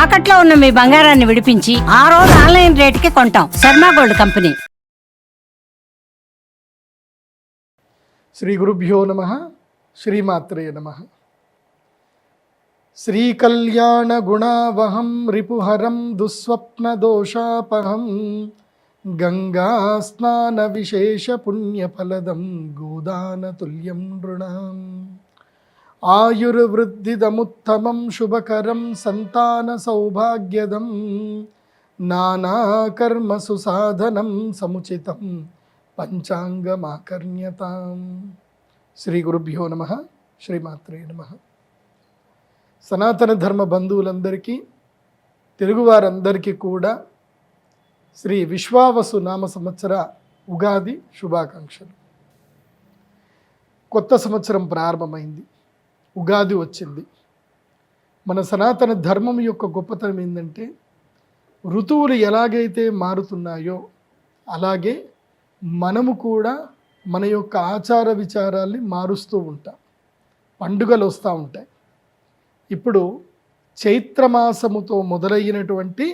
తాకట్లో ఉన్న మీ బంగారాన్ని విడిపించి ఆ రోజు ఆన్లైన్ రేటుకి కొంటాం. Sharma gold company. శ్రీ గురుభ్యో నమః. శ్రీమాత్రే నమః. శ్రీకళ్యాణ గుణావహం రిపుహరం దుస్వప్న దోషాపహం గంగా స్నాన విశేష పుణ్యఫలదం గోదాన తుల్యం నృణాం. ఆయుర్వృద్ధిదముత్తమం శుభకరం సంతాన సౌభాగ్యదం నానాకర్మసు సాధనం సముచితం పంచాంగమాకర్ణ్యతాం. శ్రీ గురుభ్యో నమః. శ్రీమాత్రే నమః. సనాతన ధర్మ బంధువులందరికీ, తెలుగువారందరికీ కూడా శ్రీ విశ్వావసు నామ సంవత్సర ఉగాది శుభాకాంక్షలు. కొత్త సంవత్సరం ప్రారంభమైంది, ఉగాది వచ్చింది. మన సనాతన ధర్మం యొక్క గొప్పతనం ఏంటంటే, ఋతువులు ఎలాగైతే మారుతున్నాయో అలాగే మనము కూడా మన యొక్క ఆచార విచారాల్ని మారుస్తూ ఉంటాం. పండుగలు వస్తూ ఉంటాయి. ఇప్పుడు చైత్రమాసముతో మొదలైనటువంటి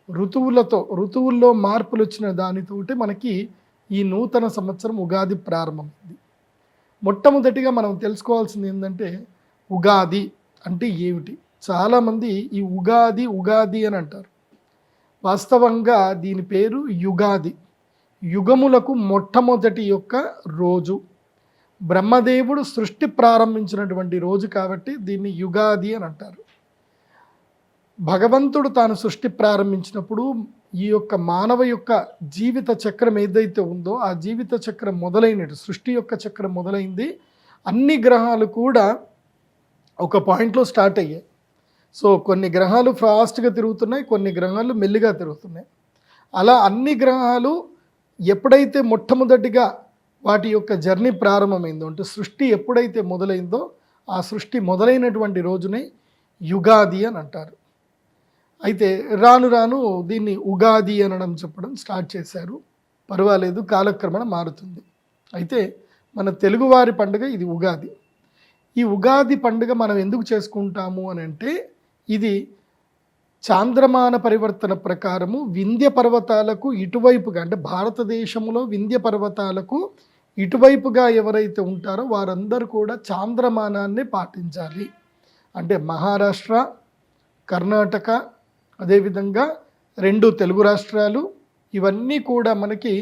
ఋతువుల్లో మార్పులు వచ్చిన దానితోటి మనకి ఈ నూతన సంవత్సరం ఉగాది ప్రారంభమైంది. మొట్టమొదటిగా మనం తెలుసుకోవాల్సింది ఏంటంటే, ఉగాది అంటే ఏమిటి? చాలామంది ఈ ఉగాది అని అంటారు. వాస్తవంగా దీని పేరు యుగాది. యుగములకు మొట్టమొదటి యొక్క రోజు, బ్రహ్మదేవుడు సృష్టి ప్రారంభించినటువంటి రోజు కాబట్టి దీన్ని యుగాది అని అంటారు. భగవంతుడు తాను సృష్టి ప్రారంభించినప్పుడు ఈ యొక్క మానవ యొక్క జీవిత చక్రం ఏదైతే ఉందో ఆ జీవిత చక్రం మొదలైనట్టు, సృష్టి యొక్క చక్రం మొదలైంది. అన్ని గ్రహాలు కూడా ఒక పాయింట్లో స్టార్ట్ అయ్యాయి. సో కొన్ని గ్రహాలు ఫాస్ట్గా తిరుగుతున్నాయి, కొన్ని గ్రహాలు మెల్లిగా తిరుగుతున్నాయి. అలా అన్ని గ్రహాలు ఎప్పుడైతే మొట్టమొదటిగా వాటి యొక్క జర్నీ ప్రారంభమైందో, అంటే సృష్టి ఎప్పుడైతే మొదలైందో ఆ సృష్టి మొదలైనటువంటి రోజునే యుగాది అని అంటారు. అయితే రాను రాను దీన్ని ఉగాది అనడం చెప్పడం స్టార్ట్ చేశారు. పర్వాలేదు, కాలక్రమణ మారుతుంది. అయితే మన తెలుగువారి పండుగ ఇది ఉగాది. ఈ ఉగాది పండుగ మనం ఎందుకు చేసుకుంటాము అని అంటే, ఇది చాంద్రమాన పరివర్తన ప్రకారము వింధ్య పర్వతాలకు ఇటువైపుగా, అంటే భారతదేశంలో వింధ్య పర్వతాలకు ఇటువైపుగా ఎవరైతే ఉంటారో వారందరూ కూడా చాంద్రమానాన్ని పాటించాలి. అంటే మహారాష్ట్ర, కర్ణాటక, అదేవిధంగా 2 తెలుగు రాష్ట్రాలు, ఇవన్నీ కూడా మనకి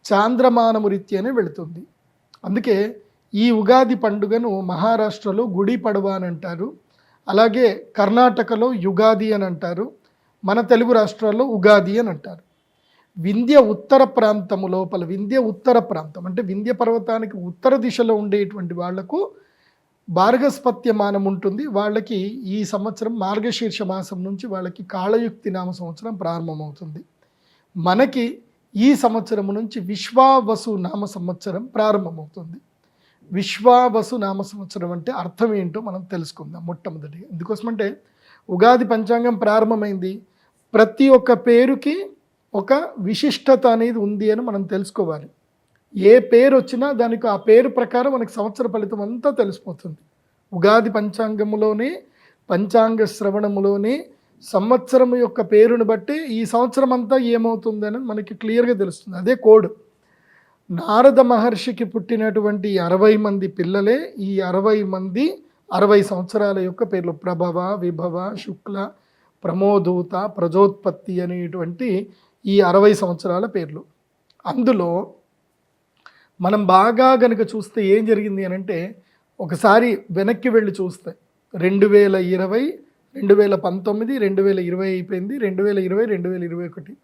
చాంద్రమానము రీత్యానే వెళుతుంది. అందుకే ఈ ఉగాది పండుగను మహారాష్ట్రలో గుడి పడవ అని అంటారు, అలాగే కర్ణాటకలో యుగాది అని అంటారు, మన తెలుగు రాష్ట్రాల్లో ఉగాది అని అంటారు. వింధ్య ఉత్తర ప్రాంతము లోపల, వింధ్య ఉత్తర ప్రాంతం అంటే వింధ్య పర్వతానికి ఉత్తర దిశలో ఉండేటువంటి వాళ్లకు భార్గస్పత్యమానం ఉంటుంది. వాళ్ళకి ఈ సంవత్సరం మార్గశీర్ష మాసం నుంచి వాళ్ళకి కాళయుక్తి నామ సంవత్సరం ప్రారంభమవుతుంది. మనకి ఈ సంవత్సరం నుంచి విశ్వావసు నామ సంవత్సరం ప్రారంభమవుతుంది. విశ్వావసు నామ సంవత్సరం అంటే అర్థం ఏంటో మనం తెలుసుకుందాం మొట్టమొదటిగా. ఎందుకోసమంటే ఉగాది పంచాంగం ప్రారంభమైంది, ప్రతి ఒక్క పేరుకి ఒక విశిష్టత అనేది ఉంది అని మనం తెలుసుకోవాలి. ఏ పేరు వచ్చినా దానికి ఆ పేరు ప్రకారం మనకి సంవత్సర ఫలితం అంతా తెలిసిపోతుంది. ఉగాది పంచాంగములోనే, పంచాంగ శ్రవణములోనే సంవత్సరం యొక్క పేరును బట్టి ఈ సంవత్సరం అంతా ఏమవుతుందని మనకి క్లియర్గా తెలుస్తుంది. అదే కోడ్. నారద మహర్షికి పుట్టినటువంటి 60 మంది పిల్లలే ఈ 60 మంది 60 సంవత్సరాల యొక్క పేర్లు. ప్రభవ, విభవ, శుక్ల, ప్రమోదూత, ప్రజోత్పత్తి అనేటువంటి ఈ 60 సంవత్సరాల పేర్లు. అందులో మనం బాగా గనుక చూస్తే ఏం జరిగింది అని అంటే, ఒకసారి వెనక్కి వెళ్ళి చూస్తే 2020, 2019, 2020 అయిపోయింది, 2020, 2021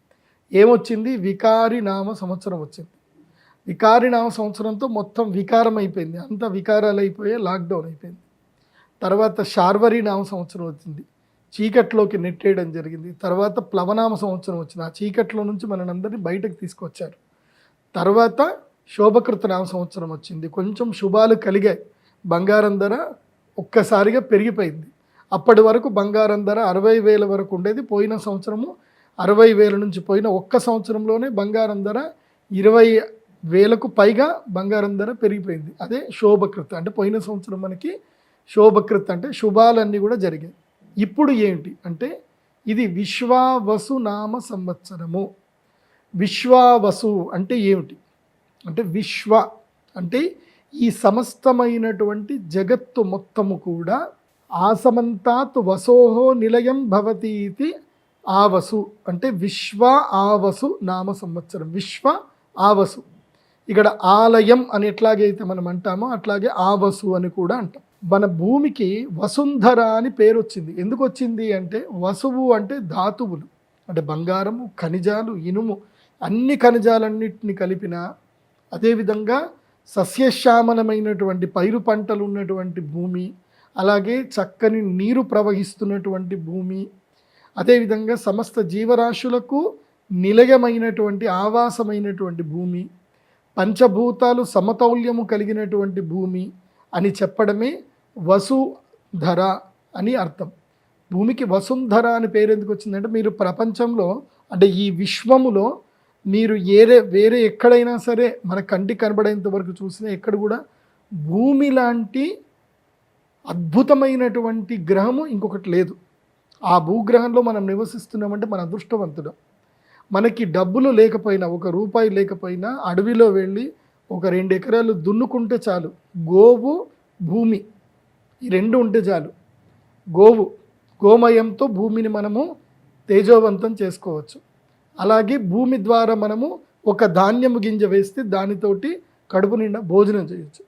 ఏమొచ్చింది? వికారి నామ సంవత్సరం వచ్చింది. వికారి నామ సంవత్సరంతో మొత్తం వికారం అయిపోయింది, అంత వికారాలు అయిపోయి లాక్డౌన్ అయిపోయింది. తర్వాత శార్వరి నామ సంవత్సరం వచ్చింది, చీకట్లోకి నెట్టేయడం జరిగింది. తర్వాత ప్లవనామ సంవత్సరం వచ్చింది, ఆ చీకట్లో నుంచి మనందరినీ బయటకు తీసుకొచ్చారు. తర్వాత శోభకృత నామ సంవత్సరం వచ్చింది, కొంచెం శుభాలు కలిగాయి. బంగారం ధర ఒక్కసారిగా పెరిగిపోయింది. అప్పటి వరకు బంగారం ధర 60,000 వరకు ఉండేది. పోయిన సంవత్సరము 60,000 నుంచి పోయిన ఒక్క సంవత్సరంలోనే బంగారం ధర 20,000కు పైగా బంగారం ధర పెరిగిపోయింది. అదే శోభకృత. అంటే పోయిన సంవత్సరం మనకి శోభకృత అంటే శుభాలన్నీ కూడా జరిగాయి. ఇప్పుడు ఏంటి అంటే, ఇది విశ్వావసు నామ సంవత్సరము. విశ్వావసు అంటే ఏమిటి అంటే విశ్వ అంటే ఈ సమస్తమైనటువంటి జగత్తు మొత్తము కూడా ఆసమంతాత్ వసోహో నిలయం భవతి ఇది ఆవసు అంటే విశ్వ ఆవసు నామ సంవత్సరం. విశ్వ ఆవసు ఇక్కడ ఆలయం అని ఎట్లాగైతే మనం అంటామో అట్లాగే ఆవసు అని కూడా అంటాం. మన భూమికి వసుంధర అని పేరు వచ్చింది. ఎందుకు వచ్చింది అంటే వసువు అంటే ధాతువులు అంటే బంగారము, ఖనిజాలు, ఇనుము, అన్ని ఖనిజాలన్నింటినీ కలిపిన, అదేవిధంగా సస్యశ్యామలమైనటువంటి పైరు పంటలు ఉన్నటువంటి భూమి, అలాగే చక్కని నీరు ప్రవహిస్తున్నటువంటి భూమి, అదేవిధంగా సమస్త జీవరాశులకు నిలయమైనటువంటి ఆవాసమైనటువంటి భూమి, పంచభూతాలు సమతౌల్యము కలిగినటువంటి భూమి అని చెప్పడమే వసుధర అని అర్థం. భూమికి వసుంధర అని పేరు ఎందుకు వచ్చిందంటే మీరు ప్రపంచంలో అంటే ఈ విశ్వములో మీరు వేరే ఎక్కడైనా సరే మన కంటికి కనబడేంత వరకు చూసినా ఎక్కడ కూడా భూమి లాంటి అద్భుతమైనటువంటి గ్రహము ఇంకొకటి లేదు. ఆ భూగ్రహంలో మనం నివసిస్తున్నామంటే మన అదృష్టవంతుడు. మనకి డబ్బులు లేకపోయినా, ఒక రూపాయి లేకపోయినా అడవిలో వెళ్ళి ఒక 2 ఎకరాలు దున్నుకుంటే చాలు. గోవు, భూమి ఈ 2 ఉంటే చాలు. గోమయంతో భూమిని మనము తేజోవంతం చేసుకోవచ్చు. అలాగే భూమి ద్వారా మనము ఒక ధాన్యము గింజ వేస్తే దానితోటి కడుపు నిండా భోజనం చేయొచ్చు.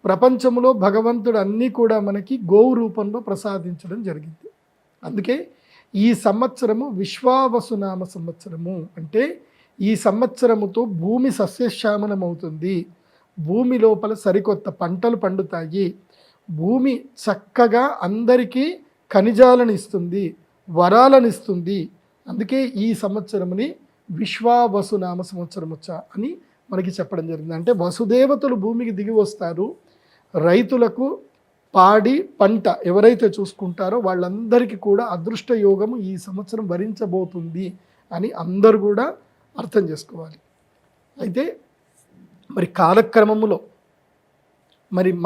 ప్రపంచంలో భగవంతుడు అన్నీ కూడా మనకి గోవు రూపంలో ప్రసాదించడం జరిగింది. అందుకే ఈ సంవత్సరము విశ్వావసునామ సంవత్సరము. అంటే ఈ సంవత్సరముతో భూమి సస్యశ్యామలం అవుతుంది, భూమి లోపల సరికొత్త పంటలు పండుతాయి, భూమి చక్కగా అందరికీ ఖనిజాలను ఇస్తుంది, వరాలను ఇస్తుంది. అందుకే ఈ సంవత్సరముని విశ్వావసునామ సంవత్సరం అని మనకి చెప్పడం జరిగింది. అంటే వసుదేవతలు భూమికి దిగి వస్తారు. రైతులకు పాడి పంట ఎవరైతే చూసుకుంటారో వాళ్ళందరికీ కూడా అదృష్ట యోగము ఈ సంవత్సరం వరించబోతుంది అని అందరూ కూడా అర్థం చేసుకోవాలి. అయితే మరి కాలక్రమంలో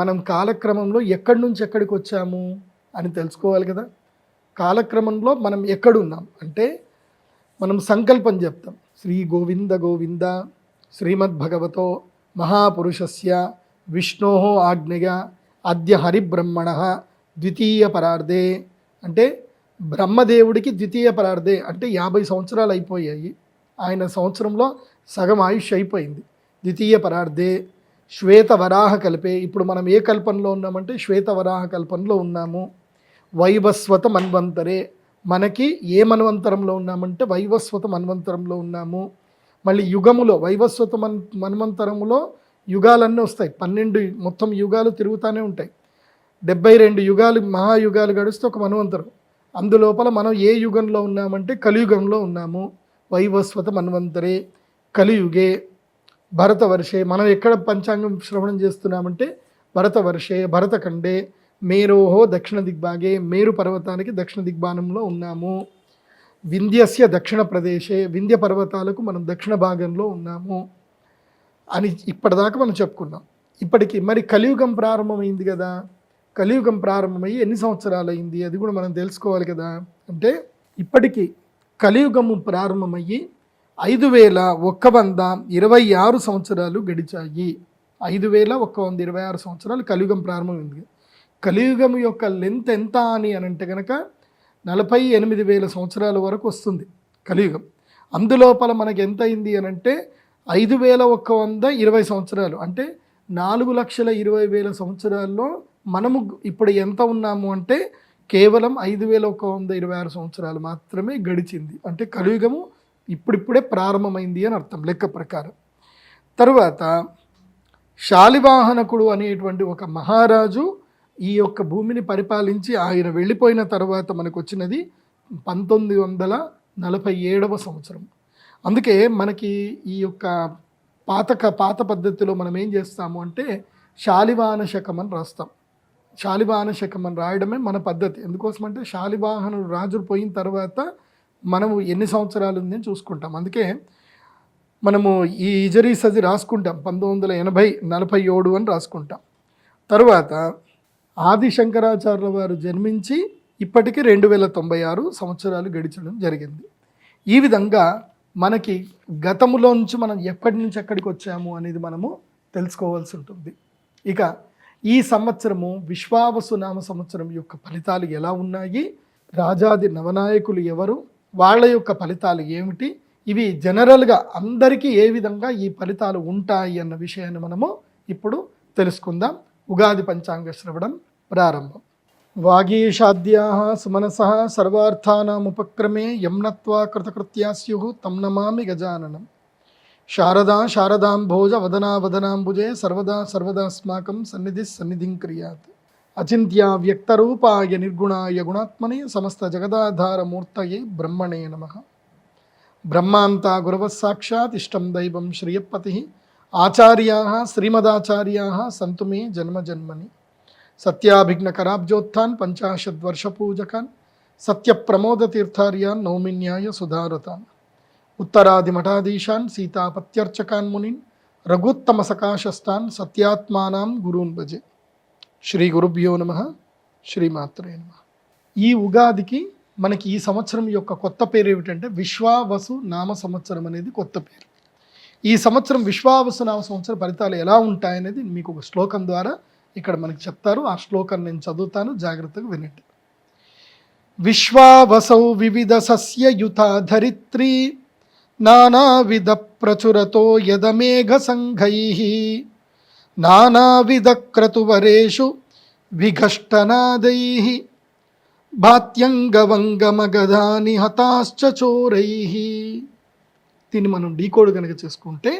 మనం కాలక్రమంలో ఎక్కడి నుంచి ఎక్కడికి వచ్చాము అని తెలుసుకోవాలి కదా. కాలక్రమంలో మనం ఎక్కడున్నాం అంటే మనం సంకల్పం చెప్తాం. శ్రీ గోవింద గోవింద శ్రీమద్భగవతో మహాపురుషస్య విష్ణో ఆజ్ఞయ అద్య హరిబ్రహ్మణ ద్వితీయ పరార్ధే అంటే బ్రహ్మదేవుడికి ద్వితీయ పరార్ధే అంటే 50 సంవత్సరాలు అయిపోయాయి. ఆయన సంవత్సరంలో సగం ఆయుష్ అయిపోయింది. ద్వితీయ పరార్ధే శ్వేతవరాహ కల్పే ఇప్పుడు మనం ఏ కల్పంలో ఉన్నామంటే శ్వేతవరాహ కల్పంలో ఉన్నాము. వైవస్వత మన్వంతరే మనకి ఏ మన్వంతరంలో ఉన్నామంటే వైవస్వత మన్వంతరంలో ఉన్నాము. మళ్ళీ యుగములో వైవస్వత మన్వంతరములో యుగాలన్నీ వస్తాయి. 12 మొత్తం యుగాలు తిరుగుతూనే ఉంటాయి. 72 యుగాలు మహాయుగాలు గడిస్తే ఒక మన్వంతరం. అందులోపల మనం ఏ యుగంలో ఉన్నామంటే కలియుగంలో ఉన్నాము. వైవస్వత మన్వంతరే కలియుగే భరతవర్షే మనం ఎక్కడ పంచాంగం శ్రవణం చేస్తున్నామంటే భరతవర్షే భరతఖండే మేరోహో దక్షిణ దిగ్భాగే మేరు పర్వతానికి దక్షిణ దిగ్భాగంలో ఉన్నాము. వింధ్యస్య దక్షిణ ప్రదేశే వింధ్య పర్వతాలకు మనం దక్షిణ భాగంలో ఉన్నాము అని ఇప్పటిదాకా మనం చెప్పుకున్నాం. ఇప్పటికి మరి కలియుగం ప్రారంభమైంది కదా. కలియుగం ప్రారంభమయ్యి ఎన్ని సంవత్సరాలు అయింది అది కూడా మనం తెలుసుకోవాలి కదా. అంటే ఇప్పటికీ కలియుగము ప్రారంభమయ్యి 5126 సంవత్సరాలు గడిచాయి. 5126 సంవత్సరాలు కలియుగం ప్రారంభమైంది. కలియుగం యొక్క లెంత్ ఎంత అని అంటే కనుక 48,000 సంవత్సరాల వరకు వస్తుంది కలియుగం. అందులోపల మనకి ఎంత అయింది అని అంటే 5,120 సంవత్సరాలు అంటే 4,20,000 సంవత్సరాల్లో మనము ఇప్పుడు ఎంత ఉన్నాము అంటే కేవలం 5,126 సంవత్సరాలు మాత్రమే గడిచింది. అంటే కలియుగము ఇప్పుడిప్పుడే ప్రారంభమైంది అని అర్థం లెక్క ప్రకారం. తరువాత శాలివాహనకుడు అనేటువంటి ఒక మహారాజు ఈ యొక్క భూమిని పరిపాలించి ఆయన వెళ్ళిపోయిన తర్వాత మనకు వచ్చినది 1947వ సంవత్సరం. అందుకే మనకి ఈ యొక్క పాత పద్ధతిలో మనం ఏం చేస్తాము అంటే శాలివాహన శకం అని రాస్తాం. శాలివాహన శకం అని రాయడమే మన పద్ధతి. ఎందుకోసమంటే శాలివాహనుడు రాజు పోయిన తర్వాత మనము ఎన్ని సంవత్సరాలు ఉందని చూసుకుంటాం. అందుకే మనము ఈ ఇజరీస్ అది రాసుకుంటాం 1947 అని రాసుకుంటాం. తర్వాత ఆది శంకరాచార్యుల వారు జన్మించి ఇప్పటికీ 2096 సంవత్సరాలు గడిచడం జరిగింది. ఈ విధంగా మనకి గతములోంచి మనం ఎక్కడి నుంచి ఎక్కడికి వచ్చాము అనేది మనము తెలుసుకోవాల్సి ఉంటుంది. ఇక ఈ సంవత్సరము విశ్వావసు నామ సంవత్సరం యొక్క ఫలితాలు ఎలా ఉన్నాయి, రాజాది నవనాయకులు ఎవరు, వాళ్ళ యొక్క ఫలితాలు ఏమిటి, ఇవి జనరల్గా అందరికీ ఏ విధంగా ఈ ఫలితాలు ఉంటాయి అన్న విషయాన్ని మనము ఇప్పుడు తెలుసుకుందాం. ఉగాది పంచాంగ శ్రవణం ప్రారంభం. వాగీషాద్యాః సుమనసః సర్వార్థానాముపక్రమే యమ్నత్వా కృతకృత్యా స్యుః తం నమామి గజాననం. శారదా శారదాంభోజ వదనా వదనాంబుజే సర్వదా సర్వదాస్మాకం సన్నిధిః సన్నిధిం క్రియాత్. అచింత్యా వ్యక్తరూపాయ నిర్గుణాయ గుణాత్మనే సమస్త జగదాధారమూర్తయే బ్రహ్మణే నమః. బ్రహ్మాంతా గురవః సాక్షాత్ ఇష్టం దైవం శ్రియపతిః. ఆచార్యాః శ్రీమదాచార్యాః సంతు మే జన్మ జన్మని. సత్యాభిఘ్నకరాబ్జోత్థాన్ పంచాశద్వర్షపూజకాన్ సత్యప్రమోదతీర్థార్యాన్ నౌమిన్యాయ సుధారతాన్. ఉత్తరాదిమఠాధీశాన్ సీతాపత్యర్చకాన్ మునిన్ రఘుత్తమసకాశస్తాన్ సత్యాత్మానాం గురూన్ భజే. శ్రీ గురుభ్యో నమః. శ్రీమాత్రే నమః. ఈ ఉగాదికి మనకి ఈ సంవత్సరం యొక్క కొత్త పేరు ఏమిటంటే విశ్వావసు నామ సంవత్సరం అనేది కొత్త పేరు. ఈ సంవత్సరం విశ్వావసు నామ సంవత్సరం ఫలితాలు ఎలా ఉంటాయనేది మీకు ఒక శ్లోకం ద్వారా ఇక్కడ మనకి చెప్తారు. ఆ శ్లోకాన్ని నేను చదువుతాను, జాగ్రత్తగా వినండి. విశ్వావసౌ వివిధ సస్యయుతా ధరిత్రీ నానావిధ ప్రచురతో యదమేఘ సంఘైః నానావిధ క్రతువరేషు విఘష్టనాదైః భాత్యంగవంగమగధాని హతాశ్చ చోరైః. దీన్ని మనం డీకోడ్ కనుక చేసుకుంటే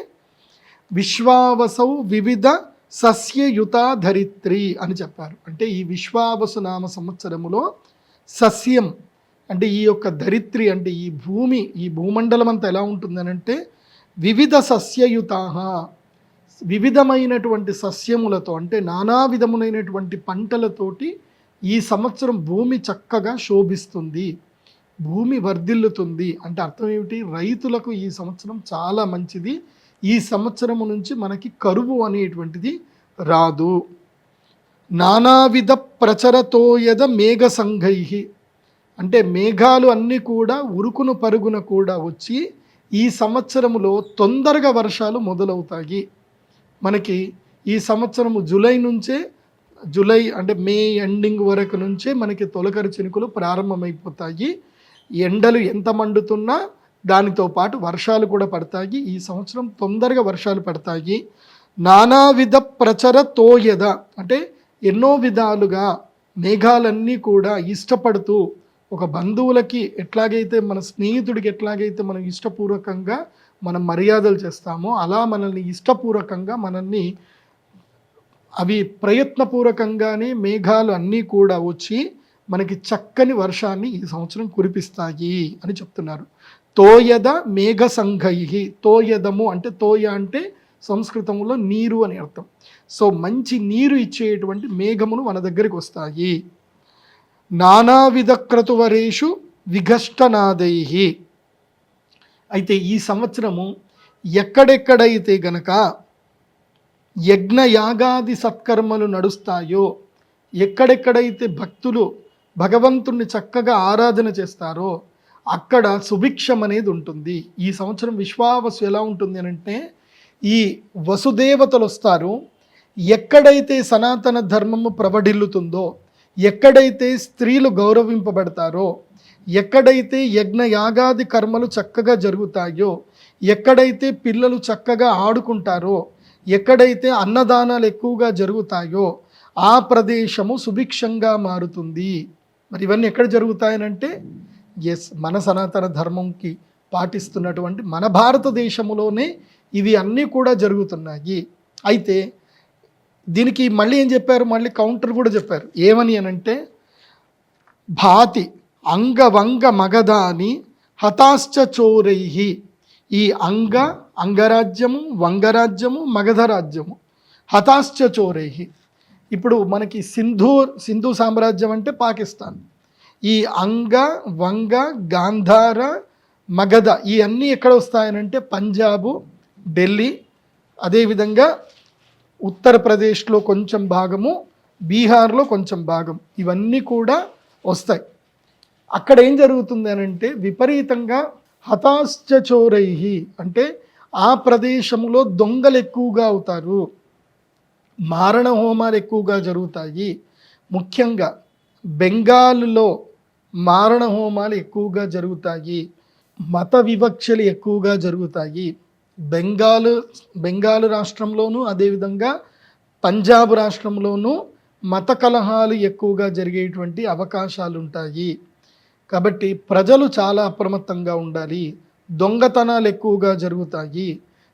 విశ్వావసౌ వివిధ సస్యయుతా ధరిత్రి అని చెప్పారు. అంటే ఈ విశ్వావసు నామ సంవత్సరములో సస్యం అంటే ఈ యొక్క ధరిత్రి అంటే ఈ భూమి, ఈ భూమండలం అంతా ఎలా ఉంటుందనంటే వివిధ సస్యయుతాః వివిధమైనటువంటి సస్యములతో అంటే నానా విధములైనటువంటి పంటలతోటి ఈ సంవత్సరం భూమి చక్కగా శోభిస్తుంది, భూమి వర్ధిల్లుతుంది. అంటే అర్థం ఏమిటి, రైతులకు ఈ సంవత్సరం చాలా మంచిది. ఈ సంవత్సరము నుంచి మనకి కరువు అనేటువంటిది రాదు. నానావిధ ప్రచరతోయద మేఘ సంఘైః అంటే మేఘాలు అన్నీ కూడా ఉరుకును పరుగున కూడా వచ్చి ఈ సంవత్సరములో తొందరగా వర్షాలు మొదలవుతాయి. మనకి ఈ సంవత్సరము జూలై అంటే మే ఎండింగ్ వరకు నుంచే మనకి తొలకరి చినుకులు ప్రారంభమైపోతాయి. ఎండలు ఎంత మండుతున్నా దానితో పాటు వర్షాలు కూడా పడతాయి. ఈ సంవత్సరం తొందరగా వర్షాలు పడతాయి. నానావిధ ప్రచర తోయద అంటే ఎన్నో విధాలుగా మేఘాలన్నీ కూడా ఇష్టపడుతూ ఒక బంధువులకి ఎట్లాగైతే మన స్నేహితుడికి ఎట్లాగైతే మనం ఇష్టపూర్వకంగా మనం మర్యాదలు చేస్తామో అలా మనల్ని ఇష్టపూర్వకంగా మనల్ని అవి ప్రయత్నపూర్వకంగానే మేఘాలు అన్నీ కూడా వచ్చి మనకి చక్కని వర్షాన్ని ఈ సంవత్సరం కురిపిస్తాయి అని చెప్తున్నారు. తోయద మేఘ సంఘైః. తోయదము అంటే తోయ అంటే సంస్కృతంలో నీరు అని అర్థం. సో మంచి నీరు ఇచ్చేటువంటి మేఘములు మన దగ్గరికి వస్తాయి. నానావిధ క్రతువరేషు విఘష్టనాదైః. అయితే ఈ సంవత్సరము ఎక్కడెక్కడైతే గనక యజ్ఞయాగాది సత్కర్మలు నడుస్తాయో, ఎక్కడెక్కడైతే భక్తులు భగవంతుణ్ణి చక్కగా ఆరాధన చేస్తారో అక్కడ సుభిక్షం అనేది ఉంటుంది. ఈ సంవత్సరం విశ్వావసు ఎలా ఉంటుంది అంటే ఈ వసుదేవతలు వస్తారు. ఎక్కడైతే సనాతన ధర్మము ప్రవఢిల్లుతుందో, ఎక్కడైతే స్త్రీలు గౌరవింపబడతారో, ఎక్కడైతే యజ్ఞయాగాది కర్మలు చక్కగా జరుగుతాయో, ఎక్కడైతే పిల్లలు చక్కగా ఆడుకుంటారో, ఎక్కడైతే అన్నదానాలు ఎక్కువగా జరుగుతాయో ఆ ప్రదేశము సుభిక్షంగా మారుతుంది. మరి ఇవన్నీ ఎక్కడ జరుగుతాయనంటే మన సనాతన ధర్మంకి పాటిస్తున్నటువంటి మన భారతదేశంలోనే ఇవి అన్నీ కూడా జరుగుతున్నాయి. అయితే దీనికి మళ్ళీ ఏం చెప్పారు, మళ్ళీ కౌంటర్ కూడా చెప్పారు. ఏమని అనంటే భాతి అంగవంగ మగధాని హతాశ్చ చోరైః. ఈ అంగరాజ్యము, వంగరాజ్యము, మగధ రాజ్యము హతాశ్చ చోరైః. ఇప్పుడు మనకి సింధు సామ్రాజ్యం అంటే పాకిస్తాన్. ఈ అంగ, వంగ, గాంధార, మగధ ఈ అన్నీ ఎక్కడ వస్తాయనంటే పంజాబు, ఢిల్లీ, అదేవిధంగా ఉత్తరప్రదేశ్లో కొంచెం భాగము, బీహార్లో కొంచెం భాగం, ఇవన్నీ కూడా వస్తాయి. అక్కడ ఏం జరుగుతుంది అని అంటే విపరీతంగా హతాశ్చోరై, అంటే ఆ ప్రదేశంలో దొంగలు ఎక్కువగా అవుతారు, మారణ హోమాలు ఎక్కువగా జరుగుతాయి. ముఖ్యంగా బెంగాల్లో మారణ హోమాలు ఎక్కువగా జరుగుతాయి, మత వివక్షలు ఎక్కువగా జరుగుతాయి. బెంగాల్ రాష్ట్రంలోనూ అదేవిధంగా పంజాబ్ రాష్ట్రంలోనూ మత కలహాలు ఎక్కువగా జరిగేటువంటి అవకాశాలు ఉంటాయి. కాబట్టి ప్రజలు చాలా అప్రమత్తంగా ఉండాలి. దొంగతనాలు ఎక్కువగా జరుగుతాయి,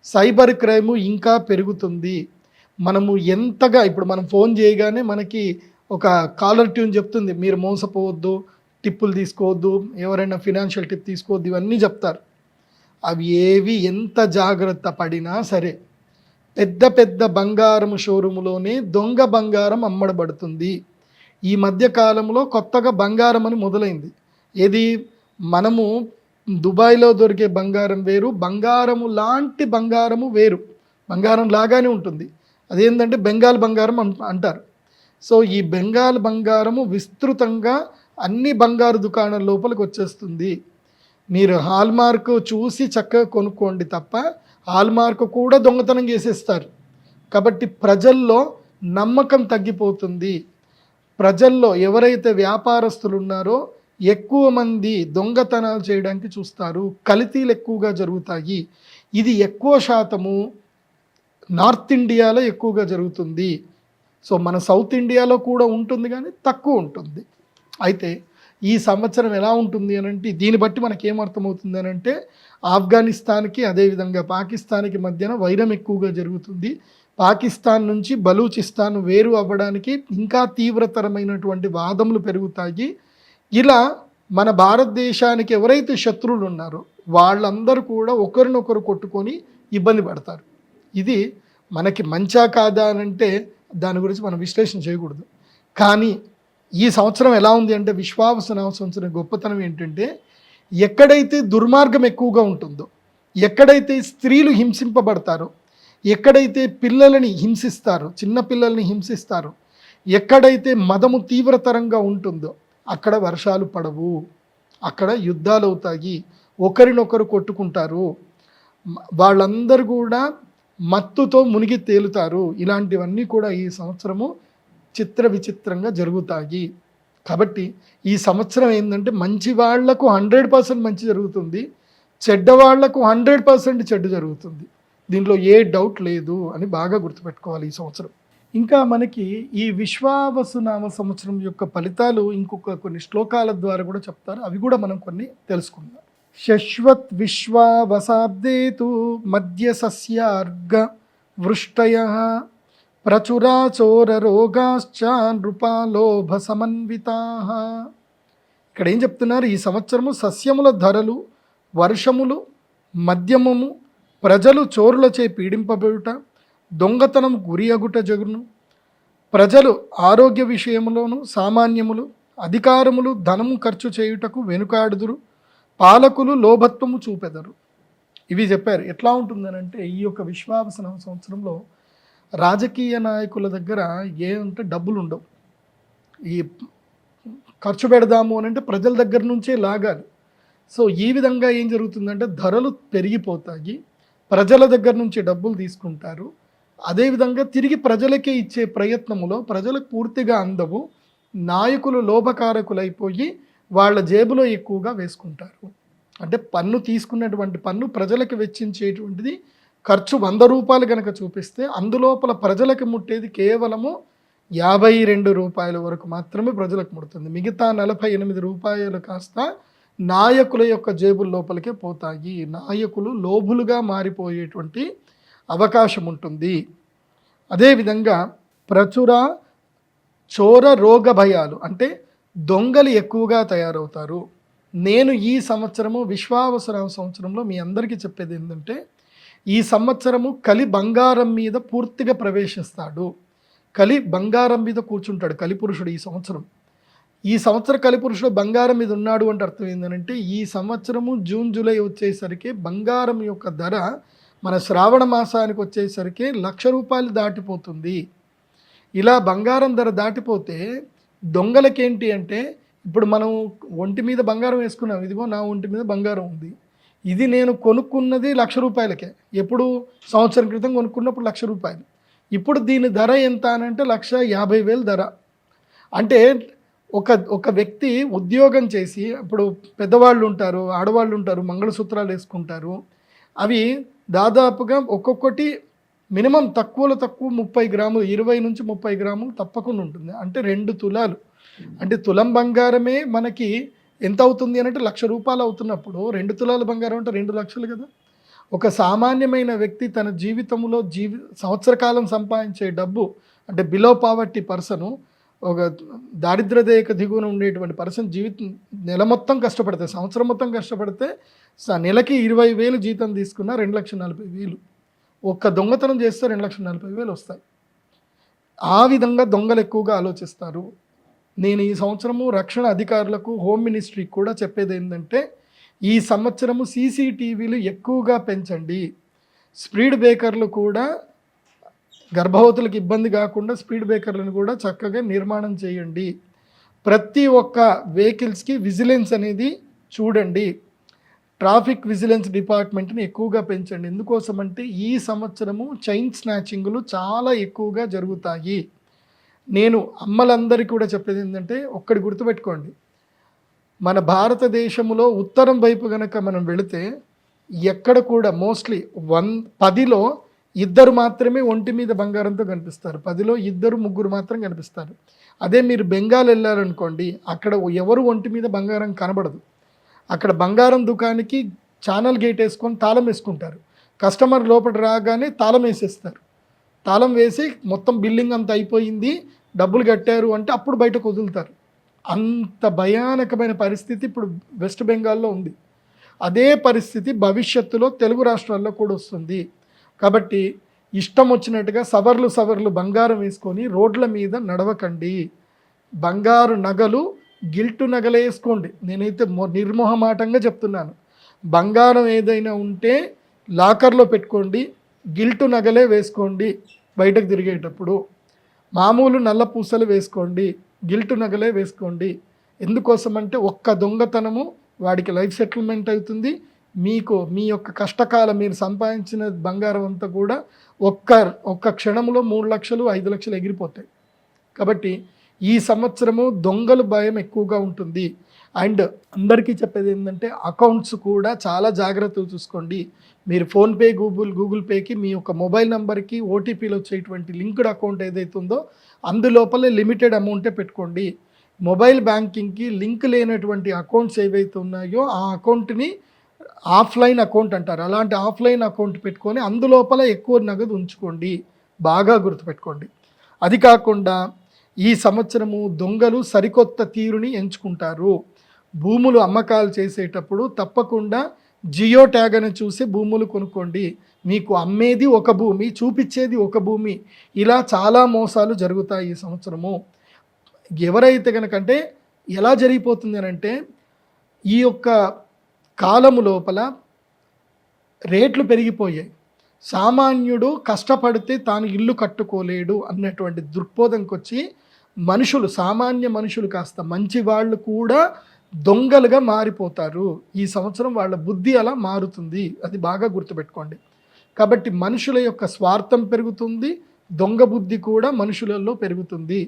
సైబర్ క్రైమ్ ఇంకా పెరుగుతుంది. మనము ఎంతగా ఇప్పుడు మనం ఫోన్ చేయగానే మనకి ఒక కాలర్ ట్యూన్ చెప్తుంది, మీరు మోసపోవద్దు, టిప్పులు తీసుకోవద్దు, ఎవరైనా ఫినాన్షియల్ టిప్ తీసుకోవద్దు, ఇవన్నీ చెప్తారు. అవి ఏవి ఎంత జాగ్రత్త పడినా సరే పెద్ద పెద్ద బంగారం షోరూములోనే దొంగ బంగారం అమ్మడబడుతుంది. ఈ మధ్య కాలంలో కొత్తగా బంగారం అని మొదలైంది. ఏది, మనము దుబాయ్లో దొరికే బంగారం వేరు, బంగారము లాంటి బంగారము వేరు, బంగారం లాగానే ఉంటుంది. అదేంటంటే బెంగాల్ బంగారం అంటారు. సో ఈ బెంగాల్ బంగారము విస్తృతంగా అన్ని బంగారు దుకాణాల లోపలికి వచ్చేస్తుంది. మీరు హాల్మార్క్ చూసి చక్కగా కొనుక్కోండి తప్ప హాల్మార్క్ కూడా దొంగతనం చేసేస్తారు. కాబట్టి ప్రజల్లో నమ్మకం తగ్గిపోతుంది. ప్రజల్లో ఎవరైతే వ్యాపారస్తులు ఉన్నారో ఎక్కువ మంది దొంగతనాలు చేయడానికి చూస్తారు, కల్తీలు ఎక్కువగా జరుగుతాయి. ఇది ఎక్కువ శాతము నార్త్ ఇండియాలో ఎక్కువగా జరుగుతుంది. సో మన సౌత్ ఇండియాలో కూడా ఉంటుంది కానీ తక్కువ ఉంటుంది. అయితే ఈ సంవత్సరం ఎలా ఉంటుంది అని అంటే దీన్ని బట్టి మనకి ఏమర్థమవుతుంది అని అంటే ఆఫ్ఘనిస్తాన్కి అదేవిధంగా పాకిస్తాన్కి మధ్యన వైరం ఎక్కువగా జరుగుతుంది. పాకిస్తాన్ నుంచి బలూచిస్తాన్ వేరు అవ్వడానికి ఇంకా తీవ్రతరమైనటువంటి వాదములు పెరుగుతాయి. ఇలా మన భారతదేశానికి ఎవరైతే శత్రువులు ఉన్నారో వాళ్ళందరూ కూడా ఒకరినొకరు కొట్టుకొని ఇబ్బంది పడతారు. ఇది మనకి మంచా కాదా అని అంటే దాని గురించి మనం విశ్లేషణ చేయకూడదు. కానీ ఈ సంవత్సరం ఎలా ఉంది అంటే విశ్వావసు సంవత్సరం గొప్పతనం ఏంటంటే ఎక్కడైతే దుర్మార్గం ఎక్కువగా ఉంటుందో, ఎక్కడైతే స్త్రీలు హింసింపబడతారో, ఎక్కడైతే పిల్లలని హింసిస్తారో, చిన్న పిల్లల్ని హింసిస్తారో, ఎక్కడైతే మదము తీవ్రతరంగా ఉంటుందో అక్కడ వర్షాలు పడవు, అక్కడ యుద్ధాలు అవుతాయి, ఒకరినొకరు కొట్టుకుంటారు, వాళ్ళందరూ కూడా మత్తుతో మునిగి తేలుతారు. ఇలాంటివన్నీ కూడా ఈ సంవత్సరము చిత్ర విచిత్రంగా జరుగుతాయి. కాబట్టి ఈ సంవత్సరం ఏంటంటే మంచి వాళ్లకు 100% మంచి జరుగుతుంది, చెడ్డవాళ్లకు 100% చెడ్డ జరుగుతుంది. దీనిలో ఏ డౌట్ లేదు అని బాగా గుర్తుపెట్టుకోవాలి ఈ సంవత్సరం. ఇంకా మనకి ఈ విశ్వావసునామ సంవత్సరం యొక్క ఫలితాలు ఇంకొక కొన్ని శ్లోకాల ద్వారా కూడా చెప్తారు, అవి కూడా మనం కొన్ని తెలుసుకుందాం. శశ్వత్ విశ్వావసాబ్దేతు మధ్య సస్యార్గ వృష్టయ ప్రచురాచోర రోగాశ్చ నృపాలోభ సమన్వితా. ఇక్కడ ఏం చెప్తున్నారు, ఈ సంవత్సరము సస్యముల ధరలు, వర్షములు, మద్యమము, ప్రజలు చోరులచే పీడింపబడుట, దొంగతనం గురి అగుట జగును, ప్రజలు ఆరోగ్య విషయములోను సామాన్యములు, అధికారములు ధనము ఖర్చు చేయుటకు వెనుకాడుదురు, పాలకులు లోభత్వము చూపెదరు. ఇవి చెప్పారు. ఎట్లా ఉంటుందనంటే ఈ యొక్క విశ్వావసన సంవత్సరంలో రాజకీయ నాయకుల దగ్గర ఏమంటే డబ్బులు ఉండవు. ఈ ఖర్చు పెడదాము అని అంటే ప్రజల దగ్గర నుంచే లాగాలి. సో ఈ విధంగా ఏం జరుగుతుందంటే ధరలు పెరిగిపోతాయి, ప్రజల దగ్గర నుంచి డబ్బులు తీసుకుంటారు, అదేవిధంగా తిరిగి ప్రజలకే ఇచ్చే ప్రయత్నములో ప్రజలకు పూర్తిగా అందవు, నాయకులు లోభకారకులైపోయి వాళ్ళ జేబులో ఎక్కువగా వేసుకుంటారు. అంటే పన్ను తీసుకున్నటువంటి పన్ను ప్రజలకు వెచ్చించేటువంటిది ఖర్చు 100 రూపాయలు కనుక చూపిస్తే అందులోపల ప్రజలకు ముట్టేది కేవలము 52 రూపాయల వరకు మాత్రమే ప్రజలకు ముడుతుంది. మిగతా 48 రూపాయలు కాస్త నాయకుల యొక్క జేబుల లోపలికే పోతాయి. నాయకులు లోభులుగా మారిపోయేటువంటి అవకాశం ఉంటుంది. అదేవిధంగా ప్రచుర చోర రోగ భయాలు, అంటే దొంగలు ఎక్కువగా తయారవుతారు. నేను ఈ సంవత్సరము విశ్వావసర సంవత్సరంలో మీ అందరికీ చెప్పేది ఏంటంటే ఈ సంవత్సరము కలి బంగారం మీద పూర్తిగా ప్రవేశిస్తాడు. కలి బంగారం మీద కూర్చుంటాడు కలిపురుషుడు ఈ సంవత్సరం. ఈ సంవత్సర కలిపురుషుడు బంగారం మీద ఉన్నాడు అంటే అర్థం ఏంటంటే ఈ సంవత్సరము జూన్ జూలై వచ్చేసరికి బంగారం యొక్క ధర మన శ్రావణ మాసానికి వచ్చేసరికి 1,00,000 రూపాయలు దాటిపోతుంది. ఇలా బంగారం ధర దాటిపోతే దొంగలకేంటి అంటే ఇప్పుడు మనం ఒంటి మీద బంగారం వేసుకున్నాం, ఇదిగో నా ఒంటి మీద బంగారం ఉంది, ఇది నేను కొనుక్కున్నది ₹1,00,000కే. ఎప్పుడు సంవత్సరం క్రితం కొనుక్కున్నప్పుడు ₹1,00,000. ఇప్పుడు దీని ధర ఎంత అని అంటే 1,50,000 ధర. అంటే ఒక వ్యక్తి ఉద్యోగం చేసి, ఇప్పుడు పెద్దవాళ్ళు ఉంటారు, ఆడవాళ్ళు ఉంటారు, మంగళసూత్రాలు వేసుకుంటారు, అవి దాదాపుగా ఒక్కొక్కటి మినిమం తక్కువలో తక్కువ 30 గ్రాములు, 20 నుంచి 30 గ్రాములు తప్పకుండా ఉంటుంది. అంటే 2 తులాలు, అంటే తులం బంగారమే మనకి ఎంత అవుతుంది అని అంటే ₹1,00,000 అవుతున్నప్పుడు 2 తులాల బంగారం అంటే 2 లక్షలు కదా. ఒక సామాన్యమైన వ్యక్తి తన జీవితంలో సంవత్సర కాలం సంపాదించే డబ్బు, అంటే బిలో పావర్టీ పర్సను, ఒక దారిద్ర్య రేఖ దిగువన ఉండేటువంటి పర్సన్ జీవితం నెల మొత్తం కష్టపడితే, సంవత్సరం మొత్తం కష్టపడితే నెలకి 20,000 జీతం తీసుకున్న 2,40,000. ఒక్క దొంగతనం చేస్తే 2,40,000 వస్తాయి. ఆ విధంగా దొంగలు ఎక్కువగా ఆలోచిస్తారు. నేను ఈ సంవత్సరము రక్షణ అధికారులకు, హోమ్ మినిస్ట్రీకి కూడా చెప్పేది ఏంటంటే, ఈ సంవత్సరము సీసీటీవీలు ఎక్కువగా పెంచండి. స్పీడ్ బ్రేకర్లు కూడా, గర్భవతులకు ఇబ్బంది కాకుండా స్పీడ్ బ్రేకర్లను కూడా చక్కగా నిర్మాణం చేయండి. ప్రతి ఒక్క వెహికల్స్కి విజిలెన్స్ అనేది చూడండి. ట్రాఫిక్ విజిలెన్స్ డిపార్ట్మెంట్ని ఎక్కువగా పెంచండి. ఎందుకోసమంటే ఈ సంవత్సరము చైన్ స్నాచింగ్లు చాలా ఎక్కువగా జరుగుతాయి. నేను అమ్మలందరికీ కూడా చెప్పేది ఏంటంటే, ఒక్కటి గుర్తుపెట్టుకోండి, మన భారతదేశంలో ఉత్తరం వైపు కనుక మనం వెళితే ఎక్కడ కూడా మోస్ట్లీ 10లో 2 మాత్రమే ఒంటి మీద బంగారంతో కనిపిస్తారు. 10లో 2, 3 మాత్రం కనిపిస్తారు. అదే మీరు బెంగాల్ వెళ్ళారనుకోండి, అక్కడ ఎవరు ఒంటి మీద బంగారం కనబడదు. అక్కడ బంగారం దుకాణానికి ఛానల్ గేట్ వేసుకొని తాళం వేసుకుంటారు. కస్టమర్ లోపల రాగానే తాళం వేసేస్తారు. తాళం వేసి మొత్తం బిల్లింగ్ అంతా అయిపోయింది, డబ్బులు కట్టారు అంటే అప్పుడు బయటకు వదులుతారు. అంత భయానకమైన పరిస్థితి ఇప్పుడు వెస్ట్ బెంగాల్లో ఉంది. అదే పరిస్థితి భవిష్యత్తులో తెలుగు రాష్ట్రాల్లో కూడా వస్తుంది. కాబట్టి ఇష్టం వచ్చినట్టుగా సవర్లు బంగారం వేసుకొని రోడ్ల మీద నడవకండి. బంగారు నగలు, గిల్టు నగలు వేసుకోండి. నేనైతే నిర్మోహమాటంగా చెప్తున్నాను, బంగారం ఏదైనా ఉంటే లాకర్లో పెట్టుకోండి, గిల్టు నగలే వేసుకోండి. బయటకు తిరిగేటప్పుడు మామూలు నల్ల పూసలు వేసుకోండి, గిల్టు నగలే వేసుకోండి. ఎందుకోసమంటే ఒక్క దొంగతనము వాడికి లైఫ్ సెటిల్మెంట్ అవుతుంది. మీకు మీ యొక్క కష్టకాలం, మీరు సంపాదించిన బంగారం అంతా కూడా ఒక్క క్షణంలో 3 లక్షలు 5 లక్షలు ఎగిరిపోతాయి. కాబట్టి ఈ సంవత్సరము దొంగలు భయం ఎక్కువగా ఉంటుంది. అండ్ అందరికీ చెప్పేది ఏంటంటే, అకౌంట్స్ కూడా చాలా జాగ్రత్తగా చూసుకోండి. మీరు ఫోన్పే, గూగుల్ పేకి మీ యొక్క మొబైల్ నెంబర్కి ఓటీపీలు వచ్చేటువంటి లింక్డ్ అకౌంట్ ఏదైతే ఉందో అందులోపలే లిమిటెడ్ అమౌంటే పెట్టుకోండి. మొబైల్ బ్యాంకింగ్కి లింక్ లేనటువంటి అకౌంట్స్ ఏవైతే ఉన్నాయో ఆ అకౌంట్ని ఆఫ్లైన్ అకౌంట్ అంటారు. అలాంటి ఆఫ్లైన్ అకౌంట్ పెట్టుకొని అందులోపల ఎక్కువ నగదు ఉంచుకోండి. బాగా గుర్తుపెట్టుకోండి. అది కాకుండా ఈ సంవత్సరము దొంగలు సరికొత్త తీరుని ఎంచుకుంటారు. భూములు అమ్మకాలు చేసేటప్పుడు తప్పకుండా జియో ట్యాగ్ అని చూసి భూములు కొనుక్కోండి. మీకు అమ్మేది ఒక భూమి, చూపించేది ఒక భూమి, ఇలా చాలా మోసాలు జరుగుతాయి ఈ సంవత్సరము. ఎవరైతే కనుకంటే ఎలా జరిగిపోతుంది అని అంటే, ఈ యొక్క కాలము లోపల రేట్లు పెరిగిపోయాయి. సామాన్యుడు కష్టపడితే తాను ఇల్లు కట్టుకోలేడు అన్నటువంటి దృక్పథంకి వచ్చి మనుషులు, సామాన్య మనుషులు కాస్త మంచి వాళ్ళు కూడా దొంగలుగా మారిపోతారు. ఈ సంవత్సరం వాళ్ళ బుద్ధి అలా మారుతుంది. అది బాగా గుర్తుపెట్టుకోండి. కాబట్టి మనుషుల యొక్క స్వార్థం పెరుగుతుంది, దొంగ బుద్ధి కూడా మనుషులలో పెరుగుతుంది.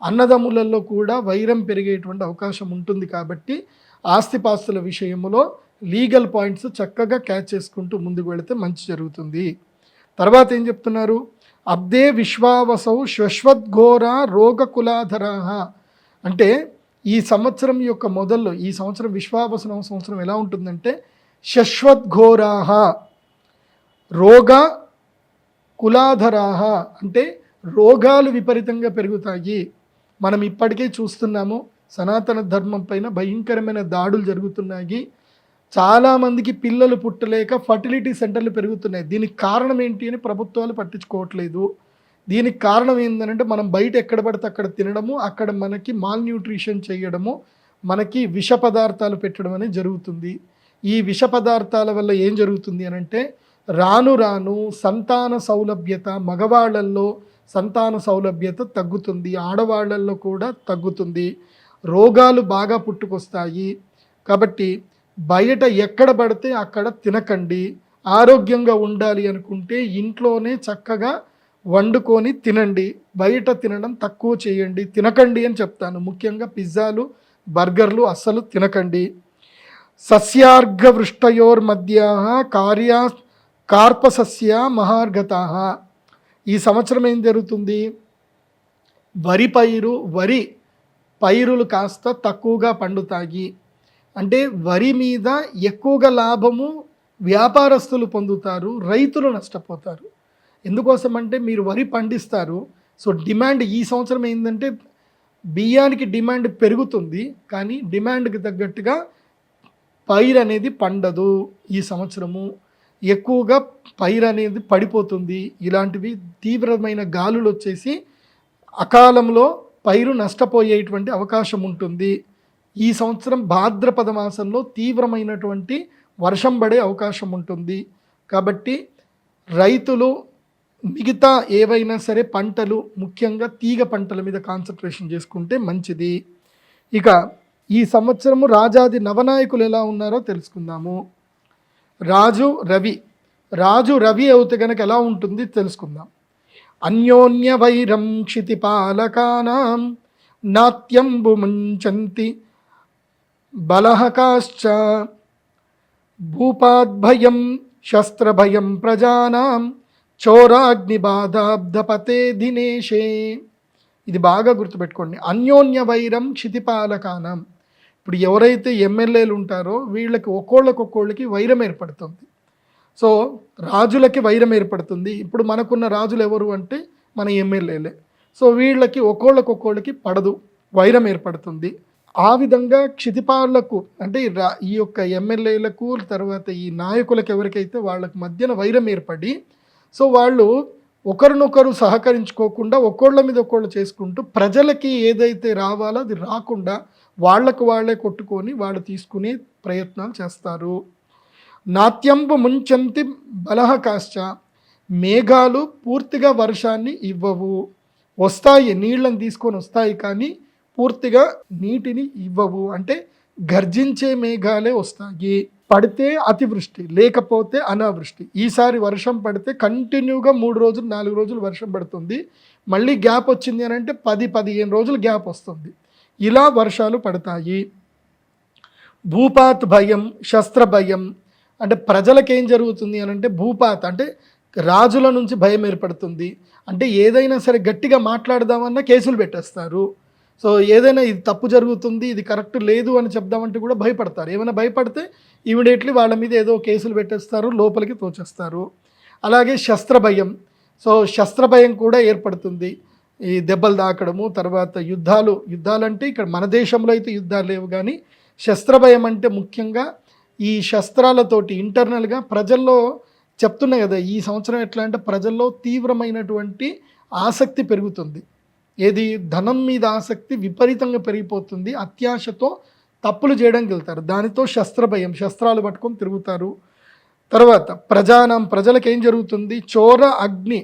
అన్నదమ్ములలో కూడా వైరం పెరిగేటువంటి అవకాశం ఉంటుంది. కాబట్టి ఆస్తిపాస్తుల విషయంలో లీగల్ పాయింట్స్ చక్కగా క్యాచ్ చేసుకుంటూ ముందుకు వెళితే మంచి జరుగుతుంది. తర్వాత ఏం చెప్తున్నారు, అబ్దే విశ్వావసౌ శ్వశ్వద్ఘోర రోగకులాధరాః. అంటే ఈ సంవత్సరం యొక్క మొదల్లో, ఈ సంవత్సరం విశ్వావసన సంవత్సరం ఎలా ఉంటుందంటే, శశ్వద్ఘోరాః రోగ కులాధరాః, అంటే రోగాలు విపరీతంగా పెరుగుతాయి. మనం ఇప్పటికే చూస్తున్నాము, సనాతన ధర్మం పైన భయంకరమైన దాడులు జరుగుతున్నాయి. చాలామందికి పిల్లలు పుట్టలేక ఫర్టిలిటీ సెంటర్లు పెరుగుతున్నాయి. దీనికి కారణం ఏంటి అని ప్రభుత్వాలు పట్టించుకోవట్లేదు. దీనికి కారణం ఏంటంటే, మనం బయట ఎక్కడ పడితే అక్కడ తినడము, అక్కడ మనకి మాల్ న్యూట్రిషన్ చేయడము, మనకి విష పదార్థాలు పెట్టడం అనేది జరుగుతుంది. ఈ విష పదార్థాల వల్ల ఏం జరుగుతుంది అని అంటే, రాను రాను సంతాన సౌలభ్యత, మగవాళ్ళల్లో సంతాన సౌలభ్యత తగ్గుతుంది, ఆడవాళ్ళల్లో కూడా తగ్గుతుంది. రోగాలు బాగా పుట్టుకొస్తాయి. కాబట్టి బయట ఎక్కడ పడితే అక్కడ తినకండి. ఆరోగ్యంగా ఉండాలి అనుకుంటే ఇంట్లోనే చక్కగా వండుకొని తినండి. బయట తినడం తక్కువ చేయండి, తినకండి అని చెప్తాను. ముఖ్యంగా పిజ్జాలు, బర్గర్లు అస్సలు తినకండి. సస్యార్ఘవృష్టయోర్మధ్య కార్పసస్య మహార్గత. ఈ సంవత్సరం ఏం జరుగుతుంది? వరి పైరులు కాస్త తక్కువగా పండుతాయి. అంటే వరి మీద ఎక్కువగా లాభము వ్యాపారస్తులు పొందుతారు, రైతులు నష్టపోతారు. ఎందుకోసం అంటే మీరు వరి పండిస్తారు, సో డిమాండ్ ఈ సంవత్సరం ఏంటంటే బియ్యానికి డిమాండ్ పెరుగుతుంది, కానీ డిమాండ్కి తగ్గట్టుగా పైరు అనేది పండదు. ఈ సంవత్సరము ఎక్కువగా పైరు అనేది పడిపోతుంది. ఇలాంటివి తీవ్రమైన గాలులు వచ్చేసి అకాలంలో పైరు నష్టపోయేటువంటి అవకాశం ఉంటుంది. ఈ సంవత్సరం భాద్రపద మాసంలో తీవ్రమైనటువంటి వర్షం పడే అవకాశం ఉంటుంది. కాబట్టి రైతులు మిగతా ఏవైనా సరే పంటలు, ముఖ్యంగా తీగ పంటల మీద కాన్సన్ట్రేషన్ చేసుకుంటే మంచిది. ఇక ఈ సంవత్సరము రాజాది నవనాయకులు ఎలా ఉన్నారో తెలుసుకుందాము. రాజు రవి అవుతే కనుక ఎలా ఉంటుంది తెలుసుకుందాం. అన్యోన్య వైరం క్షితిపాలకానాం నాత్యంబు ముంచంతి బలహకాశ్చ భూపాద్భయం శస్త్రభయం ప్రజానాం చోరాగ్నిబాధాబ్ధపతే దినేశే. ఇది బాగా గుర్తుపెట్టుకోండి. అన్యోన్య వైరం క్షితిపాలకానం. ఇప్పుడు ఎవరైతే ఎమ్మెల్యేలు ఉంటారో వీళ్ళకి ఒక్కోళ్ళకి వైరం ఏర్పడుతుంది. సో రాజులకి వైరం ఏర్పడుతుంది. ఇప్పుడు మనకున్న రాజులు ఎవరు అంటే మన ఎమ్మెల్యేలే. సో వీళ్ళకి ఒక్కోళ్ళకి పడదు, వైరం ఏర్పడుతుంది. ఆ విధంగా క్షితిపాలకు అంటే ఈ యొక్క ఎమ్మెల్యేలకు తర్వాత ఈ నాయకులకు ఎవరికైతే వాళ్ళకి మధ్యన వైరం ఏర్పడి, సో వాళ్ళు ఒకరినొకరు సహకరించుకోకుండా ఒక్కోళ్ళ మీద ఒక్కోళ్ళు చేసుకుంటూ ప్రజలకి ఏదైతే రావాలో అది రాకుండా వాళ్ళే కొట్టుకొని వాళ్ళు తీసుకునే ప్రయత్నాలు చేస్తారు. నాట్యంబు ముంచంతి బలహకాశ్చ. మేఘాలు పూర్తిగా వర్షాన్ని ఇవ్వవు. వస్తాయి, నీళ్ళని తీసుకొని వస్తాయి, కానీ పూర్తిగా నీటిని ఇవ్వవు. అంటే గర్జించే మేఘాలే వస్తాయి. పడితే అతివృష్టి, లేకపోతే అనావృష్టి. ఈసారి వర్షం పడితే కంటిన్యూగా 3 రోజులు 4 రోజులు వర్షం పడుతుంది. మళ్ళీ గ్యాప్ వచ్చింది అని అంటే 10-15 రోజులు గ్యాప్ వస్తుంది. ఇలా వర్షాలు పడతాయి. భూపాత్ భయం శస్త్ర భయం. అంటే ప్రజలకేం జరుగుతుంది అని అంటే భూపాత్ అంటే రాజుల నుంచి భయం ఏర్పడుతుంది. అంటే ఏదైనా సరే గట్టిగా మాట్లాడదామన్నా కేసులు పెట్టేస్తారు. సో ఏదైనా ఇది తప్పు జరుగుతుంది, ఇది కరెక్ట్ లేదు అని చెప్దామంటే కూడా భయపడతారు. ఏమైనా భయపడితే ఇమీడియట్లీ వాళ్ళ మీద ఏదో కేసులు పెట్టేస్తారు, లోపలికి తోచేస్తారు. అలాగే శస్త్రభయం. సో శస్త్రభయం కూడా ఏర్పడుతుంది. ఈ దెబ్బలు తాకడము, తర్వాత యుద్ధాలు అంటే ఇక్కడ మన దేశంలో అయితే యుద్ధాలు లేవు, కానీ శస్త్రభయం అంటే ముఖ్యంగా ఈ శస్త్రాలతోటి ఇంటర్నల్గా ప్రజల్లో చెప్తున్నా కదా. ఈ సంవత్సరం ఎట్లా అంటే ప్రజల్లో తీవ్రమైనటువంటి ఆసక్తి పెరుగుతుంది. ఏది ధనం మీద ఆసక్తి విపరీతంగా పెరిగిపోతుంది. అత్యాశతో తప్పులు చేయడానికి వెళ్తారు. దానితో శస్త్రభయం, శస్త్రాలు పట్టుకొని తిరుగుతారు. తర్వాత ప్రజలకు ఏం జరుగుతుంది? చోర అగ్ని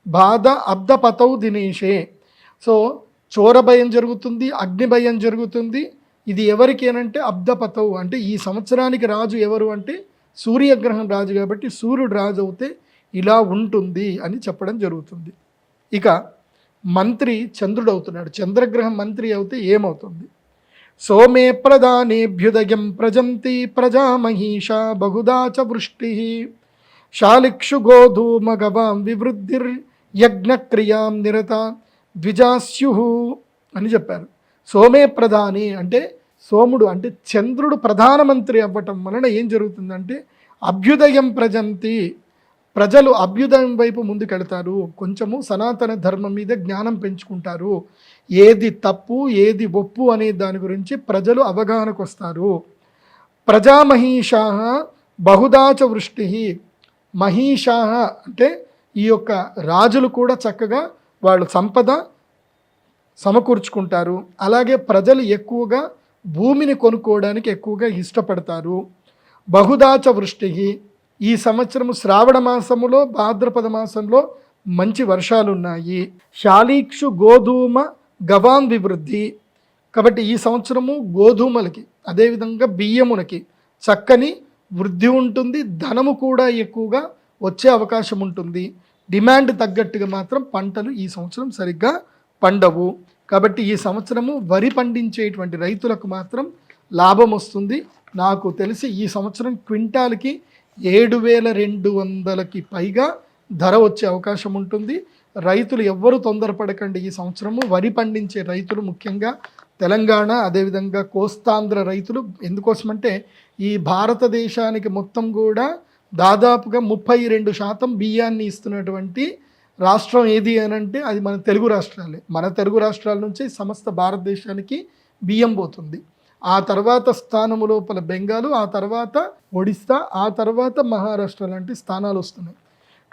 బాధ అబ్దపతౌ దినేశే. సో చోర భయం జరుగుతుంది, అగ్ని భయం జరుగుతుంది. ఇది ఎవరికి అనంటే అబ్దపతౌ అంటే ఈ సంవత్సరానికి రాజు ఎవరు అంటే సూర్యగ్రహం రాజు, కాబట్టి సూర్యుడు రాజు అవుతే ఇలా ఉంటుంది అని చెప్పడం జరుగుతుంది. ఇక మంత్రి చంద్రుడు అవుతున్నాడు. చంద్రగ్రహం మంత్రి అవుతే ఏమవుతుంది? సోమే ప్రధానేభ్యుదయం ప్రజంతి ప్రజామహీషా బహుదా చ వృష్టి శాలిక్షు గోధూమగవాం వివృద్ధిర్ యజ్ఞక్రియాం నిరత ద్విజాస్యు అని చెప్పారు. సోమే ప్రధాని అంటే సోముడు అంటే చంద్రుడు ప్రధానమంత్రి అవ్వటం వలన ఏం జరుగుతుందంటే అభ్యుదయం ప్రజంతి, ప్రజలు అభ్యుదయం వైపు ముందుకెళ్తారు. కొంచెము సనాతన ధర్మం మీద జ్ఞానం పెంచుకుంటారు. ఏది తప్పు ఏది ఒప్పు అనే దాని గురించి ప్రజలు అవగాహనకు వస్తారు. ప్రజామహీషా బహుదాచ వృష్టి. మహీషా అంటే ఈ యొక్క రాజులు కూడా చక్కగా వాళ్ళు సంపద సమకూర్చుకుంటారు. అలాగే ప్రజలు ఎక్కువగా భూమిని కొనుక్కోవడానికి ఎక్కువగా ఇష్టపడతారు. బహుదాచ వృష్టి. ఈ సంవత్సరము శ్రావణ మాసములో భాద్రపద మాసంలో మంచి వర్షాలు ఉన్నాయి. శాలీక్షు గోధూమ గవాన్ వివృద్ధి. కాబట్టి ఈ సంవత్సరము గోధుమలకి అదేవిధంగా బియ్యమునకి చక్కని వృద్ధి ఉంటుంది, ధనము కూడా ఎక్కువగా వచ్చే అవకాశం ఉంటుంది. డిమాండ్ తగ్గట్టుగా మాత్రం పంటలు ఈ సంవత్సరం సరిగ్గా పండవు. కాబట్టి ఈ సంవత్సరము వరి పండించేటువంటి రైతులకు మాత్రం లాభం వస్తుంది. నాకు తెలిసి ఈ సంవత్సరం క్వింటాల్కి 7,200కి పైగా ధర వచ్చే అవకాశం ఉంటుంది. రైతులు ఎవ్వరూ తొందరపడకండి. ఈ సంవత్సరము వరి పండించే రైతులు ముఖ్యంగా తెలంగాణ అదేవిధంగా కోస్తాంధ్ర రైతులు, ఎందుకోసమంటే ఈ భారతదేశానికి మొత్తం కూడా దాదాపుగా 32% బియ్యాన్ని ఇస్తున్నటువంటి రాష్ట్రం ఏది అని అంటే అది మన తెలుగు రాష్ట్రాలే. మన తెలుగు రాష్ట్రాల నుంచి సమస్త భారతదేశానికి బియ్యం పోతుంది. ఆ తర్వాత స్థానము లోపల బెంగాలు, ఆ తర్వాత ఒడిస్సా, ఆ తర్వాత మహారాష్ట్ర లాంటి స్థానాలు వస్తున్నాయి.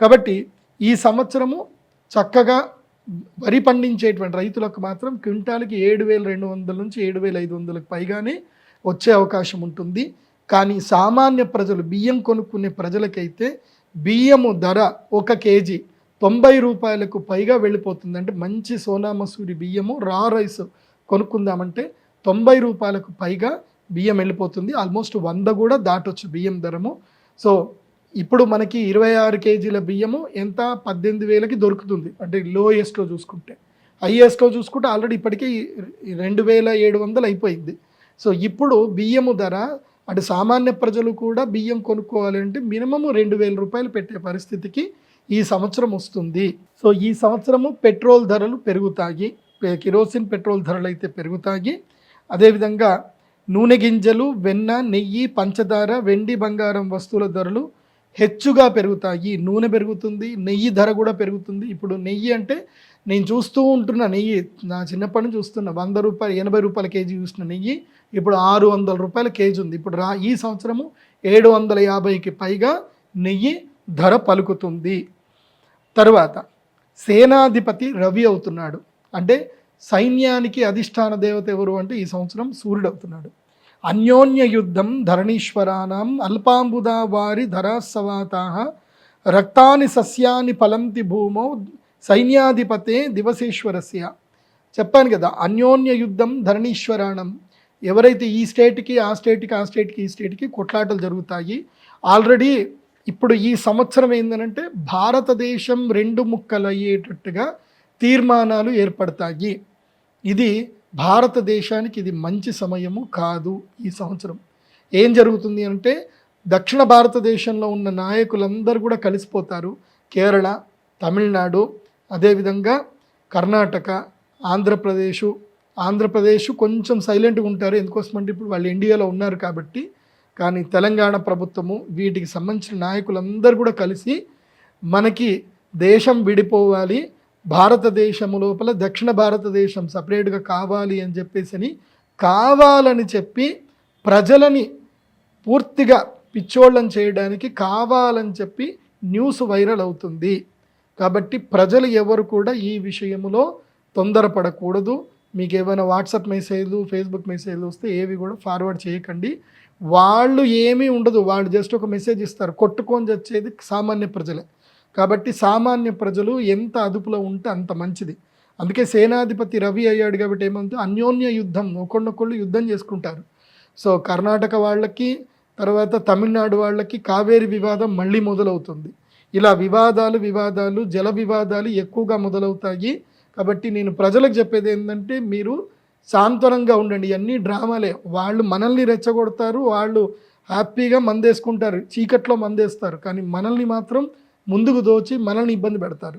కాబట్టి ఈ సంవత్సరము చక్కగా వరి పండించేటువంటి రైతులకు మాత్రం క్వింటాల్కి 7,200 నుంచి 7,500కి పైగానే వచ్చే అవకాశం ఉంటుంది. కానీ సామాన్య ప్రజలు, బియ్యం కొనుక్కునే ప్రజలకైతే బియ్యము ధర 1 కేజీ 90 రూపాయలకు పైగా వెళ్ళిపోతుంది. అంటే మంచి సోనా మసూరి బియ్యము రా రైస్ కొనుక్కుందామంటే 90 రూపాయలకు పైగా బియ్యం వెళ్ళిపోతుంది. ఆల్మోస్ట్ 100 కూడా దాటొచ్చు బియ్యం ధరము. సో ఇప్పుడు మనకి 26 కేజీల బియ్యము ఎంత 18,000కి దొరుకుతుంది. అంటే లోయెస్ట్లో చూసుకుంటే, హైయెస్ట్లో చూసుకుంటే ఆల్రెడీ ఇప్పటికీ 2,700 అయిపోయింది. సో ఇప్పుడు బియ్యము ధర అంటే సామాన్య ప్రజలు కూడా బియ్యం కొనుక్కోవాలి అంటే మినిమము 2,000 రూపాయలు పెట్టే పరిస్థితికి ఈ సంవత్సరం వస్తుంది. సో ఈ సంవత్సరము పెట్రోల్ ధరలు పెరుగుతాయి, కిరోసిన్ పెట్రోల్ ధరలు అయితే పెరుగుతాయి. అదేవిధంగా నూనె గింజలు, వెన్న, నెయ్యి, పంచదార, వెండి, బంగారం వస్తువుల ధరలు హెచ్చుగా పెరుగుతాయి. నూనె పెరుగుతుంది, నెయ్యి ధర కూడా పెరుగుతుంది. ఇప్పుడు నెయ్యి అంటే నేను చూస్తూ ఉంటున్న నెయ్యి, నా చిన్నప్పటి నుంచి చూస్తున్న 100 రూపాయలు 80 రూపాయల కేజీ చూసిన నెయ్యి ఇప్పుడు 600 రూపాయల కేజీ ఉంది. ఇప్పుడు ఈ సంవత్సరము 750కి పైగా నెయ్యి ధర పలుకుతుంది. తర్వాత సేనాధిపతి రవి అవుతున్నాడు. అంటే సైన్యానికి అధిష్టాన దేవత ఎవరు అంటే ఈ సంవత్సరం సూర్యుడు అవుతున్నాడు. అన్యోన్య యుద్ధం ధరణీశ్వరాణం అల్పాంబుదా వారి ధరాసవాతాః రక్తాని సస్యాని ఫలంతి భూమౌ సైన్యాధిపతే దివసేశ్వరస్య. చెప్పాను కదా, అన్యోన్య యుద్ధం ధరణీశ్వరాణం. ఎవరైతే ఈ స్టేట్కి ఆ స్టేట్కి, ఆ స్టేట్కి ఈ స్టేట్కి కొట్లాటలు జరుగుతాయి. ఆల్రెడీ ఇప్పుడు ఈ సంవత్సరం ఏంటంటే భారతదేశం 2 ముక్కలయ్యేటట్టుగా తీర్మానాలు ఏర్పడతాయి. ఇది భారతదేశానికి ఇది మంచి సమయము కాదు. ఈ సంవత్సరం ఏం జరుగుతుంది అంటే దక్షిణ భారతదేశంలో ఉన్న నాయకులందరూ కూడా కలిసిపోతారు. కేరళ, తమిళనాడు, అదేవిధంగా కర్ణాటక, ఆంధ్రప్రదేశ్ కొంచెం సైలెంట్గా ఉంటారు. ఎందుకోసమంటే ఇప్పుడు వాళ్ళు ఇండియాలో ఉన్నారు కాబట్టి. కానీ తెలంగాణ ప్రభుత్వము, వీటికి సంబంధించిన నాయకులందరూ కూడా కలిసి మనకి దేశం విడిపోవాలి, భారతదేశం లోపల దక్షిణ భారతదేశం సపరేట్గా కావాలి అని కావాలని చెప్పి ప్రజలని పూర్తిగా పిచ్చోళ్ళని చేయడానికి కావాలని చెప్పి న్యూస్ వైరల్ అవుతుంది. కాబట్టి ప్రజలు ఎవరు కూడా ఈ విషయంలో తొందరపడకూడదు. మీకు ఏమైనా వాట్సాప్ మెసేజ్లు, ఫేస్బుక్ మెసేజ్లు వస్తే ఏవి కూడా ఫార్వర్డ్ చేయకండి. వాళ్ళు ఏమీ ఉండదు, వాళ్ళు జస్ట్ ఒక మెసేజ్ ఇస్తారు. కొట్టుకొని చచ్చేది సామాన్య ప్రజలే. కాబట్టి సామాన్య ప్రజలు ఎంత అదుపులో ఉంటే అంత మంచిది. అందుకే సేనాధిపతి రవి అయ్యాడు కాబట్టి ఏమంటే అన్యోన్య యుద్ధం, ఒకళ్ళొకళ్ళు యుద్ధం చేసుకుంటారు. సో కర్ణాటక వాళ్ళకి, తర్వాత తమిళనాడు వాళ్ళకి కావేరి వివాదం మళ్ళీ మొదలవుతుంది. ఇలా వివాదాలు జల వివాదాలు ఎక్కువగా మొదలవుతాయి. కాబట్టి నేను ప్రజలకు చెప్పేది ఏంటంటే మీరు సాంత్వనంగా ఉండండి. అన్నీ డ్రామాలే. వాళ్ళు మనల్ని రెచ్చగొడతారు, వాళ్ళు హ్యాపీగా మందేసుకుంటారు, చీకట్లో మందేస్తారు. కానీ మనల్ని మాత్రం ముందుకు దోచి మనల్ని ఇబ్బంది పెడతారు.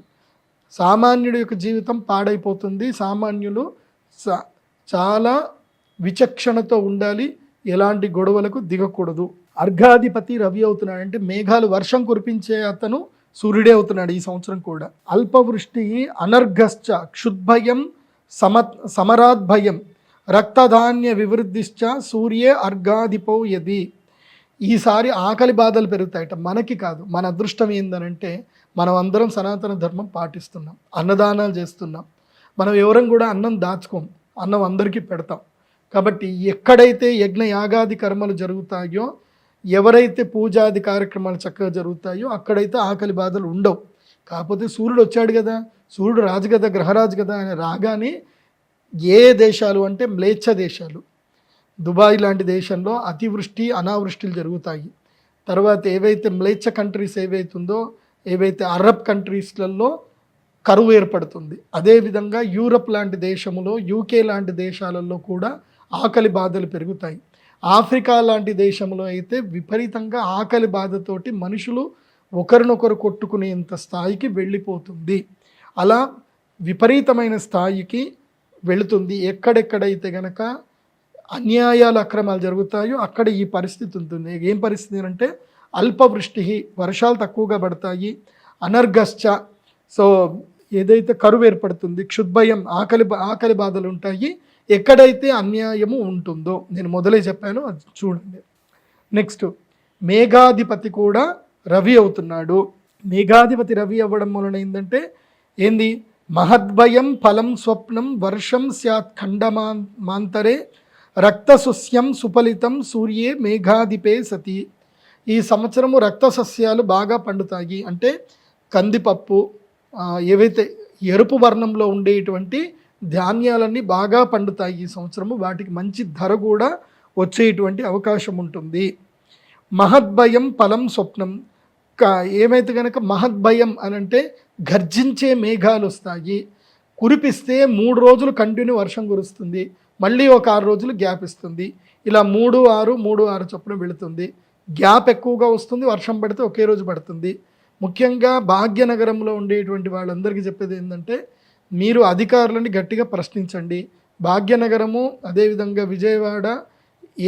సామాన్యుడి యొక్క జీవితం పాడైపోతుంది. సామాన్యులు చాలా విచక్షణతో ఉండాలి, ఎలాంటి గొడవలకు దిగకూడదు. అర్ఘాధిపతి రవి అవుతున్నాడు. అంటే మేఘాలు వర్షం కురిపించే అతను సూర్యుడే అవుతున్నాడు ఈ సంవత్సరం కూడా. అల్పవృష్టి అనర్ఘశ్చ క్షుద్భయం సమరాద్భయం రక్తధాన్య వివృద్ధిశ్చ సూర్యే అర్ఘాధిపో యది. ఈసారి ఆకలి బాధలు పెరుగుతాయట. మనకి కాదు, మన అదృష్టం ఏందనంటే మనం అందరం సనాతన ధర్మం పాటిస్తున్నాం, అన్నదానాలు చేస్తున్నాం. మనం ఎవరం కూడా అన్నం దాచుకోం, అన్నం అందరికీ పెడతాం. కాబట్టి ఎక్కడైతే యజ్ఞ యాగాది కర్మలు జరుగుతాయో, ఎవరైతే పూజాది కార్యక్రమాలు చక్కగా జరుగుతాయో అక్కడైతే ఆకలి బాధలు ఉండవు. కాకపోతే సూర్యుడు వచ్చాడు కదా, సూర్యుడు రాజు కదా, గ్రహరాజు కదా, ఆయన రాగానే ఏ దేశాలు అంటే మ్లేచ్ఛ దేశాలు. దుబాయ్ లాంటి దేశంలో అతివృష్టి అనావృష్టిలు జరుగుతాయి. తర్వాత ఏవైతే మ్లేచ్ఛ కంట్రీస్ ఏవైతుందో, ఏవైతే అరబ్ కంట్రీస్లలో కరువు ఏర్పడుతుంది. అదేవిధంగా యూరప్ లాంటి దేశములో, యూకే లాంటి దేశాలలో కూడా ఆకలి బాధలు పెరుగుతాయి. ఆఫ్రికా లాంటి దేశంలో అయితే విపరీతంగా ఆకలి బాధతోటి మనుషులు ఒకరినొకరు కొట్టుకునేంత స్థాయికి వెళ్ళిపోతుంది. అలా విపరీతమైన స్థాయికి వెళుతుంది. ఎక్కడెక్కడైతే గనక అన్యాయాలు అక్రమాలు జరుగుతాయో అక్కడ ఈ పరిస్థితి ఉంటుంది. ఏం పరిస్థితి అంటే అల్పవృష్టి, వర్షాలు తక్కువగా పడతాయి. అనర్గశ్చ, సో ఏదైతే కరువు ఏర్పడుతుంది. క్షుద్భయం, ఆకలి బాధలు ఉంటాయి. ఎక్కడైతే అన్యాయము ఉంటుందో, నేను మొదలే చెప్పాను, అది చూడండి. నెక్స్ట్, మేఘాధిపతి కూడా రవి అవుతున్నాడు. మేఘాధిపతి రవి అవ్వడం వలన ఏంటంటే ఏంది, మహద్భయం ఫలం స్వప్నం వర్షం స్యాత్ ఖండమాంతరే రక్తసస్యం సుఫలితం సూర్యే మేఘాధిపే సతి. ఈ సంవత్సరము రక్త సస్యాలు బాగా పండుతాయి. అంటే కందిపప్పు, ఏవైతే ఎరుపు వర్ణంలో ఉండేటువంటి ధాన్యాలన్నీ బాగా పండుతాయి ఈ సంవత్సరము. వాటికి మంచి ధర కూడా వచ్చేటువంటి అవకాశం ఉంటుంది. మహద్భయం ఫలం స్వప్నం, ఏమైతే కనుక మహద్భయం అని అంటే గర్జించే మేఘాలు వస్తాయి. కురిపిస్తే 3 రోజులు కంటిన్యూ వర్షం కురుస్తుంది, మళ్ళీ ఒక 6 రోజులు గ్యాప్ ఇస్తుంది. ఇలా 3-6 చొప్పున వెళుతుంది. గ్యాప్ ఎక్కువగా వస్తుంది, వర్షం పడితే ఒకే రోజు పడుతుంది. ముఖ్యంగా భాగ్యనగరంలో ఉండేటువంటి వాళ్ళందరికీ చెప్పేది ఏంటంటే, మీరు అధికారులని గట్టిగా ప్రశ్నించండి. భాగ్యనగరము, అదేవిధంగా విజయవాడ,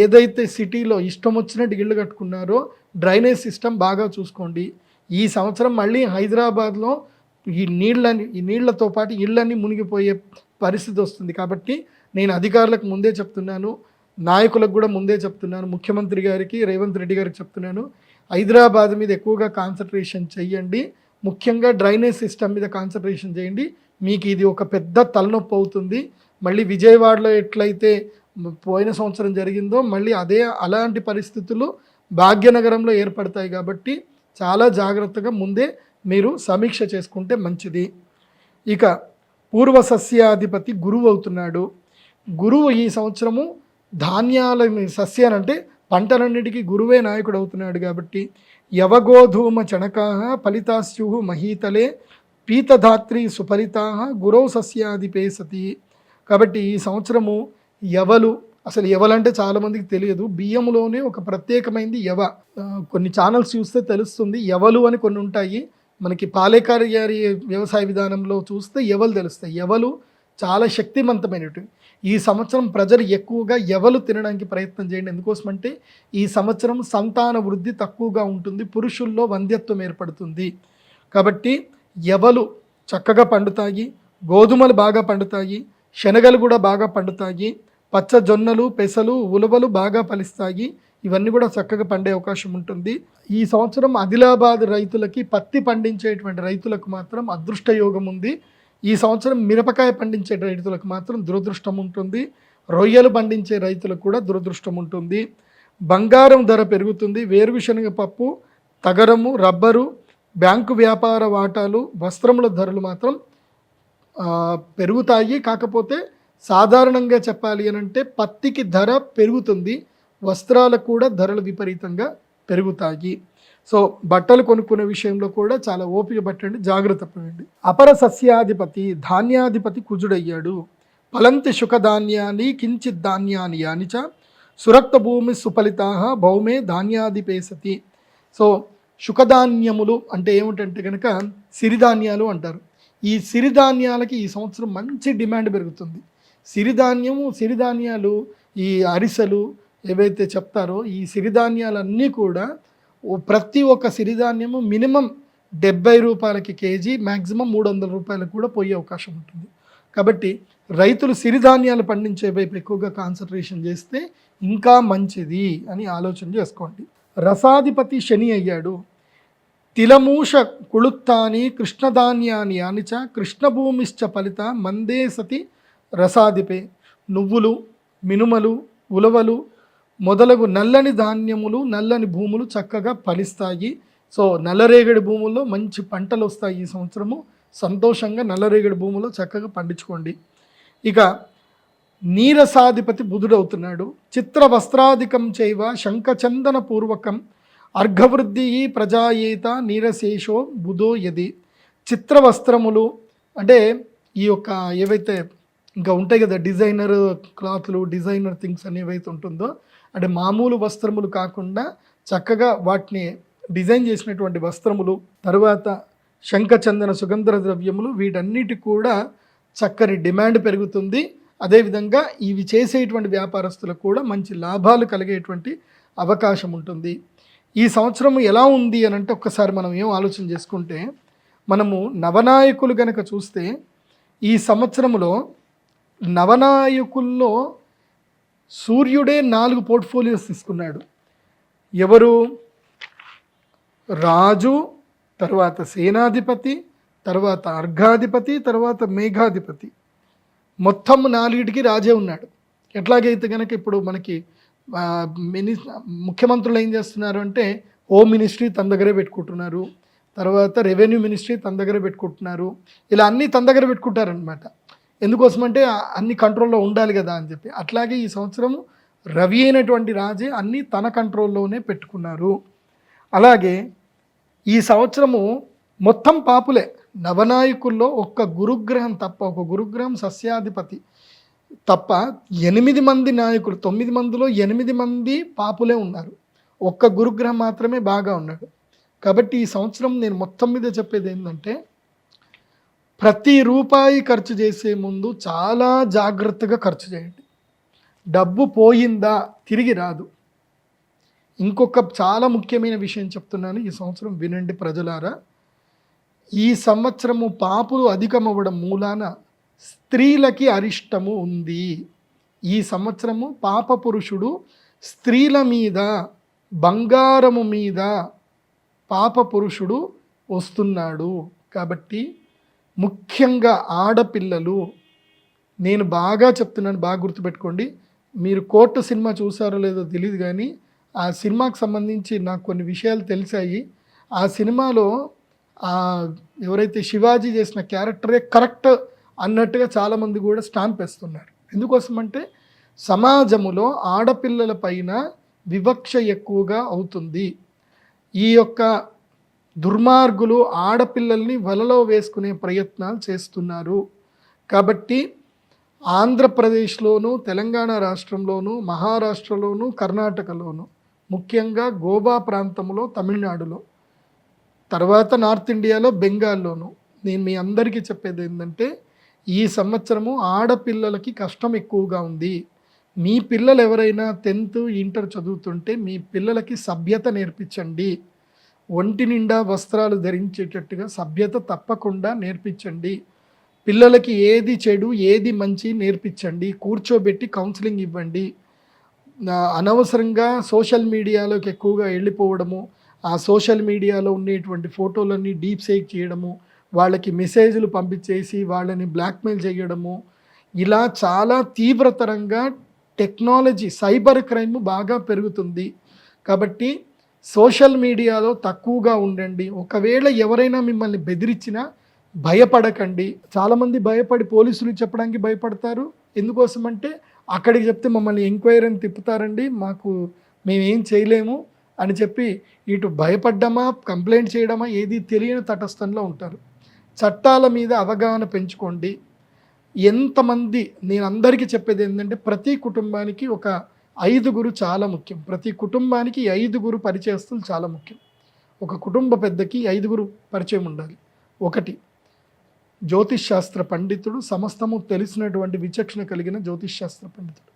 ఏదైతే సిటీలో ఇష్టం వచ్చినట్టు ఇళ్ళు కట్టుకున్నారో డ్రైనేజ్ సిస్టమ్ బాగా చూసుకోండి. ఈ సంవత్సరం మళ్ళీ హైదరాబాద్లో ఈ నీళ్లతో పాటు ఇళ్ళన్నీ మునిగిపోయే పరిస్థితి వస్తుంది. కాబట్టి నేను అధికారులకు ముందే చెప్తున్నాను, నాయకులకు కూడా ముందే చెప్తున్నాను, ముఖ్యమంత్రి గారికి, రేవంత్ రెడ్డి గారికి చెప్తున్నాను, హైదరాబాద్ మీద ఎక్కువగా కాన్సన్ట్రేషన్ చేయండి. ముఖ్యంగా డ్రైనేజ్ సిస్టమ్ మీద కాన్సన్ట్రేషన్ చేయండి. మీకు ఇది ఒక పెద్ద తలనొప్పి అవుతుంది. మళ్ళీ విజయవాడలో ఎట్లయితే పోయిన సంవత్సరం జరిగిందో మళ్ళీ అలాంటి పరిస్థితులు భాగ్యనగరంలో ఏర్పడతాయి. కాబట్టి చాలా జాగ్రత్తగా ముందే మీరు సమీక్ష చేసుకుంటే మంచిది. ఇక పూర్వ సస్యాధిపతి గురువు అవుతున్నాడు. గురువు ఈ సంవత్సరము ధాన్యాల సస్యాలంటే పంటలన్నిటికీ గురువే నాయకుడు అవుతున్నాడు. కాబట్టి యవగోధూమ చణకాహ ఫలితాస్యు మహీతలే పీతధాత్రి సుఫలితా గురౌ సస్యాధిపే సతి. కాబట్టి ఈ సంవత్సరము యవలు, అసలు యవలంటే చాలామందికి తెలియదు. బియ్యంలోనే ఒక ప్రత్యేకమైనది యవ. కొన్ని ఛానల్స్ చూస్తే తెలుస్తుంది. యవలు అని కొన్ని ఉంటాయి. మనకి పాలేకర్ గారి వ్యవసాయ విధానంలో చూస్తే యవలు తెలుస్తాయి. యవలు చాలా శక్తివంతమైనవి. ఈ సంవత్సరం ప్రజలు ఎక్కువగా యవలు తినడానికి ప్రయత్నం చేయండి. ఎందుకోసమంటే ఈ సంవత్సరం సంతాన వృద్ధి తక్కువగా ఉంటుంది, పురుషుల్లో వంధ్యత్వం ఏర్పడుతుంది. కాబట్టి యవలు చక్కగా పండుతాయి, గోధుమలు బాగా పండుతాయి, శనగలు కూడా బాగా పండుతాయి, పచ్చ జొన్నలు, పెసలు, ఉలవలు బాగా ఫలిస్తాయి. ఇవన్నీ కూడా చక్కగా పండే అవకాశం ఉంటుంది. ఈ సంవత్సరం ఆదిలాబాద్ రైతులకి, పత్తి పండించేటువంటి రైతులకు మాత్రం అదృష్ట యోగం ఉంది. ఈ సంవత్సరం మిరపకాయ పండించే రైతులకు మాత్రం దురదృష్టం ఉంటుంది. రొయ్యలు పండించే రైతులకు కూడా దురదృష్టం ఉంటుంది. బంగారం ధర పెరుగుతుంది. వేరుశనగ పప్పు, తగరము, రబ్బరు, బ్యాంకు వ్యాపార వాటాలు, వస్త్రముల ధరలు మాత్రం పెరుగుతాయి. కాకపోతే సాధారణంగా చెప్పాలి అని అంటే పత్తికి ధర పెరుగుతుంది, వస్త్రాలకు కూడా ధరలు విపరీతంగా పెరుగుతాయి. సో బట్టలు కొనుక్కునే విషయంలో కూడా చాలా ఓపిక పట్టండి, జాగ్రత్త పడండి. అపర సస్యాధిపతి ధాన్యాధిపతి కుజుడయ్యాడు. ఫలంతి శుకధాన్యాన్ని కించిత్ ధాన్యాన్ని యానిచ సురక్త భూమి సుఫలితా భౌమే ధాన్యాధిపేసతి. సో శుకధాన్యములు అంటే ఏమిటంటే కనుక సిరిధాన్యాలు అంటారు. ఈ సిరిధాన్యాలకి ఈ సంవత్సరం మంచి డిమాండ్ పెరుగుతుంది. సిరిధాన్యాలు, ఈ అరిసెలు ఏవైతే చెప్తారో ఈ సిరిధాన్యాలన్నీ కూడా ప్రతి ఒక్క సిరిధాన్యము మినిమం 70 రూపాయలకి కేజీ, మ్యాక్సిమం 300 రూపాయలకు కూడా పోయే అవకాశం ఉంటుంది. కాబట్టి రైతులు సిరిధాన్యాలు పండించే వైపు ఎక్కువగా కాన్సన్ట్రేషన్ చేస్తే ఇంకా మంచిది అని ఆలోచన చేసుకోండి. రసాధిపతి శని అయ్యాడు. తిలమూష కుళుత్తాని కృష్ణధాన్యాన్ని యానిచ కృష్ణభూమిశ్చ ఫలిత మందే సతి రసాధిపే. నువ్వులు, మినుమలు, ఉలవలు మొదలగు నల్లని ధాన్యములు, నల్లని భూములు చక్కగా ఫలిస్తాయి. సో నల్లరేగడి భూముల్లో మంచి పంటలు వస్తాయి ఈ సంవత్సరము. సంతోషంగా నల్లరేగడి భూముల్లో చక్కగా పండించుకోండి. ఇక నీరసాధిపతి బుధుడవుతున్నాడు. చిత్ర వస్త్రాధికం చైవ శంఖచందన పూర్వకం అర్ఘవృద్ధి ప్రజాయేత నీరశేషో బుధో యది. చిత్ర వస్త్రములు అంటే ఈ యొక్క ఏవైతే ఇంకా ఉంటాయి కదా డిజైనర్ క్లాత్లు, డిజైనర్ థింగ్స్ అని ఏవైతే ఉంటుందో, అంటే మామూలు వస్త్రములు కాకుండా చక్కగా వాటిని డిజైన్ చేసినటువంటి వస్త్రములు, తర్వాత శంఖచందన సుగంధ ద్రవ్యములు, వీటన్నిటి కూడా చక్కని డిమాండ్ పెరుగుతుంది. అదేవిధంగా ఇవి చేసేటువంటి వ్యాపారస్తులకు కూడా మంచి లాభాలు కలిగేటువంటి అవకాశం ఉంటుంది. ఈ సంవత్సరం ఎలా ఉంది అని అంటే ఒక్కసారి మనం ఏం ఆలోచన చేసుకుంటే, మనము నవనాయకులు గనక చూస్తే ఈ సంవత్సరంలో నవనాయకుల్లో సూర్యుడే 4 పోర్ట్ఫోలియోస్ తీసుకున్నాడు. ఎవరు? రాజు, తర్వాత సేనాధిపతి, తర్వాత అర్ఘాధిపతి, తర్వాత మేఘాధిపతి. మొత్తం 4టికి రాజే ఉన్నాడు. ఎట్లాగైతే కనుక ఇప్పుడు మనకి ముఖ్యమంత్రులు ఏం చేస్తున్నారు అంటే హోమ్ మినిస్ట్రీ తన దగ్గరే పెట్టుకుంటున్నారు, తర్వాత రెవెన్యూ మినిస్ట్రీ తన దగ్గర పెట్టుకుంటున్నారు. ఇలా అన్నీ తన దగ్గర పెట్టుకుంటారనమాట. ఎందుకోసమంటే అన్ని కంట్రోల్లో ఉండాలి కదా అని చెప్పి. అట్లాగే ఈ సంవత్సరం రవి అయినటువంటి రాజే అన్నీ తన కంట్రోల్లోనే పెట్టుకున్నారు. అలాగే ఈ సంవత్సరము మొత్తం పాపులే. నవనాయకుల్లో ఒక్క గురుగ్రహం తప్ప, ఒక గురుగ్రహం సస్యాధిపతి తప్ప 8 మంది నాయకులు, 9 మందిలో 8 మంది పాపులే ఉన్నారు. ఒక్క గురుగ్రహం మాత్రమే బాగా ఉన్నాడు. కాబట్టి ఈ సంవత్సరం నేను మొత్తం మీద చెప్పేది ఏంటంటే, ప్రతి రూపాయి ఖర్చు చేసే ముందు చాలా జాగ్రత్తగా ఖర్చు చేయండి. డబ్బు పోయిందా తిరిగి రాదు. ఇంకొక చాలా ముఖ్యమైన విషయం చెప్తున్నాను, ఈ సంవత్సరం వినండి ప్రజలారా. ఈ సంవత్సరము పాపులు అధికమవ్వడం మూలాన స్త్రీలకి అరిష్టము ఉంది. ఈ సంవత్సరము పాప పురుషుడు స్త్రీల మీద, బంగారము మీద పాప పురుషుడు వస్తున్నాడు. కాబట్టి ముఖ్యంగా ఆడపిల్లలు, నేను బాగా చెప్తున్నాను, బాగా గుర్తుపెట్టుకోండి. మీరు కోర్టు సినిమా చూసారో లేదో తెలియదు, కానీ ఆ సినిమాకి సంబంధించి నాకు కొన్ని విషయాలు తెలిసాయి. ఆ సినిమాలో ఎవరైతే శివాజీ చేసిన క్యారెక్టరే కరెక్ట్ అన్నట్టుగా చాలామంది కూడా స్టాంప్ వేస్తున్నారు. ఎందుకోసమంటే సమాజములో ఆడపిల్లల పైన వివక్ష ఎక్కువగా అవుతుంది. ఈ యొక్క దుర్మార్గులు ఆడపిల్లల్ని వలలో వేసుకునే ప్రయత్నాలు చేస్తున్నారు. కాబట్టి ఆంధ్రప్రదేశ్లోను, తెలంగాణ రాష్ట్రంలోను, మహారాష్ట్రలోను, కర్ణాటకలోను, ముఖ్యంగా గోవా ప్రాంతంలో, తమిళనాడులో, తర్వాత నార్త్ ఇండియాలో, బెంగాల్లోను, నేను మీ అందరికీ చెప్పేది ఏంటంటే, ఈ సంవత్సరము ఆడపిల్లలకి కష్టం ఎక్కువగా ఉంది. మీ పిల్లలు ఎవరైనా 10th, ఇంటర్ చదువుతుంటే మీ పిల్లలకి సభ్యత నేర్పించండి. ఒంటి నిండా వస్త్రాలు ధరించేటట్టుగా సభ్యత తప్పకుండా నేర్పించండి. పిల్లలకి ఏది చెడు ఏది మంచి నేర్పించండి. కూర్చోబెట్టి కౌన్సిలింగ్ ఇవ్వండి. అనవసరంగా సోషల్ మీడియాలోకి ఎక్కువగా వెళ్ళిపోవడము, ఆ సోషల్ మీడియాలో ఉండేటువంటి ఫోటోలన్నీ డీప్ ఫేక్ చేయడము, వాళ్ళకి మెసేజ్లు పంపించేసి వాళ్ళని బ్లాక్మెయిల్ చేయడము, ఇలా చాలా తీవ్రతరంగా టెక్నాలజీ, సైబర్ క్రైమ్ బాగా పెరుగుతుంది. కాబట్టి సోషల్ మీడియాలో తక్కువగా ఉండండి. ఒకవేళ ఎవరైనా మిమ్మల్ని బెదిరించినా భయపడకండి. చాలామంది భయపడి పోలీసులు చెప్పడానికి భయపడతారు. ఎందుకోసమంటే అక్కడికి చెప్తే మమ్మల్ని ఎంక్వైరీని తిప్పుతారండి, మేమేం చేయలేము అని చెప్పి ఇటు భయపడ్డమా, కంప్లైంట్ చేయడమా ఏది తెలియని తటస్థంలో ఉంటారు. చట్టాల మీద అవగాహన పెంచుకోండి. ఎంతమంది, నేను అందరికీ చెప్పేది ఏంటంటే, ప్రతి కుటుంబానికి ఒక 5గురు చాలా ముఖ్యం. ప్రతి కుటుంబానికి 5గురు పరిచయస్తులు చాలా ముఖ్యం. ఒక కుటుంబ పెద్దకి 5గురు పరిచయం ఉండాలి. 1 జ్యోతిష్ శాస్త్ర పండితుడు, సమస్తము తెలిసినటువంటి విచక్షణ కలిగిన జ్యోతిష్ శాస్త్ర పండితుడు.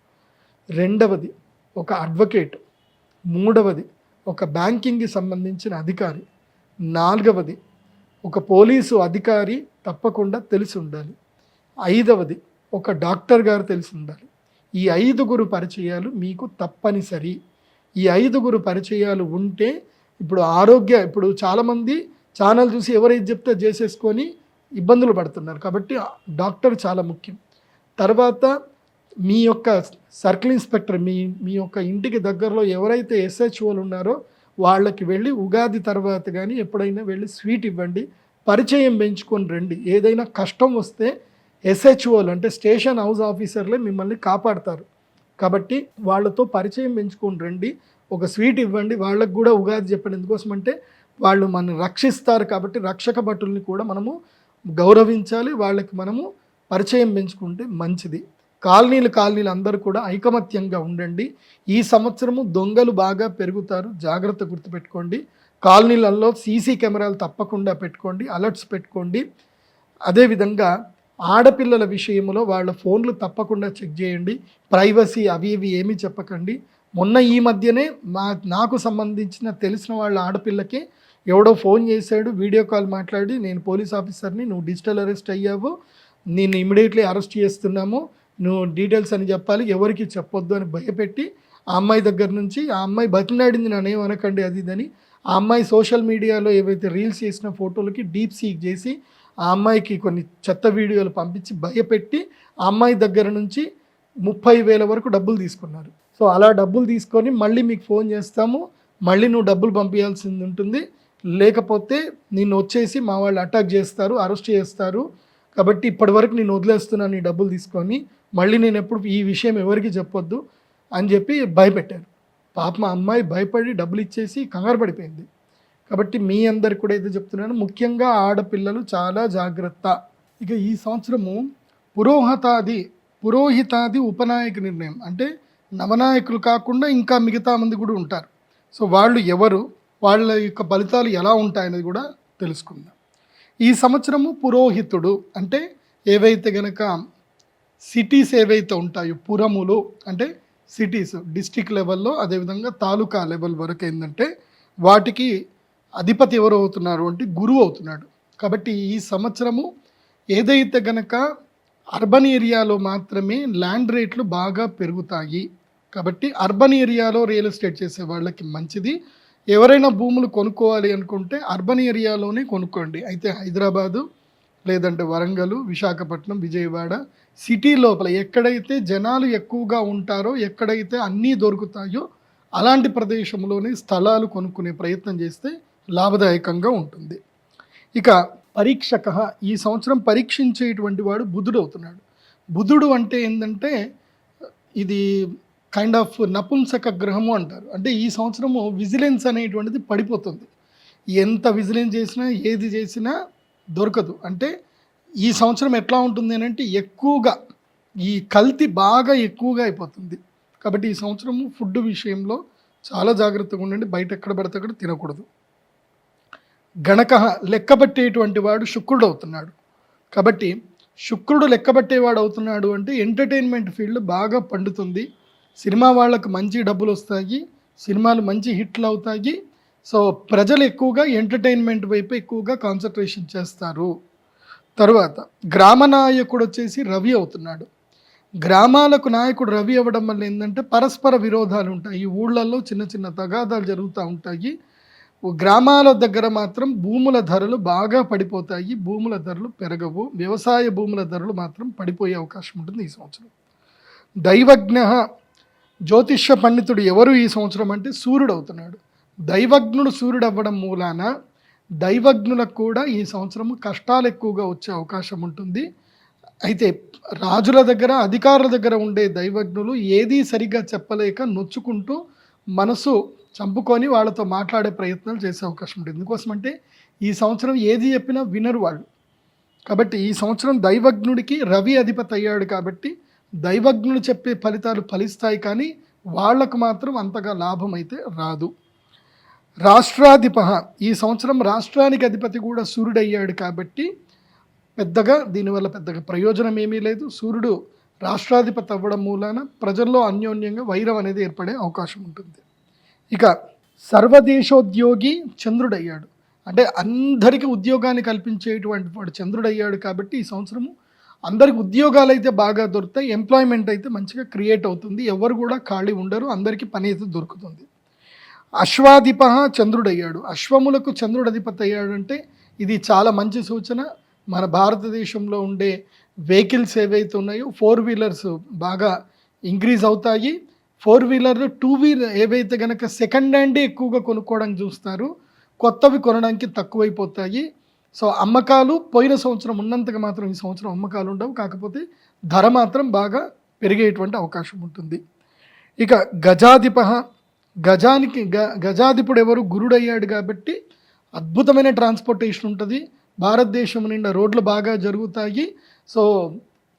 2వది ఒక అడ్వకేట్. 3వది ఒక బ్యాంకింగ్కి సంబంధించిన అధికారి. 4వది ఒక పోలీసు అధికారి తప్పకుండా తెలిసి ఉండాలి. 5వది ఒక డాక్టర్ గారు తెలిసి ఉండాలి. ఈ 5గురు పరిచయాలు మీకు తప్పనిసరి. ఈ 5గురు పరిచయాలు ఉంటే ఇప్పుడు చాలామంది ఛానల్ చూసి ఎవరైతే చెప్తే చేసేసుకొని ఇబ్బందులు పడుతున్నారు. కాబట్టి డాక్టర్ చాలా ముఖ్యం. తర్వాత మీ యొక్క సర్కిల్ ఇన్స్పెక్టర్, మీ యొక్క ఇంటికి దగ్గరలో ఎవరైతే SHOలు ఉన్నారో వాళ్ళకి వెళ్ళి ఉగాది తర్వాత కానీ ఎప్పుడైనా వెళ్ళి స్వీట్ ఇవ్వండి. పరిచయం పెంచుకొని రండి. ఏదైనా కష్టం వస్తే ఎస్హెచ్ఓలు అంటే స్టేషన్ హౌస్ ఆఫీసర్లే మిమ్మల్ని కాపాడతారు. కాబట్టి వాళ్ళతో పరిచయం పెంచుకొని రండి. ఒక స్వీట్ ఇవ్వండి. వాళ్ళకు కూడా ఉగాది చెప్పండి. ఎందుకోసం అంటే వాళ్ళు మనల్ని రక్షిస్తారు కాబట్టి రక్షక భటుల్ని కూడా మనము గౌరవించాలి. వాళ్ళకి మనము పరిచయం పెంచుకుంటే మంచిది. కాలనీలు అందరూ కూడా ఐకమత్యంగా ఉండండి. ఈ సంవత్సరము దొంగలు బాగా పెరుగుతారు, జాగ్రత్త గుర్తుపెట్టుకోండి. కాలనీలలో సీసీ కెమెరాలు తప్పకుండా పెట్టుకోండి, అలర్ట్స్ పెట్టుకోండి. అదేవిధంగా ఆడపిల్లల విషయంలో వాళ్ళ ఫోన్లు తప్పకుండా చెక్ చేయండి. ప్రైవసీ అవి ఇవి ఏమీ చెప్పకండి. మొన్న ఈ మధ్యనే నాకు సంబంధించిన తెలిసిన వాళ్ళ ఆడపిల్లకి ఎవడో ఫోన్ చేశాడు, వీడియో కాల్ మాట్లాడి, నేను పోలీస్ ఆఫీసర్ని, నువ్వు డిజిటల్ అరెస్ట్ అయ్యావు, నేను ఇమీడియట్లీ అరెస్ట్ చేస్తున్నాము, నువ్వు డీటెయిల్స్ అని చెప్పాలి, ఎవరికి చెప్పొద్దు అని భయపెట్టి ఆ అమ్మాయి దగ్గర నుంచి ఆ అమ్మాయి బతిలాడింది, నన్నేమనకండి అది ఇదని. ఆ అమ్మాయి సోషల్ మీడియాలో ఏవైతే రీల్స్ చేసిన ఫోటోలకి డీప్ సీక్ చేసి ఆ అమ్మాయికి కొన్ని చెత్త వీడియోలు పంపించి భయపెట్టి ఆ అమ్మాయి దగ్గర నుంచి 30,000 వరకు డబ్బులు తీసుకున్నారు. సో అలా డబ్బులు తీసుకొని మళ్ళీ మీకు ఫోన్ చేస్తాము, మళ్ళీ నువ్వు డబ్బులు పంపించాల్సింది ఉంటుంది, లేకపోతే నిన్ను వచ్చేసి మా వాళ్ళు అటాక్ చేస్తారు, అరెస్ట్ చేస్తారు, కాబట్టి ఇప్పటి వరకు నేను వదిలేస్తున్నాను ఈ డబ్బులు తీసుకొని, మళ్ళీ నేను ఎప్పుడు ఈ విషయం ఎవరికి చెప్పొద్దు అని చెప్పి భయపెట్టారు. పాపం మా అమ్మాయి భయపడి డబ్బులు ఇచ్చేసి కంగారు పడిపోయింది. కాబట్టి మీ అందరికి కూడా అయితే చెప్తున్నాను, ముఖ్యంగా ఆడపిల్లలు చాలా జాగ్రత్త. ఇక ఈ సంవత్సరము పురోహితాది ఉపనాయక నిర్ణయం అంటే నవనాయకులు కాకుండా ఇంకా మిగతా మంది కూడా ఉంటారు. సో వాళ్ళు ఎవరు, వాళ్ళ యొక్క ఫలితాలు ఎలా ఉంటాయనేది కూడా తెలుసుకుందాం. ఈ సంవత్సరము పురోహితుడు అంటే ఏవైతే గనక సిటీస్ ఏవైతే ఉంటాయో, పురములు అంటే సిటీస్ డిస్ట్రిక్ట్ లెవెల్లో, అదేవిధంగా తాలూకా లెవెల్ వరకు ఏంటంటే వాటికి అధిపతి ఎవరు అవుతున్నారు అంటే గురువు అవుతున్నాడు. కాబట్టి ఈ సంవత్సరము ఏదైతే గనక అర్బన్ ఏరియాలో మాత్రమే ల్యాండ్ రేట్లు బాగా పెరుగుతాయి. కాబట్టి అర్బన్ ఏరియాలో రియల్ ఎస్టేట్ చేసే వాళ్ళకి మంచిది. ఎవరైనా భూములు కొనుక్కోవాలి అనుకుంటే అర్బన్ ఏరియాలోనే కొనుక్కోండి. అయితే హైదరాబాదు లేదంటే వరంగల్, విశాఖపట్నం, విజయవాడ సిటీ లోపల ఎక్కడైతే జనాలు ఎక్కువగా ఉంటారో, ఎక్కడైతే అన్నీ దొరుకుతాయో అలాంటి ప్రదేశంలోనే స్థలాలు కొనుక్కునే ప్రయత్నం చేస్తే లాభదాయకంగా ఉంటుంది. ఇక పరీక్షక, ఈ సంవత్సరం పరీక్షించేటువంటి వాడు బుధుడు అవుతున్నాడు. బుధుడు అంటే ఏంటంటే ఇది కైండ్ ఆఫ్ నపుంసక గ్రహము అంటారు. అంటే ఈ సంవత్సరము విజిలెన్స్ అనేటువంటిది పడిపోతుంది. ఎంత విజిలెన్స్ చేసినా ఏది చేసినా దొరకదు. అంటే ఈ సంవత్సరం ఎట్లా ఉంటుంది అని అంటే ఎక్కువగా ఈ కల్తీ బాగా ఎక్కువగా అయిపోతుంది. కాబట్టి ఈ సంవత్సరము ఫుడ్ విషయంలో చాలా జాగ్రత్తగా ఉండండి. బయట ఎక్కడ పడితే అక్కడ తినకూడదు. గణక, లెక్కబట్టేటువంటి వాడు శుక్రుడు అవుతున్నాడు. కాబట్టి శుక్రుడు లెక్కబట్టేవాడు అవుతున్నాడు అంటే ఎంటర్టైన్మెంట్ ఫీల్డ్ బాగా పండుతుంది. సినిమా వాళ్ళకు మంచి డబ్బులు వస్తాయి, సినిమాలు మంచి హిట్లు అవుతాయి. సో ప్రజలు ఎక్కువగా ఎంటర్టైన్మెంట్ వైపు ఎక్కువగా కాన్సన్ట్రేషన్ చేస్తారు. తర్వాత గ్రామ నాయకుడు వచ్చేసి రవి అవుతున్నాడు. గ్రామాలకు నాయకుడు రవి అవ్వడం వల్ల ఏంటంటే పరస్పర విరోధాలు ఉంటాయి, ఊళ్ళల్లో చిన్న చిన్న తగాదాలు జరుగుతూ ఉంటాయి. గ్రామాల దగ్గర మాత్రం భూముల ధరలు బాగా పడిపోతాయి, భూముల ధరలు పెరగవు. వ్యవసాయ భూముల ధరలు మాత్రం పడిపోయే అవకాశం ఉంటుంది ఈ సంవత్సరం. దైవజ్ఞ, జ్యోతిష్య పండితుడు ఎవరు ఈ సంవత్సరం అంటే సూర్యుడు అవుతున్నాడు. దైవజ్ఞుడు సూర్యుడు అవ్వడం మూలాన దైవజ్ఞులకు కూడా ఈ సంవత్సరము కష్టాలు ఎక్కువగా వచ్చే అవకాశం ఉంటుంది. అయితే రాజుల దగ్గర, అధికారుల దగ్గర ఉండే దైవజ్ఞులు ఏదీ సరిగ్గా చెప్పలేక నొచ్చుకుంటూ మనసు చంపుకొని వాళ్ళతో మాట్లాడే ప్రయత్నాలు చేసే అవకాశం ఉంటుంది. ఎందుకోసమంటే ఈ సంవత్సరం ఏది చెప్పినా వినరు వాళ్ళు. కాబట్టి ఈ సంవత్సరం దైవజ్ఞుడికి రవి అధిపతి అయ్యాడు కాబట్టి దైవజ్ఞులు చెప్పే ఫలితాలు ఫలిస్తాయి, కానీ వాళ్లకు మాత్రం అంతగా లాభం అయితే రాదు. రాష్ట్రాధిప, ఈ సంవత్సరం రాష్ట్రానికి అధిపతి కూడా సూర్యుడు అయ్యాడు కాబట్టి పెద్దగా దీనివల్ల పెద్దగా ప్రయోజనం ఏమీ లేదు. సూర్యుడు రాష్ట్రాధిపతి అవ్వడం మూలాన ప్రజల్లో అన్యోన్యంగా వైరం అనేది ఏర్పడే అవకాశం ఉంటుంది. ఇక సర్వదేశోద్యోగి చంద్రుడయ్యాడు. అంటే అందరికీ ఉద్యోగాన్ని కల్పించేటువంటి వాడు చంద్రుడయ్యాడు కాబట్టి ఈ సంవత్సరము అందరికి ఉద్యోగాలు అయితే బాగా దొరుకుతాయి, ఎంప్లాయ్మెంట్ అయితే మంచిగా క్రియేట్ అవుతుంది, ఎవరు కూడా ఖాళీ ఉండరు, అందరికీ పని అయితే దొరుకుతుంది. అశ్వాధిప చంద్రుడయ్యాడు. అశ్వములకు చంద్రుడు అధిపతి అయ్యాడు అంటే ఇది చాలా మంచి సూచన. మన భారతదేశంలో ఉండే వెహికల్స్ ఏవైతే ఉన్నాయో 4 వీలర్స్ బాగా ఇంక్రీజ్ అవుతాయి. 4 వీలర్లు 2 వీలర్ ఏవైతే కనుక సెకండ్ హ్యాండే ఎక్కువగా కొనుక్కోవడానికి చూస్తారు, కొత్తవి కొనడానికి తక్కువైపోతాయి. సో అమ్మకాలు పోయిన సంవత్సరం ఉన్నంతగా మాత్రం ఈ సంవత్సరం అమ్మకాలు ఉండవు, కాకపోతే ధర మాత్రం బాగా పెరిగేటువంటి అవకాశం ఉంటుంది. ఇక గజాధిప, గజాధిపుడు ఎవరు? గురుడయ్యాడు కాబట్టి అద్భుతమైన ట్రాన్స్పోర్టేషన్ ఉంటుంది. భారతదేశం నిండా రోడ్లు బాగా జరుగుతాయి. సో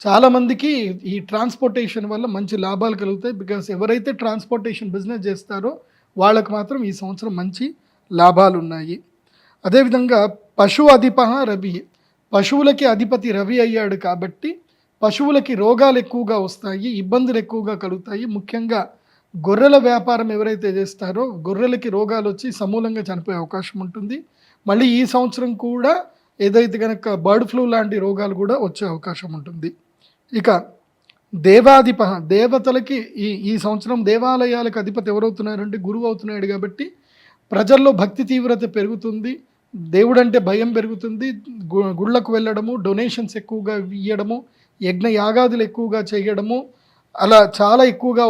చాలామందికి ఈ ట్రాన్స్పోర్టేషన్ వల్ల మంచి లాభాలు కలుగుతాయి. బికాస్ ఎవరైతే ట్రాన్స్పోర్టేషన్ బిజినెస్ చేస్తారో వాళ్ళకు మాత్రం ఈ సంవత్సరం మంచి లాభాలు ఉన్నాయి. అదేవిధంగా పశు అధిప రవి, పశువులకి అధిపతి రవి అయ్యాడు కాబట్టి పశువులకి రోగాలు ఎక్కువగా వస్తాయి, ఇబ్బందులు ఎక్కువగా కలుగుతాయి. ముఖ్యంగా గొర్రెల వ్యాపారం ఎవరైతే చేస్తారో గొర్రెలకి రోగాలు వచ్చి సమూలంగా చనిపోయే అవకాశం ఉంటుంది. మళ్ళీ ఈ సంవత్సరం కూడా ఏదైతే కనుక బర్డ్ ఫ్లూ లాంటి రోగాలు కూడా వచ్చే అవకాశం ఉంటుంది. ఇక దేవాధిప, దేవతలకి ఈ సంవత్సరం దేవాలయాలకు అధిపతి ఎవరవుతున్నారంటే గురువు అవుతున్నాడు కాబట్టి ప్రజల్లో భక్తి తీవ్రత పెరుగుతుంది, దేవుడంటే భయం పెరుగుతుంది, గుళ్ళకు వెళ్ళడము, డొనేషన్స్ ఎక్కువగా ఇవ్వడము, యజ్ఞ యాగాదులు ఎక్కువగా చేయడము, అలా చాలా ఎక్కువగా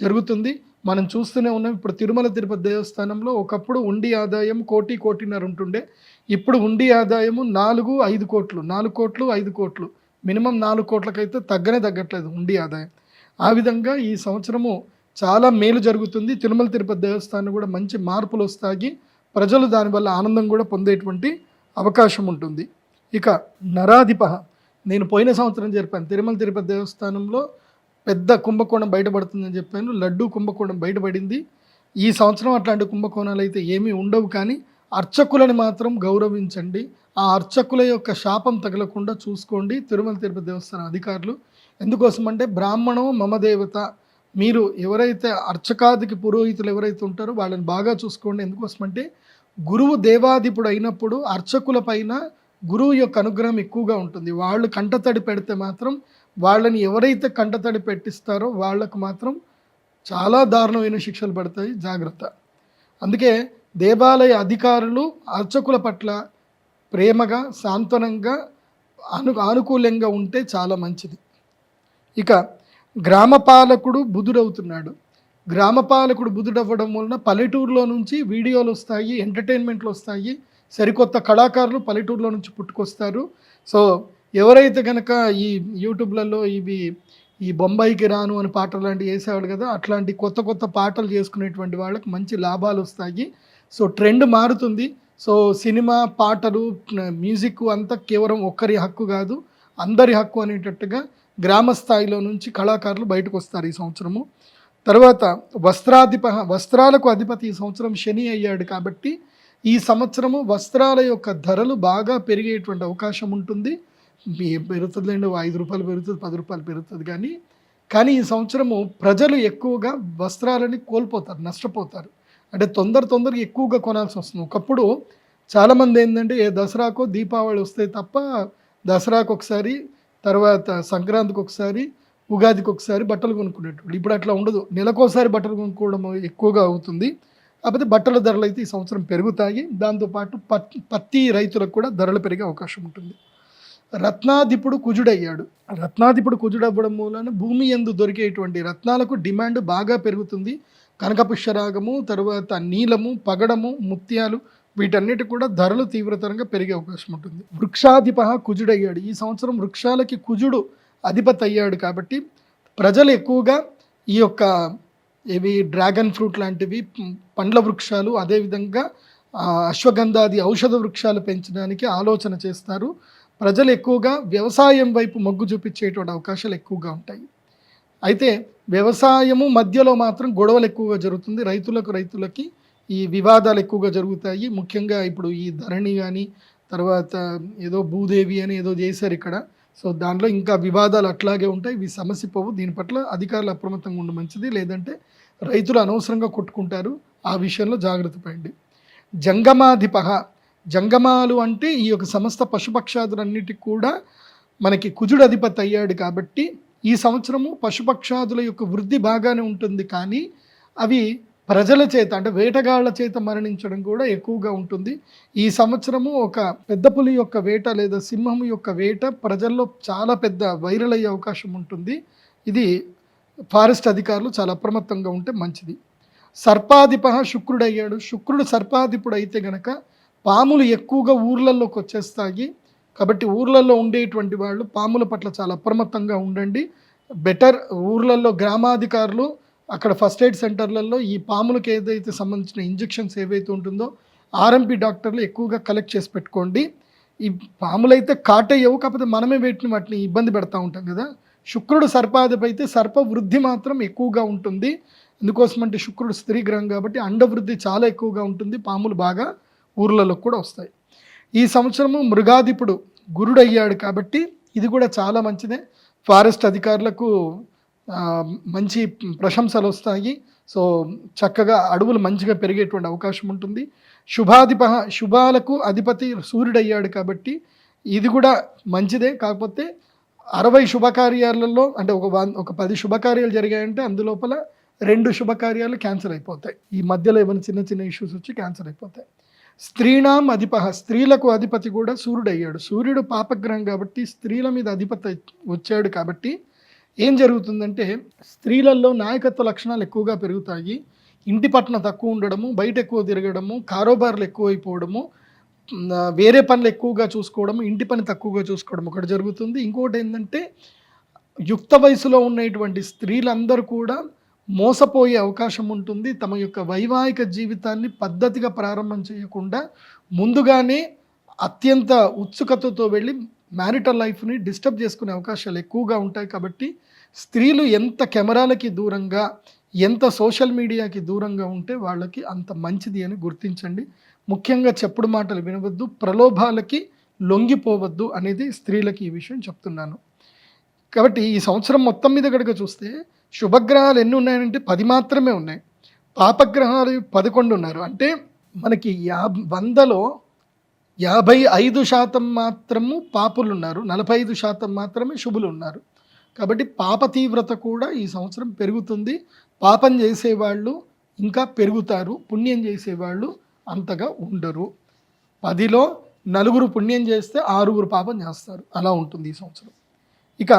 జరుగుతుంది. మనం చూస్తూనే ఉన్నాం. ఇప్పుడు తిరుమల తిరుపతి దేవస్థానంలో ఒకప్పుడు ఉండి ఆదాయం 1 కోటిన్నర ఉంటుండే, ఇప్పుడు ఉండి ఆదాయము 4-5 కోట్లు, 4 కోట్లు 5 కోట్లు, మినిమం 4 కోట్లకైతే తగ్గట్లేదు ఉండి ఆదాయం. ఆ విధంగా ఈ సంవత్సరము చాలా మేలు జరుగుతుంది. తిరుమల తిరుపతి దేవస్థానం కూడా మంచి మార్పులు వస్తాయి, ప్రజలు దానివల్ల ఆనందం కూడా పొందేటువంటి అవకాశం ఉంటుంది. ఇక నరాధిప, నేను పోయిన సంవత్సరం చెప్పాను తిరుమల తిరుపతి దేవస్థానంలో పెద్ద కుంభకోణం బయటపడుతుందని చెప్పాను. లడ్డూ కుంభకోణం బయటపడింది. ఈ సంవత్సరం అట్లాంటి కుంభకోణాలు అయితే ఏమీ ఉండవు, కానీ అర్చకులని మాత్రం గౌరవించండి. ఆ అర్చకుల యొక్క శాపం తగలకుండా చూసుకోండి తిరుమల తిరుపతి దేవస్థానం అధికారులు. ఎందుకోసం అంటే బ్రాహ్మణం మమ దేవత, మీరు ఎవరైతే అర్చకాదికి పురోహితులు ఎవరైతే ఉంటారో వాళ్ళని బాగా చూసుకోండి. ఎందుకోసమంటే గురువు దేవాధిపుడు అయినప్పుడు అర్చకుల పైన గురువు యొక్క అనుగ్రహం ఎక్కువగా ఉంటుంది. వాళ్ళు కంటతడి పెడితే మాత్రం, వాళ్ళని ఎవరైతే కంటతడి పెట్టిస్తారో వాళ్ళకు మాత్రం చాలా దారుణమైన శిక్షలు పడతాయి, జాగ్రత్త. అందుకే దేవాలయ అధికారులు అర్చకుల పట్ల ప్రేమగా సాంత్వనంగా ఆనుకూలంగా ఉంటే చాలా మంచిది. ఇక గ్రామపాలకుడు బుధుడవుతున్నాడు. గ్రామపాలకుడు బుధుడవ్వడం వలన పల్లెటూరులో నుంచి వీడియోలు వస్తాయి, ఎంటర్టైన్మెంట్లు వస్తాయి, సరికొత్త కళాకారులు పల్లెటూరులో నుంచి పుట్టుకొస్తారు. సో ఎవరైతే కనుక ఈ యూట్యూబ్లలో ఈ బొంబాయికి రాను అని పాటలు లాంటివి వేసేవాడు కదా, అట్లాంటి కొత్త కొత్త పాటలు చేసుకునేటువంటి వాళ్ళకి మంచి లాభాలు వస్తాయి. సో ట్రెండ్ మారుతుంది. సో సినిమా, పాటలు, మ్యూజిక్ అంతా కేవలం ఒక్కరి హక్కు కాదు, అందరి హక్కు అనేటట్టుగా గ్రామ స్థాయిలో నుంచి కళాకారులు బయటకు వస్తారు ఈ సంవత్సరము. తర్వాత వస్త్రాలకు అధిపతి ఈ సంవత్సరం శని అయ్యాడు కాబట్టి ఈ సంవత్సరము వస్త్రాల యొక్క ధరలు బాగా పెరిగేటువంటి అవకాశం ఉంటుంది. పెరుగుతుందండి, 5 రూపాయలు పెరుగుతుంది, 10 రూపాయలు పెరుగుతుంది. కానీ ఈ సంవత్సరము ప్రజలు ఎక్కువగా వస్త్రాలని కోల్పోతారు, నష్టపోతారు. అంటే తొందరగా ఎక్కువగా కొనాల్సి వస్తుంది. ఒకప్పుడు చాలామంది ఏంటంటే దసరాకో దీపావళి వస్తాయి తప్ప దసరాకు ఒకసారి, తర్వాత సంక్రాంతికి ఒకసారి, ఉగాదికి ఒకసారి బట్టలు కొనుక్కునేటప్పుడు. ఇప్పుడు అట్లా ఉండదు, నెలకోసారి బట్టలు కొనుక్కోవడం ఎక్కువగా అవుతుంది. కాకపోతే బట్టల ధరలు అయితే ఈ సంవత్సరం పెరుగుతాయి. దాంతోపాటు పత్తి రైతులకు కూడా ధరలు పెరిగే అవకాశం ఉంటుంది. రత్నాధిపుడు కుజుడయ్యాడు. రత్నాధిపుడు కుజుడవ్వడం మూలన భూమి యందు దొరికేటువంటి రత్నాలకు డిమాండ్ బాగా పెరుగుతుంది. కనకపుష్యరాగము, తర్వాత నీలము, పగడము, ముత్యాలు, వీటన్నిటి కూడా ధరలు తీవ్రతరంగా పెరిగే అవకాశం ఉంటుంది. వృక్షాధిప కుజుడయ్యాడు. ఈ సంవత్సరం వృక్షాలకి కుజుడు అధిపతి అయ్యాడు కాబట్టి ప్రజలు ఎక్కువగా ఈ యొక్క డ్రాగన్ ఫ్రూట్ లాంటివి పండ్ల వృక్షాలు, అదేవిధంగా అశ్వగంధాది ఔషధ వృక్షాలు పెంచడానికి ఆలోచన చేస్తారు. ప్రజలు ఎక్కువగా వ్యవసాయం వైపు మొగ్గు చూపించేటువంటి అవకాశాలు ఎక్కువగా ఉంటాయి. అయితే వ్యవసాయము మధ్యలో మాత్రం గొడవలు ఎక్కువగా జరుగుతుంది. రైతులకి ఈ వివాదాలు ఎక్కువగా జరుగుతాయి. ముఖ్యంగా ఇప్పుడు ఈ ధరణి కానీ, తర్వాత ఏదో భూదేవి అని ఏదో చేశారు ఇక్కడ. సో దాంట్లో ఇంకా వివాదాలు అట్లాగే ఉంటాయి, ఇవి సమస్య పోవు. దీని పట్ల అధికారులు అప్రమత్తంగా ఉండడం మంచిది, లేదంటే రైతులు అనవసరంగా కొట్టుకుంటారు. ఆ విషయంలో జాగ్రత్త పడండి. జంగమాధిప, జంగమాలు అంటే ఈ యొక్క సమస్త పశుపక్షాదులన్నిటికి కూడా మనకి కుజుడు అధిపతి అయ్యాడు కాబట్టి ఈ సంవత్సరము పశుపక్షాదుల యొక్క వృద్ధి బాగానే ఉంటుంది. కానీ అవి ప్రజల చేత, అంటే వేటగాళ్ల చేత మరణించడం కూడా ఎక్కువగా ఉంటుంది. ఈ సంవత్సరము ఒక పెద్ద పులి యొక్క వేట లేదా సింహం యొక్క వేట ప్రజల్లో చాలా పెద్ద వైరల్ అయ్యే అవకాశం ఉంటుంది. ఇది ఫారెస్ట్ అధికారులు చాలా అప్రమత్తంగా ఉంటే మంచిది. సర్పాధిప శుక్రుడు అయ్యాడు. శుక్రుడు సర్పాధిపుడు అయితే గనక పాములు ఎక్కువగా ఊర్లలోకి వచ్చేస్తాయి. కాబట్టి ఊర్లలో ఉండేటువంటి వాళ్ళు పాముల పట్ల చాలా అప్రమత్తంగా ఉండండి. బెటర్ ఊర్లలో గ్రామాధికారులు అక్కడ ఫస్ట్ ఎయిడ్ సెంటర్లలో ఈ పాములకు ఏదైతే సంబంధించిన ఇంజెక్షన్స్ ఏవైతే ఉంటుందో ఆర్ఎంపీ డాక్టర్లు ఎక్కువగా కలెక్ట్ చేసి పెట్టుకోండి. ఈ పాములైతే కాటేయవు, కాకపోతే మనమే వాటిని ఇబ్బంది పెడతా ఉంటాం కదా. శుక్రుడు సర్పాధిపతి అయితే సర్ప వృద్ధి మాత్రం ఎక్కువగా ఉంటుంది. ఎందుకోసమంటే శుక్రుడు స్త్రీ గ్రహం కాబట్టి అండవృద్ధి చాలా ఎక్కువగా ఉంటుంది. పాములు బాగా ఊర్లలో కూడా వస్తాయి. ఈ సంవత్సరము మృగాధిపుడు గురుడు అయ్యాడు కాబట్టి ఇది కూడా చాలా మంచిదే. ఫారెస్ట్ అధికారులకు మంచి ప్రశంసలు వస్తాయి. సో చక్కగా అడవులు మంచిగా పెరిగేటువంటి అవకాశం ఉంటుంది. శుభాలకు అధిపతి సూర్యుడు అయ్యాడు కాబట్టి ఇది కూడా మంచిదే. కాకపోతే 60 శుభకార్యాలలో అంటే ఒక 10 శుభకార్యాలు జరిగాయంటే అందులోపల 2 శుభకార్యాలు క్యాన్సిల్ అయిపోతాయి. ఈ మధ్యలో ఏమైనా చిన్న చిన్న ఇష్యూస్ వచ్చి క్యాన్సిల్ అయిపోతాయి. స్త్రీణాం స్త్రీలకు అధిపతి కూడా సూర్యుడు అయ్యాడు. సూర్యుడు పాపగ్రహం కాబట్టి స్త్రీల మీద అధిపతి వచ్చాడు కాబట్టి ఏం జరుగుతుందంటే స్త్రీలలో నాయకత్వ లక్షణాలు ఎక్కువగా పెరుగుతాయి. ఇంటి పట్ల తక్కువ ఉండడము, బయట ఎక్కువ తిరగడము, కారోబార్లు ఎక్కువైపోవడము, వేరే పనులు ఎక్కువగా చూసుకోవడము, ఇంటి పని తక్కువగా చూసుకోవడం ఒకటి జరుగుతుంది. ఇంకోటి ఏంటంటే యుక్త వయసులో ఉన్నటువంటి స్త్రీలందరూ కూడా మోసపోయే అవకాశం ఉంటుంది. తమ యొక్క వైవాహిక జీవితాన్ని పద్ధతిగా ప్రారంభం చేయకుండా ముందుగానే అత్యంత ఉత్సుకతతో వెళ్ళి మ్యారిటల్ లైఫ్ని డిస్టర్బ్ చేసుకునే అవకాశాలు ఎక్కువగా ఉంటాయి. కాబట్టి స్త్రీలు ఎంత కెమెరాలకి దూరంగా, ఎంత సోషల్ మీడియాకి దూరంగా ఉంటే వాళ్ళకి అంత మంచిది అని గుర్తించండి. ముఖ్యంగా చెప్పుడు మాటలు వినవద్దు, ప్రలోభాలకి లొంగిపోవద్దు అనేది స్త్రీలకి ఈ విషయం చెప్తున్నాను. కాబట్టి ఈ సంవత్సరం మొత్తం మీద కనుక చూస్తే శుభగ్రహాలు ఎన్ని ఉన్నాయంటే 10 మాత్రమే ఉన్నాయి. పాపగ్రహాలు 11 ఉన్నారు. అంటే మనకి 100లో 55% మాత్రము పాపులు ఉన్నారు, 45% మాత్రమే శుభులు ఉన్నారు. కాబట్టి పాప తీవ్రత కూడా ఈ సంవత్సరం పెరుగుతుంది. పాపం చేసేవాళ్ళు ఇంకా పెరుగుతారు, పుణ్యం చేసేవాళ్ళు అంతగా ఉండరు. 10లో 4 పుణ్యం చేస్తే 6 పాపం చేస్తారు. అలా ఉంటుంది ఈ సంవత్సరం. ఇక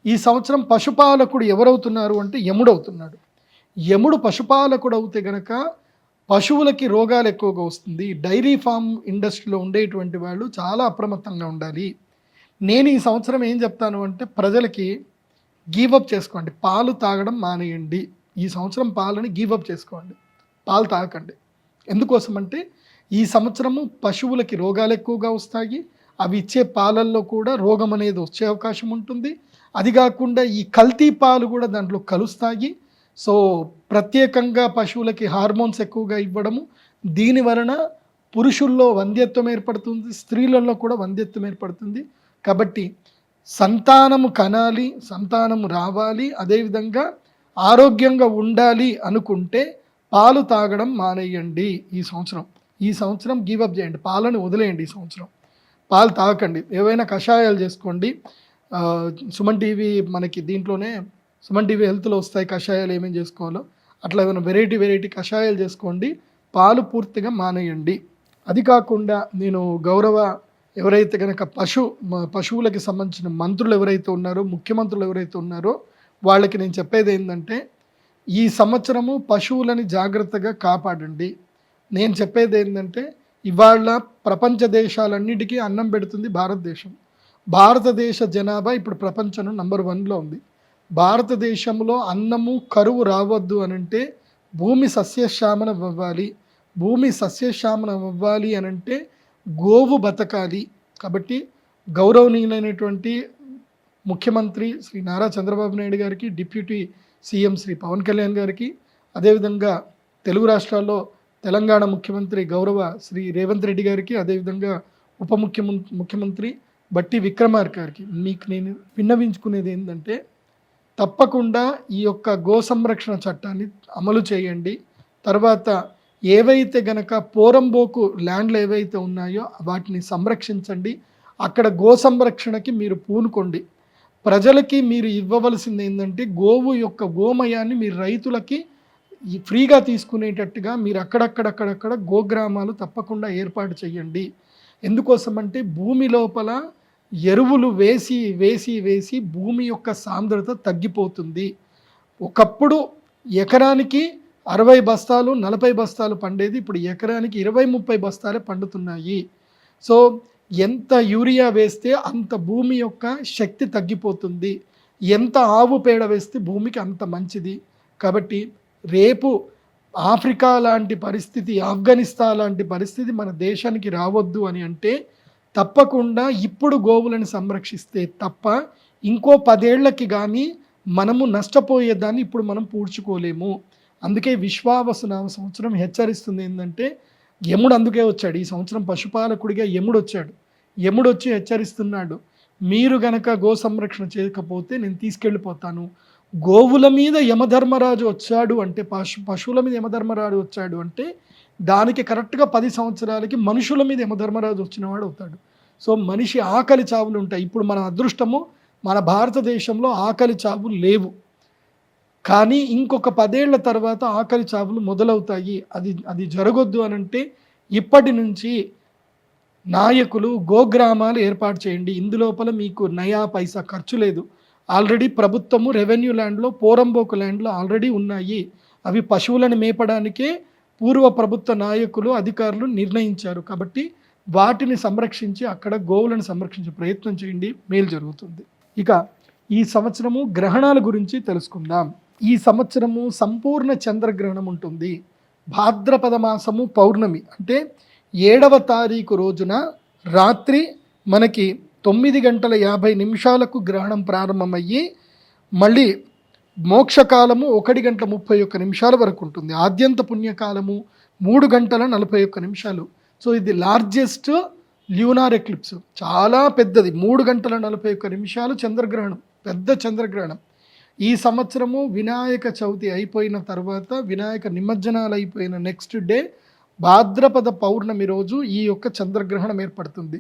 ఈ సంవత్సరం పశుపాలకుడు ఎవరవుతున్నారు అంటే యముడు అవుతున్నాడు. యముడు పశుపాలకుడు అవుతే గనక పశువులకి రోగాలు ఎక్కువగా వస్తుంది. డైరీ ఫామ్ ఇండస్ట్రీలో ఉండేటువంటి వాళ్ళు చాలా అప్రమత్తంగా ఉండాలి. నేను ఈ సంవత్సరం ఏం చెప్తాను అంటే ప్రజలకి గివప్ చేసుకోండి, పాలు తాగడం మానేయండి. ఈ సంవత్సరం పాలని గివప్ చేసుకోండి, పాలు తాగకండి. ఎందుకోసం అంటే ఈ సంవత్సరము పశువులకి రోగాలు ఎక్కువగా వస్తాయి. అవి ఇచ్చే పాలల్లో కూడా రోగం అనేది వచ్చే అవకాశం ఉంటుంది. అది కాకుండా ఈ కల్తీ పాలు కూడా దాంట్లో కలుస్తాయి. సో ప్రత్యేకంగా పశువులకి హార్మోన్స్ ఎక్కువగా ఇవ్వడము, దీని వలన పురుషుల్లో వంధ్యత్వం ఏర్పడుతుంది, స్త్రీలలో కూడా వంధ్యత్వం ఏర్పడుతుంది. కాబట్టి సంతానము కనాలి, సంతానము రావాలి, అదేవిధంగా ఆరోగ్యంగా ఉండాలి అనుకుంటే పాలు తాగడం మానేయండి. ఈ సంవత్సరం గివప్ చేయండి, పాలను వదిలేయండి. ఈ సంవత్సరం పాలు తాగకండి, ఏవైనా కషాయాలు చేసుకోండి. సుమన్ టీవీ మనకి దీంట్లోనే సుమన్ టీవీ హెల్త్లో వస్తాయి కషాయాలు ఏమేమి చేసుకోవాలో, అట్లా ఏమైనా వెరైటీ కషాయాలు చేసుకోండి. పాలు పూర్తిగా మానేయండి. అది కాకుండా నేను ఎవరైతే కనుక పశువులకి సంబంధించిన మంత్రులు ఎవరైతే ఉన్నారో, ముఖ్యమంత్రులు ఎవరైతే ఉన్నారో వాళ్ళకి నేను చెప్పేది ఏంటంటే ఈ సంవత్సరము పశువులని జాగ్రత్తగా కాపాడండి. నేను చెప్పేది ఏంటంటే ఇవాళ ప్రపంచ దేశాలన్నిటికీ అన్నం పెడుతుంది భారతదేశం. భారతదేశ జనాభా ఇప్పుడు ప్రపంచంలో నంబర్ 1లో ఉంది. భారతదేశంలో అన్నము కరువు రావద్దు అనంటే భూమి సస్యశ్యామలం అవ్వాలి. భూమి సస్యశ్యామలం అవ్వాలి అనంటే గోవు బతకాలి. కాబట్టి గౌరవనీయులైనటువంటి ముఖ్యమంత్రి శ్రీ నారా చంద్రబాబు నాయుడు గారికి, డిప్యూటీ సీఎం శ్రీ పవన్ కళ్యాణ్ గారికి, అదేవిధంగా తెలుగు రాష్ట్రాల్లో తెలంగాణ ముఖ్యమంత్రి గౌరవ శ్రీ రేవంత్ రెడ్డి గారికి, అదేవిధంగా ముఖ్యమంత్రి బట్టి విక్రమార్క గారికి మీకు నేను విన్నవించుకునేది ఏంటంటే తప్పకుండా ఈ యొక్క గో సంరక్షణ చట్టాన్ని అమలు చేయండి. తర్వాత ఏవైతే గనక పోరంబోకు ల్యాండ్లు ఏవైతే ఉన్నాయో వాటిని సంరక్షించండి. అక్కడ గో సంరక్షణకి మీరు పూనుకోండి. ప్రజలకి మీరు ఇవ్వవలసింది ఏంటంటే గోవు యొక్క గోమయాన్ని మీరు రైతులకి ఫ్రీగా తీసుకునేటట్టుగా మీరు అక్కడక్కడ గోగ్రామాలు తప్పకుండా ఏర్పాటు చేయండి. ఎందుకోసమంటే భూమి లోపల ఎరువులు వేసి భూమి యొక్క సాంద్రత తగ్గిపోతుంది. ఒకప్పుడు ఎకరానికి 60 బస్తాలు 40 బస్తాలు పండేది ఇప్పుడు ఎకరానికి 20-30 బస్తాలే పండుతున్నాయి. సో ఎంత యూరియా వేస్తే అంత భూమి యొక్క శక్తి తగ్గిపోతుంది, ఎంత ఆవు పేడ వేస్తే భూమికి అంత మంచిది. కాబట్టి రేపు ఆఫ్రికా లాంటి పరిస్థితి, ఆఫ్ఘనిస్తాన్ లాంటి పరిస్థితి మన దేశానికి రావద్దు అని అంటే తప్పకుండా ఇప్పుడు గోవులను సంరక్షిస్తే తప్ప ఇంకో 10 ఏళ్లకి కానీ మనము నష్టపోయేదాన్ని ఇప్పుడు మనం పూడ్చుకోలేము. అందుకే విశ్వావసు నామ సంవత్సరం హెచ్చరిస్తుంది ఏంటంటే, యముడు అందుకే వచ్చాడు ఈ సంవత్సరం, పశుపాలకుడిగా యముడు వచ్చాడు. యముడు వచ్చి హెచ్చరిస్తున్నాడు, మీరు గనక గో సంరక్షణ చేయకపోతే నేను తీసుకెళ్ళిపోతాను. గోవుల మీద యమధర్మరాజు వచ్చాడు అంటే, పశువుల మీద యమధర్మరాజు వచ్చాడు అంటే దానికి కరెక్ట్గా 10 సంవత్సరాలకి మనుషుల మీద యమధర్మరాజు వచ్చినవాడు అవుతాడు. సో మనిషి ఆకలి చావులు ఉంటాయి. ఇప్పుడు మన అదృష్టము మన భారతదేశంలో ఆకలి చావులు లేవు, కానీ ఇంకొక 10 ఏళ్ల తర్వాత ఆకలి చావులు మొదలవుతాయి. అది జరగొద్దు అని అంటే ఇప్పటి నుంచి నాయకులు గోగ్రామాలు ఏర్పాటు చేయండి. ఇందులోపల మీకు నయా పైసా ఖర్చు లేదు. ఆల్రెడీ ప్రభుత్వము రెవెన్యూ ల్యాండ్లో, పోరంబోకు ల్యాండ్లో ఆల్రెడీ ఉన్నాయి. అవి పశువులను మేపడానికే పూర్వ ప్రభుత్వ నాయకులు, అధికారులు నిర్ణయించారు. కాబట్టి వాటిని సంరక్షించి అక్కడ గోవులను సంరక్షించే ప్రయత్నం చేయండి, మేలు జరుగుతుంది. ఇక ఈ సంవత్సరము గ్రహణాల గురించి తెలుసుకుందాం. ఈ సంవత్సరము సంపూర్ణ చంద్రగ్రహణం ఉంటుంది. భాద్రపద మాసము పౌర్ణమి అంటే 7వ తారీఖు రోజున రాత్రి మనకి 9:50 గ్రహణం ప్రారంభమయ్యి మళ్ళీ మోక్షకాలము 1:31 వరకు ఉంటుంది. ఆద్యంత పుణ్యకాలము 3:41. సో ఇది లార్జెస్ట్ ల్యూనార్ ఎక్లిప్స్, చాలా పెద్దది. 3:41 చంద్రగ్రహణం, పెద్ద చంద్రగ్రహణం. ఈ సంవత్సరము వినాయక చవితి అయిపోయిన తర్వాత, వినాయక నిమజ్జనాలు అయిపోయిన నెక్స్ట్ డే భాద్రపద పౌర్ణమి రోజు ఈ యొక్క చంద్రగ్రహణం ఏర్పడుతుంది.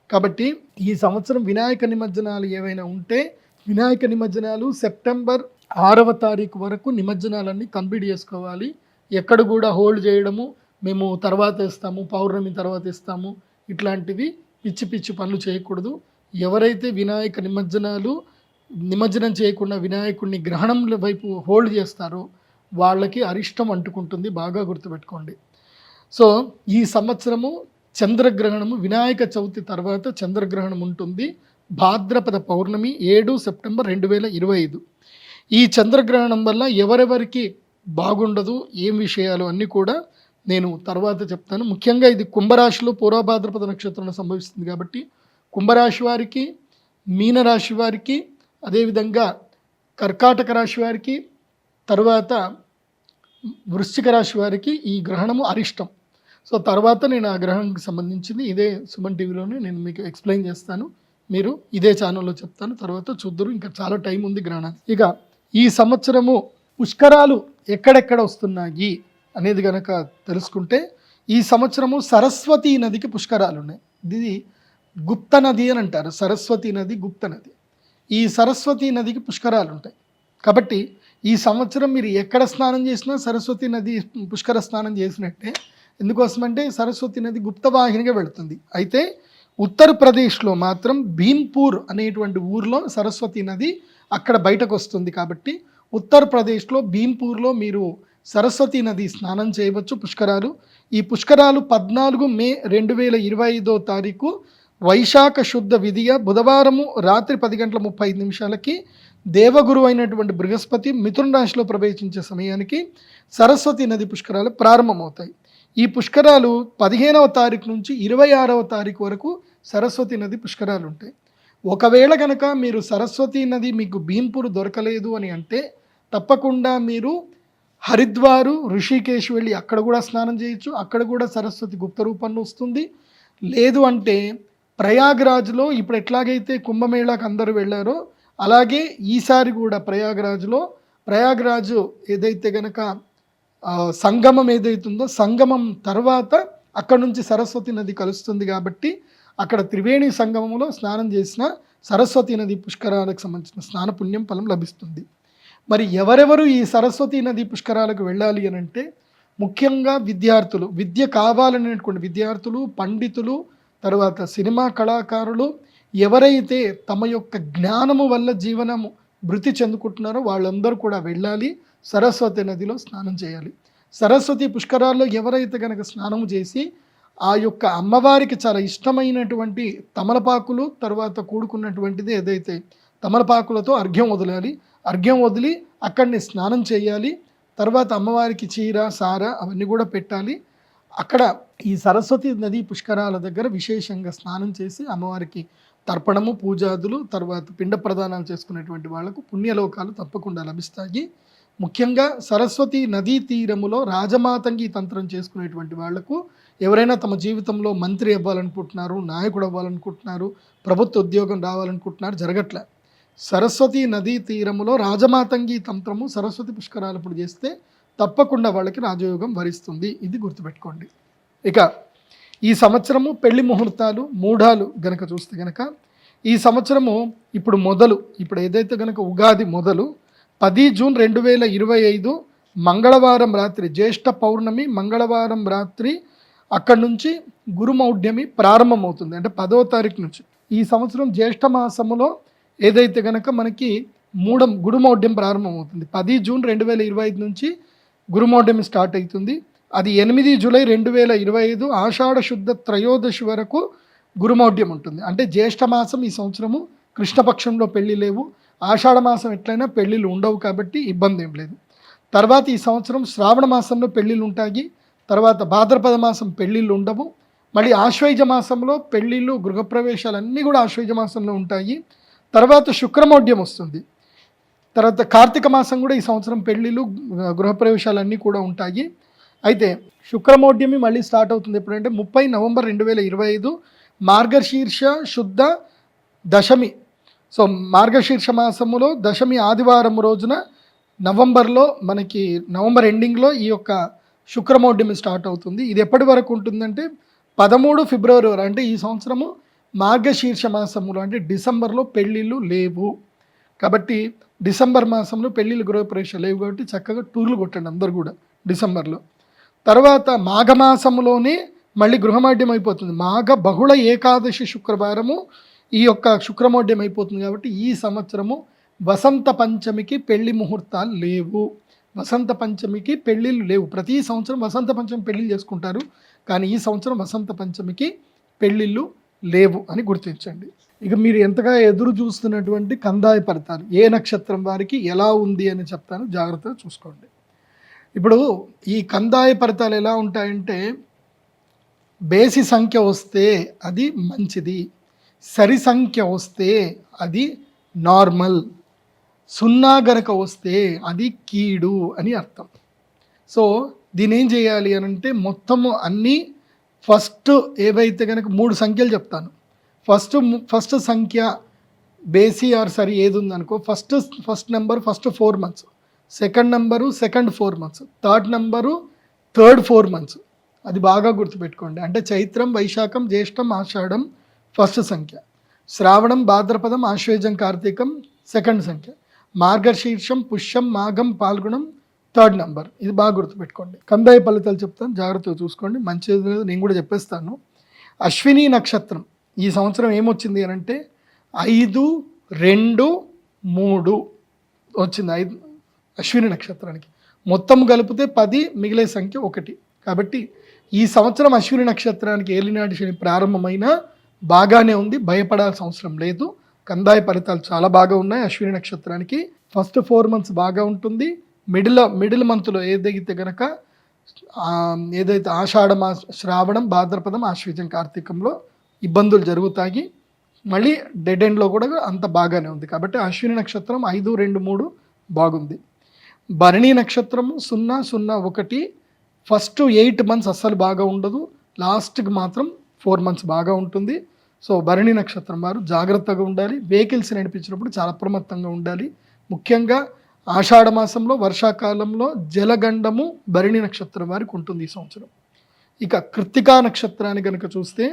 కాబట్టి ఈ సంవత్సరం వినాయక నిమజ్జనాలు ఏవైనా ఉంటే, వినాయక నిమజ్జనాలు సెప్టెంబర్ 6వ తారీఖు వరకు నిమజ్జనాలన్నీ కంప్లీట్ చేసుకోవాలి. ఎక్కడ కూడా హోల్డ్ చేయడము, మేము తర్వాత ఇస్తాము, పౌర్ణమి తర్వాత ఇస్తాము, ఇట్లాంటివి పిచ్చి పిచ్చి పనులు చేయకూడదు. ఎవరైతే వినాయక నిమజ్జనం చేయకుండా వినాయకుడిని గ్రహణంల వైపు హోల్డ్ చేస్తారో వాళ్ళకి అరిష్టం అంటుకుంటుంది, బాగా గుర్తుపెట్టుకోండి. సో ఈ సంవత్సరము చంద్రగ్రహణము వినాయక చవితి తర్వాత చంద్రగ్రహణం ఉంటుంది. భాద్రపద పౌర్ణమి 7 సెప్టెంబర్ 2025. ఈ చంద్రగ్రహణం వల్ల ఎవరెవరికి బాగుండదు, ఏం విషయాలు అన్నీ కూడా నేను తర్వాత చెప్తాను. ముఖ్యంగా ఇది కుంభరాశిలో పూర్వభాద్రపద నక్షత్రంలో సంభవిస్తుంది కాబట్టి కుంభరాశి వారికి, మీనరాశి వారికి, అదేవిధంగా కర్కాటక రాశి వారికి, తర్వాత వృశ్చిక రాశి వారికి ఈ గ్రహణము అరిష్టం. సో తర్వాత నేను ఆ గ్రహణానికి సంబంధించింది ఇదే సుమన్ టీవీలోనే నేను మీకు ఎక్స్ప్లెయిన్ చేస్తాను. మీరు ఇదే ఛానల్లో చెప్తాను, తర్వాత చూద్దరు. ఇంకా చాలా టైం ఉంది గ్రహణానికి. ఇక ఈ సంవత్సరము పుష్కరాలు ఎక్కడెక్కడ వస్తున్నాయి అనేది కనుక తెలుసుకుంటే, ఈ సంవత్సరము సరస్వతీ నదికి పుష్కరాలు ఉన్నాయి. ఇది గుప్త నది అని అంటారు. సరస్వతీ నది గుప్త నది. ఈ సరస్వతీ నదికి పుష్కరాలు ఉంటాయి. కాబట్టి ఈ సంవత్సరం మీరు ఎక్కడ స్నానం చేసినా సరస్వతీ నది పుష్కర స్నానం చేసినట్టే. ఎందుకోసమంటే సరస్వతీ నది గుప్తవాహినిగా వెళుతుంది. అయితే ఉత్తరప్రదేశ్లో మాత్రం భీంపూర్ అనేటువంటి ఊర్లో సరస్వతీ నది అక్కడ బయటకు వస్తుంది. కాబట్టి ఉత్తరప్రదేశ్లో భీంపూర్లో మీరు సరస్వతీ నది స్నానం చేయవచ్చు, పుష్కరాలు. ఈ పుష్కరాలు 14 మే 2025 వైశాఖ శుద్ధ విధియ బుధవారము రాత్రి 10:35 దేవగురు అయినటువంటి బృహస్పతి మిథున రాశిలో ప్రవేశించే సమయానికి సరస్వతీ నది పుష్కరాలు ప్రారంభమవుతాయి. ఈ పుష్కరాలు 15వ తారీఖు నుంచి 26వ తారీఖు వరకు సరస్వతీ నది పుష్కరాలు ఉంటాయి. ఒకవేళ కనుక మీరు సరస్వతీ నది మీకు భీంపూర్ దొరకలేదు అని అంటే తప్పకుండా మీరు హరిద్వారు, ఋషికేశ్ వెళ్ళి అక్కడ కూడా స్నానం చేయొచ్చు. అక్కడ కూడా సరస్వతి గుప్త రూపంలో వస్తుంది. లేదు అంటే ప్రయాగ్రాజ్లో ఇప్పుడు ఎట్లాగైతే కుంభమేళాకు అందరూ వెళ్ళారో అలాగే ఈసారి కూడా ప్రయాగ్రాజు ఏదైతే కనుక సంగమం ఏదైతుందో సంగమం తర్వాత అక్కడ నుంచి సరస్వతి నది కలుస్తుంది. కాబట్టి అక్కడ త్రివేణి సంగమంలో స్నానం చేసిన సరస్వతి నది పుష్కరాలకు సంబంధించిన స్నాన పుణ్యం ఫలం లభిస్తుంది. మరి ఎవరెవరు ఈ సరస్వతి నది పుష్కరాలకు వెళ్ళాలి అని అంటే ముఖ్యంగా విద్యార్థులు, విద్య కావాలనేటువంటి విద్యార్థులు, పండితులు, తర్వాత సినిమా కళాకారులు, ఎవరైతే తమ యొక్క జ్ఞానము వల్ల జీవనము భృతి చెందుకుంటున్నారో వాళ్ళందరూ కూడా వెళ్ళాలి, సరస్వతి నదిలో స్నానం చేయాలి. సరస్వతి పుష్కరాల్లో ఎవరైతే కనుక స్నానం చేసి ఆ యొక్క అమ్మవారికి చాలా ఇష్టమైనటువంటి తమలపాకులు తర్వాత కూడుకున్నటువంటిది ఏదైతే తమలపాకులతో అర్ఘ్యం వదలాలి, అర్ఘ్యం వదిలి అక్కడిని స్నానం చేయాలి, తర్వాత అమ్మవారికి చీర సార అవన్నీ కూడా పెట్టాలి. అక్కడ ఈ సరస్వతి నదీ పుష్కరాల దగ్గర విశేషంగా స్నానం చేసి అమ్మవారికి తర్పణము పూజాదులు తర్వాత పిండ ప్రదానాలు చేసుకునేటువంటి వాళ్లకు పుణ్యలోకాలు తప్పకుండా లభిస్తాయి. ముఖ్యంగా సరస్వతి నదీ తీరములో రాజమాతంగి తంత్రం చేసుకునేటువంటి వాళ్లకు ఎవరైనా తమ జీవితంలో మంత్రి అవ్వాలనుకుంటున్నారు, నాయకుడు అవ్వాలనుకుంటున్నారు, ప్రభుత్వ ఉద్యోగం రావాలనుకుంటున్నారు, జరగట్లే. సరస్వతి నదీ తీరములో రాజమాతంగి తంత్రము సరస్వతి పుష్కరాలప్పుడు చేస్తే తప్పకుండా వాళ్ళకి రాజయోగం వరిస్తుంది. ఇది గుర్తుపెట్టుకోండి. ఇక ఈ సంవత్సరము పెళ్లి ముహూర్తాలు మూఢాలు గనక చూస్తే గనక ఈ సంవత్సరము ఇప్పుడు ఏదైతే గనక ఉగాది మొదలు 10 జూన్ 2025 మంగళవారం రాత్రి జ్యేష్ఠ పౌర్ణమి మంగళవారం రాత్రి అక్కడి నుంచి గురుమౌఢ్యమి ప్రారంభమవుతుంది. అంటే 10వ తారీఖు నుంచి ఈ సంవత్సరం జ్యేష్ఠ మాసములో ఏదైతే గనక మనకి గురుమౌఢ్యం ప్రారంభమవుతుంది. 10 జూన్ 2025 నుంచి గురుమౌఢ్యం స్టార్ట్ అవుతుంది. అది 8 జూలై 2025 ఆషాఢ శుద్ధ త్రయోదశి వరకు గురుమౌఢ్యం ఉంటుంది. అంటే జ్యేష్ఠ మాసం ఈ సంవత్సరము కృష్ణపక్షంలో పెళ్లి లేవు, ఆషాఢ మాసం ఎట్లయినా పెళ్ళిళ్ళు ఉండవు కాబట్టి ఇబ్బంది ఏం లేదు. తర్వాత ఈ సంవత్సరం శ్రావణ మాసంలో పెళ్ళిళ్ళు ఉంటాయి, తర్వాత భాద్రపద మాసం పెళ్ళిళ్ళు ఉండవు, మళ్ళీ ఆశ్వయుజ మాసంలో పెళ్ళిళ్ళు గృహప్రవేశాలు అన్నీ కూడా ఆశ్వయుజ మాసంలో ఉంటాయి. తర్వాత శుక్రమౌఢ్యం వస్తుంది. తర్వాత కార్తీక మాసం కూడా ఈ సంవత్సరం పెళ్ళిళ్ళు గృహప్రవేశాలు అన్నీ కూడా ఉంటాయి. అయితే శుక్రమౌఢ్యమి మళ్ళీ స్టార్ట్ అవుతుంది ఎప్పుడంటే 30 నవంబర్ 2025 మార్గశీర్ష శుద్ధ దశమి. సో మార్గశీర్ష మాసములో దశమి ఆదివారం రోజున నవంబర్ ఎండింగ్లో ఈ యొక్క శుక్రమౌఢ్యం స్టార్ట్ అవుతుంది. ఇది ఎప్పటి వరకు ఉంటుందంటే 13 ఫిబ్రవరి వరకు. అంటే ఈ సంవత్సరము మార్గశీర్ష మాసములో అంటే డిసెంబర్లో పెళ్ళిళ్ళు లేవు కాబట్టి డిసెంబర్ మాసంలో పెళ్ళిళ్ళు గృహప్రవేశాలు లేవు కాబట్టి చక్కగా టూర్లు కొట్టండి అందరు కూడా డిసెంబర్లో. తర్వాత మాఘమాసంలోనే మళ్ళీ గృహమౌఢ్యం అయిపోతుంది. మాఘ బహుళ ఏకాదశి శుక్రవారము ఈ యొక్క శుక్రమౌఢ్యం అయిపోతుంది కాబట్టి ఈ సంవత్సరము వసంత పంచమికి పెళ్లి ముహూర్తాలు లేవు, వసంత పంచమికి పెళ్ళిళ్ళు లేవు. ప్రతి సంవత్సరం వసంత పంచమి పెళ్ళిళ్ళు చేసుకుంటారు కానీ ఈ సంవత్సరం వసంత పంచమికి పెళ్ళిళ్ళు లేవు అని గుర్తించండి. ఇక మీరు ఎంతగా ఎదురు చూస్తున్నటువంటి కందాయ ఫలితాలు ఏ నక్షత్రం వారికి ఎలా ఉంది అని చెప్తాను, జాగ్రత్తగా చూసుకోండి. ఇప్పుడు ఈ కందాయ ఫలితాలు ఎలా ఉంటాయంటే బేసి సంఖ్య వస్తే అది మంచిది, సరి సంఖ్య వస్తే అది నార్మల్, 0 గనక వస్తే అది కీడు అని అర్థం. సో దీని ఏం చేయాలి అని అంటే మొత్తము అన్నీ ఫస్ట్ ఏవైతే కనుక 3 సంఖ్యలు చెప్తాను. ఫస్ట్ సంఖ్య బేసి ఆర్ సరి ఏది ఉందనుకో first number first 4 months, second number second 4 months, third number third 4 months. అది బాగా గుర్తుపెట్టుకోండి. అంటే చైత్రం వైశాఖం జ్యేష్టం ఆషాఢం ఫస్ట్ సంఖ్య, శ్రావణం భాద్రపదం ఆశ్వేజం కార్తీకం సెకండ్ సంఖ్య, మార్గశీర్షం పుష్యం మాఘం పాల్గొనం థర్డ్ నెంబర్. ఇది బాగా గుర్తుపెట్టుకోండి. కందాయ ఫలితాలు చెప్తాను, జాగ్రత్తగా చూసుకోండి. మంచిది నేను కూడా చెప్పేస్తాను. అశ్విని నక్షత్రం ఈ సంవత్సరం ఏమొచ్చింది అని అంటే 5, 2, 3 వచ్చింది. 5 అశ్విని నక్షత్రానికి మొత్తం కలిపితే 10, మిగిలే సంఖ్య 1. కాబట్టి ఈ సంవత్సరం అశ్విని నక్షత్రానికి ఏలినాటి శని ప్రారంభమైన బాగానే ఉంది, భయపడాల్సిన అవసరం లేదు. కందాయ ఫలితాలు చాలా బాగా ఉన్నాయి. అశ్విని నక్షత్రానికి ఫస్ట్ 4 months బాగా ఉంటుంది. మిడిల్ మంత్లో ఏదైతే గనక ఏదైతే ఆషాఢ శ్రావణం భాద్రపదం ఆశ్వీజం కార్తీకంలో ఇబ్బందులు జరుగుతాయి. మళ్ళీ డెడ్ ఎండ్లో కూడా అంత బాగానే ఉంది. కాబట్టి అశ్విని నక్షత్రం 5, 2, 3 బాగుంది. భరణి నక్షత్రము 0, 0, 1 ఫస్ట్ 8 months అస్సలు బాగా ఉండదు, లాస్ట్కి మాత్రం 4 months బాగా ఉంటుంది. సో భరణి నక్షత్రం వారు జాగ్రత్తగా ఉండాలి. వెహికల్స్ నడిపించినప్పుడు చాలా అప్రమత్తంగా ఉండాలి. ముఖ్యంగా ఆషాఢ మాసంలో వర్షాకాలంలో జలగండము భరణి నక్షత్రం వారికి ఉంటుంది ఈ సంవత్సరం. ఇక కృత్తికా నక్షత్రాన్ని కనుక చూస్తే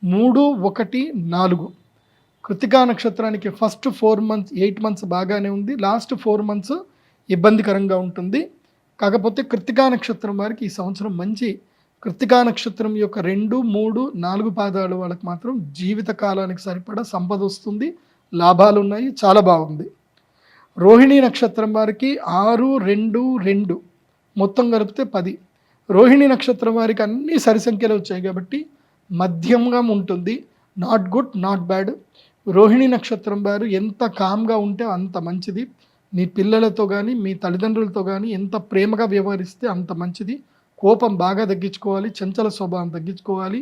3, 1, 4 కృత్తికా నక్షత్రానికి ఫస్ట్ 4 months 8 months బాగానే ఉంది, లాస్ట్ 4 months ఇబ్బందికరంగా ఉంటుంది. కాకపోతే కృత్తికా నక్షత్రం వారికి ఈ సంవత్సరం మంచి. కృత్తికా నక్షత్రం యొక్క 2, 3, 4 పాదాలు వాళ్ళకి మాత్రం జీవిత కాలానికి సరిపడా సంపద వస్తుంది, లాభాలు ఉన్నాయి, చాలా బాగుంది. రోహిణీ నక్షత్రం వారికి 6, 2, 2 మొత్తం కలిపితే 10 రోహిణి నక్షత్రం వారికి అన్ని సరి సంఖ్యలో వచ్చాయి కాబట్టి మధ్యంగా ఉంటుంది, not good not bad. Rohini నక్షత్రం వారు ఎంత కామ్గా ఉంటే అంత మంచిది. మీ పిల్లలతో కానీ మీ తల్లిదండ్రులతో కానీ ఎంత ప్రేమగా వ్యవహరిస్తే అంత మంచిది. కోపం బాగా తగ్గించుకోవాలి, చంచల స్వభావం తగ్గించుకోవాలి,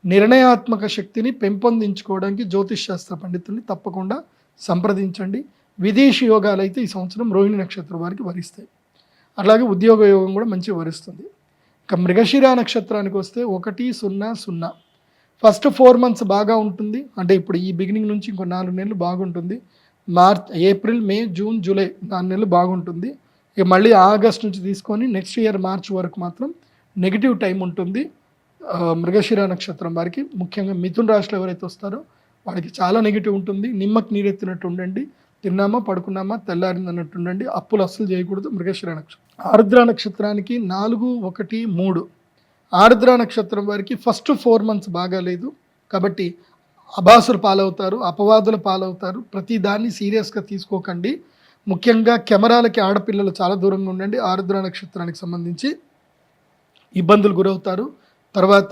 నిర్ణయాత్మక శక్తిని పెంపొందించుకోవడానికి జ్యోతిష్ శాస్త్ర పండితుల్ని తప్పకుండా సంప్రదించండి. విదేశీ యోగాలు అయితే ఈ సంవత్సరం రోహిణి నక్షత్రం వారికి వరిస్తాయి. అలాగే ఉద్యోగ యోగం కూడా మంచిగా వరిస్తుంది. ఇక మృగశిర నక్షత్రానికి వస్తే 1-0-0 ఫస్ట్ 4 months బాగా ఉంటుంది. అంటే ఇప్పుడు ఈ బిగినింగ్ నుంచి ఇంకో 4 నెలలు బాగుంటుంది. మార్చ్, ఏప్రిల్, మే, జూన్, జూలై 4 నెలలు బాగుంటుంది. ఇక మళ్ళీ ఆగస్ట్ నుంచి తీసుకొని నెక్స్ట్ ఇయర్ మార్చ్ వరకు మాత్రం నెగిటివ్ టైం ఉంటుంది. మృగశిర నక్షత్రం వారికి ముఖ్యంగా మిథున రాశిలో ఎవరైతే వస్తారో వాడికి చాలా నెగిటివ్ ఉంటుంది. నిమ్మకి నీరెత్తినట్టు ఉండండి, తిన్నామా పడుకున్నామా తెల్లారింది అన్నట్టు ఉండండి. అప్పులు అస్సలు చేయకూడదు. మృగశిర నక్షత్రం. ఆరుద్ర నక్షత్రానికి 4-1-3. ఆరుద్ర నక్షత్రం వారికి ఫస్ట్ 4 months బాగాలేదు కాబట్టి అబాసులు పాలవుతారు, అపవాదుల పాలవుతారు. ప్రతి దాన్ని సీరియస్గా తీసుకోకండి. ముఖ్యంగా కెమెరాలకి ఆడపిల్లలు చాలా దూరంగా ఉండండి. ఆరుద్ర నక్షత్రానికి సంబంధించి ఇబ్బందులు గురవుతారు. తర్వాత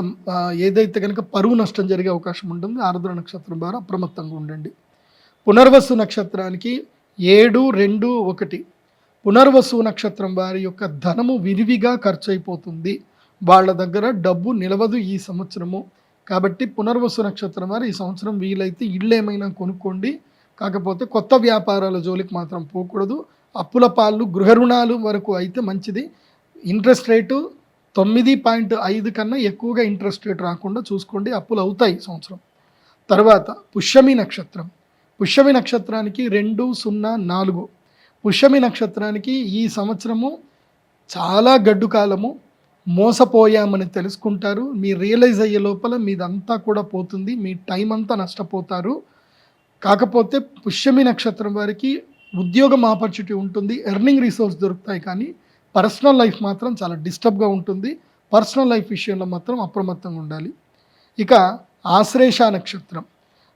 ఏదైతే కనుక పరువు నష్టం జరిగే అవకాశం ఉంటుంది. ఆరుద్ర నక్షత్రం ద్వారా అప్రమత్తంగా ఉండండి. పునర్వసు నక్షత్రానికి 7-2-1. పునర్వసు నక్షత్రం వారి యొక్క ధనము విరివిగా ఖర్చు అయిపోతుంది. వాళ్ళ దగ్గర డబ్బు నిలవదు ఈ సంవత్సరము. కాబట్టి పునర్వసు నక్షత్రం వారు ఈ సంవత్సరం వీలైతే ఇళ్ళు ఏమైనా కొనుక్కోండి. కాకపోతే కొత్త వ్యాపారాల జోలికి మాత్రం పోకూడదు. అప్పుల పాళ్ళు, గృహ రుణాలు వరకు అయితే మంచిది. ఇంట్రెస్ట్ రేటు 9.5 కన్నా ఎక్కువగా ఇంట్రెస్ట్ రేట్ రాకుండా చూసుకోండి. అప్పులు అవుతాయి ఈ సంవత్సరం. తర్వాత పుష్యమి నక్షత్రం. పుష్యమి నక్షత్రానికి 2-0-4. పుష్యమి నక్షత్రానికి ఈ సంవత్సరము చాలా గడ్డు కాలము. మోసపోయామని తెలుసుకుంటారు. మీ రియలైజ్ అయ్యే లోపల మీదంతా కూడా పోతుంది. మీ టైం అంతా నష్టపోతారు. కాకపోతే పుష్యమి నక్షత్రం వారికి ఉద్యోగం ఆపర్చునిటీ ఉంటుంది, ఎర్నింగ్ రిసోర్స్ దొరుకుతాయి. కానీ పర్సనల్ లైఫ్ మాత్రం చాలా డిస్టర్బ్గా ఉంటుంది. పర్సనల్ లైఫ్ విషయంలో మాత్రం అప్రమత్తంగా ఉండాలి. ఇక ఆశ్లేష నక్షత్రం.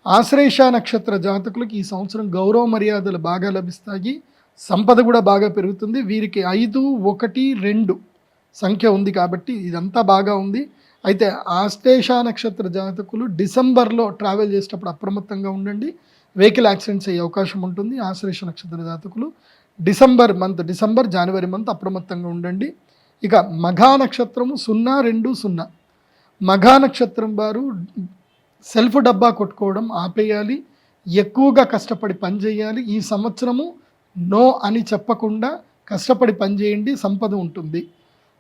ఆశ్లేష నక్షత్ర జాతకులకు ఈ సంవత్సరం గౌరవ మర్యాదలు బాగా లభిస్తాయి. సంపద కూడా బాగా పెరుగుతుంది. వీరికి 5-1-2 సంఖ్య ఉంది కాబట్టి ఇదంతా బాగా ఉంది. అయితే ఆశ్లేష నక్షత్ర జాతకులు డిసెంబర్లో ట్రావెల్ చేసేటప్పుడు అప్రమత్తంగా ఉండండి. వెహికల్ యాక్సిడెంట్స్ అయ్యే అవకాశం ఉంటుంది. ఆశ్లేష నక్షత్ర జాతకులు డిసెంబర్ జనవరి మంత్ అప్రమత్తంగా ఉండండి. ఇక మఘా నక్షత్రము 0-2-0. మఘా నక్షత్రం వారు సెల్ఫ్ డబ్బా కొట్టుకోవడం ఆపేయాలి. ఎక్కువగా కష్టపడి పనిచేయాలి. ఈ సంవత్సరము నో అని చెప్పకుండా కష్టపడి పనిచేయండి, సంపద ఉంటుంది.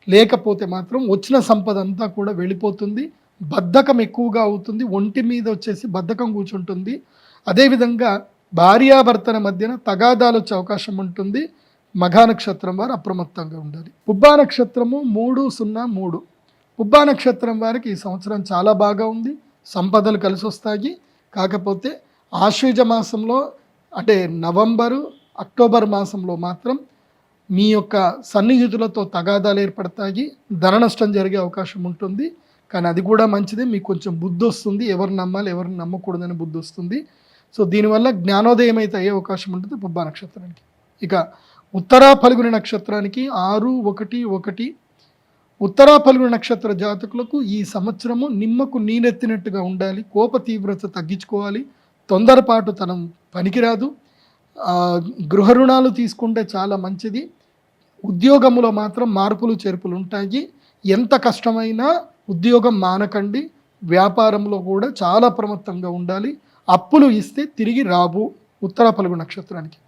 లేకపోతే మాత్రం వచ్చిన సంపద అంతా కూడా వెళ్ళిపోతుంది. బద్ధకం ఎక్కువగా అవుతుంది. ఒంటి మీద వచ్చేసి బద్ధకం కూర్చుంటుంది. అదేవిధంగా భార్యాభర్తల మధ్యన తగాదాలు వచ్చే అవకాశం ఉంటుంది. మఘా నక్షత్రం వారు అప్రమత్తంగా ఉండాలి. పుబ్బా నక్షత్రము 3-0-3. పుబ్బా నక్షత్రం వారికి ఈ సంవత్సరం చాలా బాగా ఉంది. సంపదలు కలిసి వస్తాయి. కాకపోతే ఆశ్వీజ మాసంలో అంటే నవంబరు, అక్టోబర్ మాసంలో మాత్రం మీ యొక్క సన్నిహితులతో తగాదాలు ఏర్పడతాయి. ధన నష్టం జరిగే అవకాశం ఉంటుంది. కానీ అది కూడా మంచిదే. మీకు కొంచెం బుద్ధి వస్తుంది. ఎవరు నమ్మాలి ఎవరిని నమ్మకూడదని బుద్ధి వస్తుంది. సో దీనివల్ల జ్ఞానోదయం అయితే అయ్యే అవకాశం ఉంటుంది పుబ్బా నక్షత్రానికి. ఇక ఉత్తరా ఫల్గుని నక్షత్రానికి 6-1-1. ఉత్తరా ఫల్గుని నక్షత్ర జాతకులకు ఈ సంవత్సరము నిమ్మకు నీరెత్తినట్టుగా ఉండాలి. కోప తీవ్రత తగ్గించుకోవాలి. తొందరపాటు తనం పనికిరాదు. గృహ రుణాలు తీసుకుంటే చాలా మంచిది. ఉద్యోగంలో మాత్రం మార్పులు చేర్పులు ఉంటాయి. ఎంత కష్టమైనా ఉద్యోగం మానకండి. వ్యాపారంలో కూడా చాలా ప్రమత్తంగా ఉండాలి. అప్పులు ఇస్తే తిరిగి రావు ఉత్తరా ఫల్గుని నక్షత్రానికి.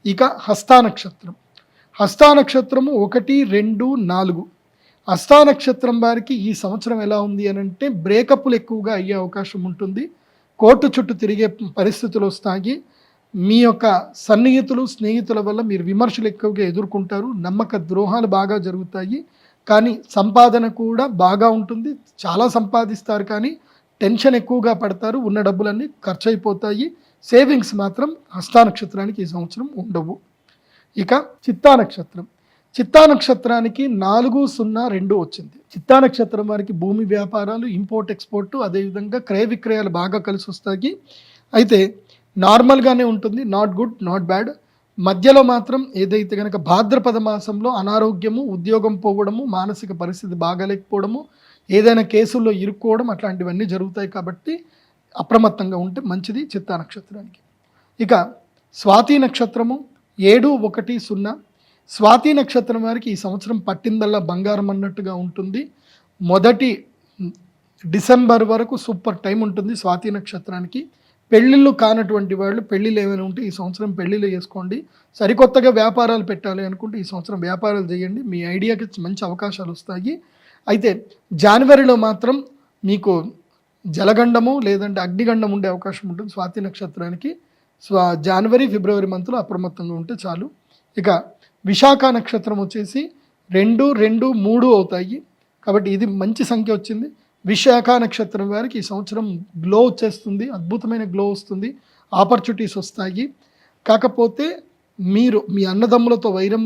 ఇక హస్తా నక్షత్రం. హస్తా నక్షత్రము 1-2-4. హస్తా నక్షత్రం వారికి ఈ సంవత్సరం ఎలా ఉంది అని అంటే బ్రేకప్లు ఎక్కువగా అయ్యే అవకాశం ఉంటుంది. కోర్టు చుట్టూ తిరిగే పరిస్థితులు వస్తాయి. మీ యొక్క సన్నిహితులు స్నేహితుల వల్ల మీరు విమర్శలు ఎక్కువగా ఎదుర్కొంటారు. నమ్మక ద్రోహాలు బాగా జరుగుతాయి. కానీ సంపాదన కూడా బాగా ఉంటుంది. చాలా సంపాదిస్తారు కానీ టెన్షన్ ఎక్కువగా పడతారు. ఉన్న డబ్బులన్నీ ఖర్చు అయిపోతాయి. సేవింగ్స్ మాత్రం హస్తా నక్షత్రానికి ఈ సంవత్సరం ఉండవు. ఇక చిత్తా నక్షత్రం. చిత్తా నక్షత్రానికి 4-0-2 వచ్చింది. చిత్తా నక్షత్రం వారికి భూమి వ్యాపారాలు, ఇంపోర్ట్ ఎక్స్పోర్ట్, అదేవిధంగా క్రయ విక్రయాలు బాగా కలిసి వస్తాయి. అయితే నార్మల్గానే ఉంటుంది. Not good not bad. మధ్యలో మాత్రం ఏదైతే కనుక భాద్రపద మాసంలో అనారోగ్యము, ఉద్యోగం పోవడము, మానసిక పరిస్థితి బాగాలేకపోవడము, ఏదైనా కేసుల్లో ఇరుక్కోవడం అట్లాంటివన్నీ జరుగుతాయి. కాబట్టి అప్రమత్తంగా ఉంటే మంచిది చిత్తా నక్షత్రానికి. ఇక స్వాతి నక్షత్రము 7-1-0. స్వాతి నక్షత్రం వారికి ఈ సంవత్సరం పట్టిందల్లా బంగారం అన్నట్టుగా ఉంటుంది. మొదటి డిసెంబర్ వరకు సూపర్ టైం ఉంటుంది స్వాతి నక్షత్రానికి. పెళ్ళిళ్ళు కానటువంటి వాళ్ళు పెళ్ళిళ్ళు ఏమైనా ఉంటే ఈ సంవత్సరం పెళ్ళిళ్ళు చేసుకోండి. సరికొత్తగా వ్యాపారాలు పెట్టాలి అనుకుంటే ఈ సంవత్సరం వ్యాపారాలు చేయండి, మీ ఐడియాకి మంచి అవకాశాలు వస్తాయి. అయితే జనవరిలో మాత్రం మీకు జలగండము లేదంటే అగ్నిగండం ఉండే అవకాశం ఉంటుంది స్వాతి నక్షత్రానికి. జనవరి, ఫిబ్రవరి మంత్లో అప్రమత్తంగా ఉంటే చాలు. ఇక విశాఖ నక్షత్రం వచ్చేసి 2, 2, 3 అవుతాయి. కాబట్టి ఇది మంచి సంఖ్య వచ్చింది. విశాఖ నక్షత్రం వారికి ఈ సంవత్సరం గ్లో వచ్చేస్తుంది, అద్భుతమైన గ్లో వస్తుంది, ఆపర్చునిటీస్ వస్తాయి. కాకపోతే మీరు మీ అన్నదమ్ములతో వైరం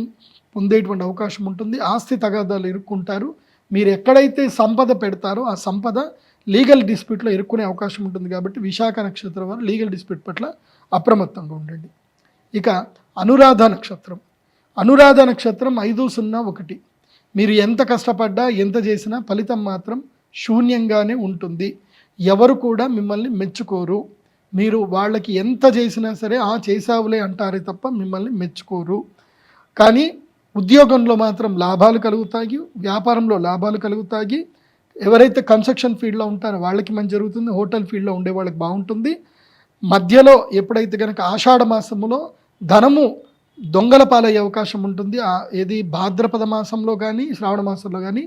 పొందేటువంటి అవకాశం ఉంటుంది, ఆస్తి తగాదాలు ఇరుక్కుంటారు. మీరు ఎక్కడైతే సంపద పెడతారో ఆ సంపద లీగల్ డిస్ప్యూట్లో ఇరుక్కునే అవకాశం ఉంటుంది. కాబట్టి విశాఖ నక్షత్రం వారు లీగల్ డిస్ప్యూట్ పట్ల అప్రమత్తంగా ఉండండి. ఇక అనురాధ నక్షత్రం. అనురాధ నక్షత్రం 5-0-1. మీరు ఎంత కష్టపడ్డా ఎంత చేసినా ఫలితం మాత్రం శూన్యంగానే ఉంటుంది. ఎవరు కూడా మిమ్మల్ని మెచ్చుకోరు. మీరు వాళ్ళకి ఎంత చేసినా సరే చేసావులే అంటారే తప్ప మిమ్మల్ని మెచ్చుకోరు. కానీ ఉద్యోగంలో మాత్రం లాభాలు కలుగుతాయి, వ్యాపారంలో లాభాలు కలుగుతాయి. ఎవరైతే కన్స్ట్రక్షన్ ఫీల్డ్లో ఉంటారో వాళ్ళకి మంచి జరుగుతుంది, హోటల్ ఫీల్డ్లో ఉండే వాళ్ళకి బాగుంటుంది. మధ్యలో ఎప్పుడైతే కనుక ఆషాఢ మాసంలో ధనము దొంగల పాలయ్యే అవకాశం ఉంటుంది. ఏది భాద్రపద మాసంలో కానీ శ్రావణ మాసంలో కానీ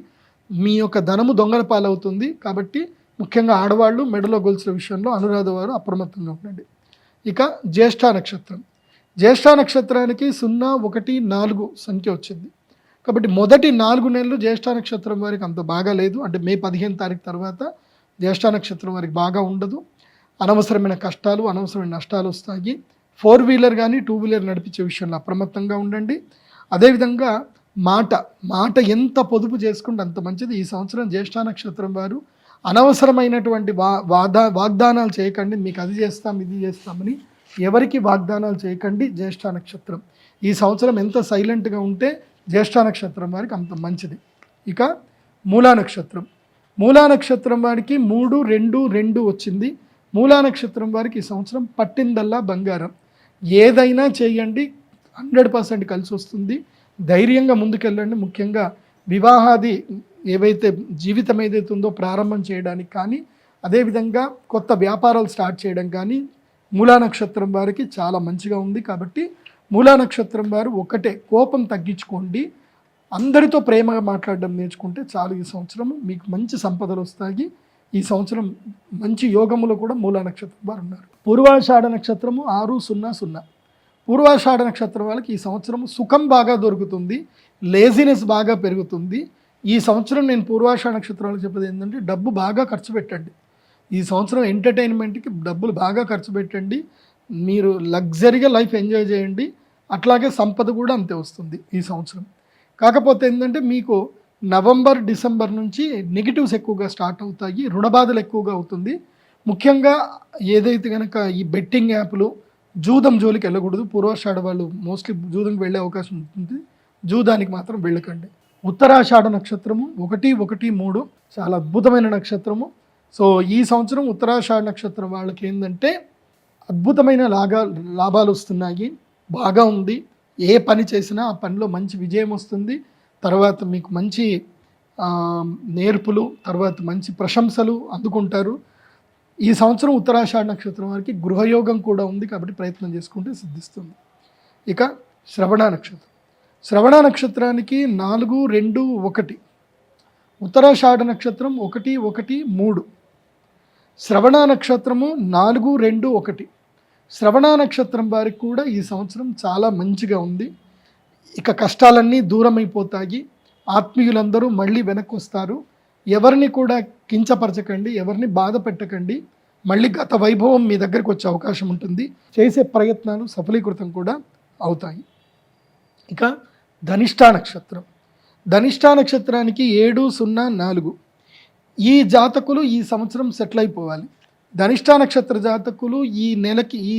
మీ యొక్క ధనము దొంగల పాలవుతుంది. కాబట్టి ముఖ్యంగా ఆడవాళ్ళు మెడలో గొలుసుల విషయంలో అనురాధ వారు అప్రమత్తంగా ఉండండి. ఇక జ్యేష్ఠ నక్షత్రం. జ్యేష్ఠ నక్షత్రానికి 0-1-4 సంఖ్య వచ్చింది. కాబట్టి మొదటి 4 నెలలు జ్యేష్ఠ నక్షత్రం వారికి అంత బాగా లేదు. అంటే మే 15 తారీఖు తర్వాత జ్యేష్ఠ నక్షత్రం వారికి బాగా ఉండదు. అనవసరమైన కష్టాలు, అనవసరమైన నష్టాలు వస్తాయి. 4 వీలర్ కానీ 2 వీలర్ నడిపించే విషయంలో అప్రమత్తంగా ఉండండి. అదేవిధంగా మాట ఎంత పొదుపు చేసుకుంటే అంత మంచిది. ఈ సంవత్సరం జ్యేష్ఠ నక్షత్రం వారు అనవసరమైనటువంటి వాగ్దానాలు చేయకండి. మీకు అది చేస్తాం ఇది చేస్తామని ఎవరికి వాగ్దానాలు చేయకండి. జ్యేష్ఠ నక్షత్రం ఈ సంవత్సరం ఎంత సైలెంట్గా ఉంటే జ్యేష్ఠ నక్షత్రం వారికి అంత మంచిది. ఇక మూలా నక్షత్రం. మూలా నక్షత్రం వారికి 3-2-2 వచ్చింది. మూలా నక్షత్రం వారికి ఈ సంవత్సరం పట్టిందల్లా బంగారం. ఏదైనా చేయండి, 100% కలిసి వస్తుంది. ధైర్యంగా ముందుకెళ్ళండి. ముఖ్యంగా వివాహాది ఏవైతే జీవితం ఏదైతే ఉందో ప్రారంభం చేయడానికి కానీ, అదేవిధంగా కొత్త వ్యాపారాలు స్టార్ట్ చేయడం కానీ మూలా నక్షత్రం వారికి చాలా మంచిగా ఉంది. కాబట్టి మూలా నక్షత్రం వారు ఒకటే, కోపం తగ్గించుకోండి, అందరితో ప్రేమగా మాట్లాడడం నేర్చుకుంటే చాలు. ఈ సంవత్సరం మీకు మంచి సంపదలు వస్తాయి. ఈ సంవత్సరం మంచి యోగములో కూడా మూలా నక్షత్రం వారు ఉన్నారు. పూర్వాషాఢ నక్షత్రము 6-0-0. పూర్వాషాఢ నక్షత్రం వాళ్ళకి ఈ సంవత్సరం సుఖం బాగా దొరుకుతుంది, లేజినెస్ బాగా పెరుగుతుంది. ఈ సంవత్సరం నేను పూర్వాషాఢ నక్షత్రాలకు చెప్పేది ఏంటంటే డబ్బు బాగా ఖర్చు పెట్టండి. ఈ సంవత్సరం ఎంటర్టైన్మెంట్కి డబ్బులు బాగా ఖర్చు పెట్టండి. మీరు లగ్జరీగా లైఫ్ ఎంజాయ్ చేయండి. అట్లాగే సంపద కూడా అంతే వస్తుంది ఈ సంవత్సరం. కాకపోతే ఏంటంటే మీకు నవంబర్, డిసెంబర్ నుంచి నెగిటివ్స్ ఎక్కువగా స్టార్ట్ అవుతాయి, రుణబాధలు ఎక్కువగా అవుతుంది. ముఖ్యంగా ఏదైతే కనుక ఈ బెట్టింగ్ యాప్లు, జూదం జోలికి వెళ్ళకూడదు. పూర్వాషాఢ వాళ్ళు మోస్ట్లీ జూదంకి వెళ్ళే అవకాశం ఉంటుంది. జూదానికి మాత్రం వెళ్ళకండి. ఉత్తరాషాఢ నక్షత్రము 1-1-3 చాలా అద్భుతమైన నక్షత్రము. సో ఈ సంవత్సరం ఉత్తరాషాఢ నక్షత్రం వాళ్ళకి ఏంటంటే అద్భుతమైన లాభాలు వస్తున్నాయి, బాగా ఉంది. ఏ పని చేసినా ఆ పనిలో మంచి విజయం వస్తుంది. తర్వాత మీకు మంచి నేర్పులు, తర్వాత మంచి ప్రశంసలు అందుకుంటారు. ఈ సంవత్సరం ఉత్తరాషాఢ నక్షత్రం వారికి గృహయోగం కూడా ఉంది. కాబట్టి ప్రయత్నం చేసుకుంటే సిద్ధిస్తుంది. ఇక శ్రవణ నక్షత్రం. శ్రవణ నక్షత్రానికి 4-2-1. ఉత్తరాషాఢ నక్షత్రం 1-1-3. శ్రవణ నక్షత్రము 4-2-1. శ్రవణ నక్షత్రం వారికి కూడా ఈ సంవత్సరం చాలా మంచిగా ఉంది. ఇక కష్టాలన్నీ దూరమైపోతాయి. ఆత్మీయులందరూ మళ్ళీ వెనక్కి వస్తారు. ఎవరిని కూడా కించపరచకండి, ఎవరిని బాధ పెట్టకండి. మళ్ళీ గత వైభవం మీ దగ్గరికి వచ్చే అవకాశం ఉంటుంది. చేసే ప్రయత్నాలు సఫలీకృతం కూడా అవుతాయి. ఇక ధనిష్ఠా నక్షత్రం. ధనిష్ఠా నక్షత్రానికి 7-0-4. ఈ జాతకులు ఈ సంవత్సరం సెటిల్ అయిపోవాలి. ధనిష్ఠా నక్షత్ర జాతకులు ఈ నెలకి ఈ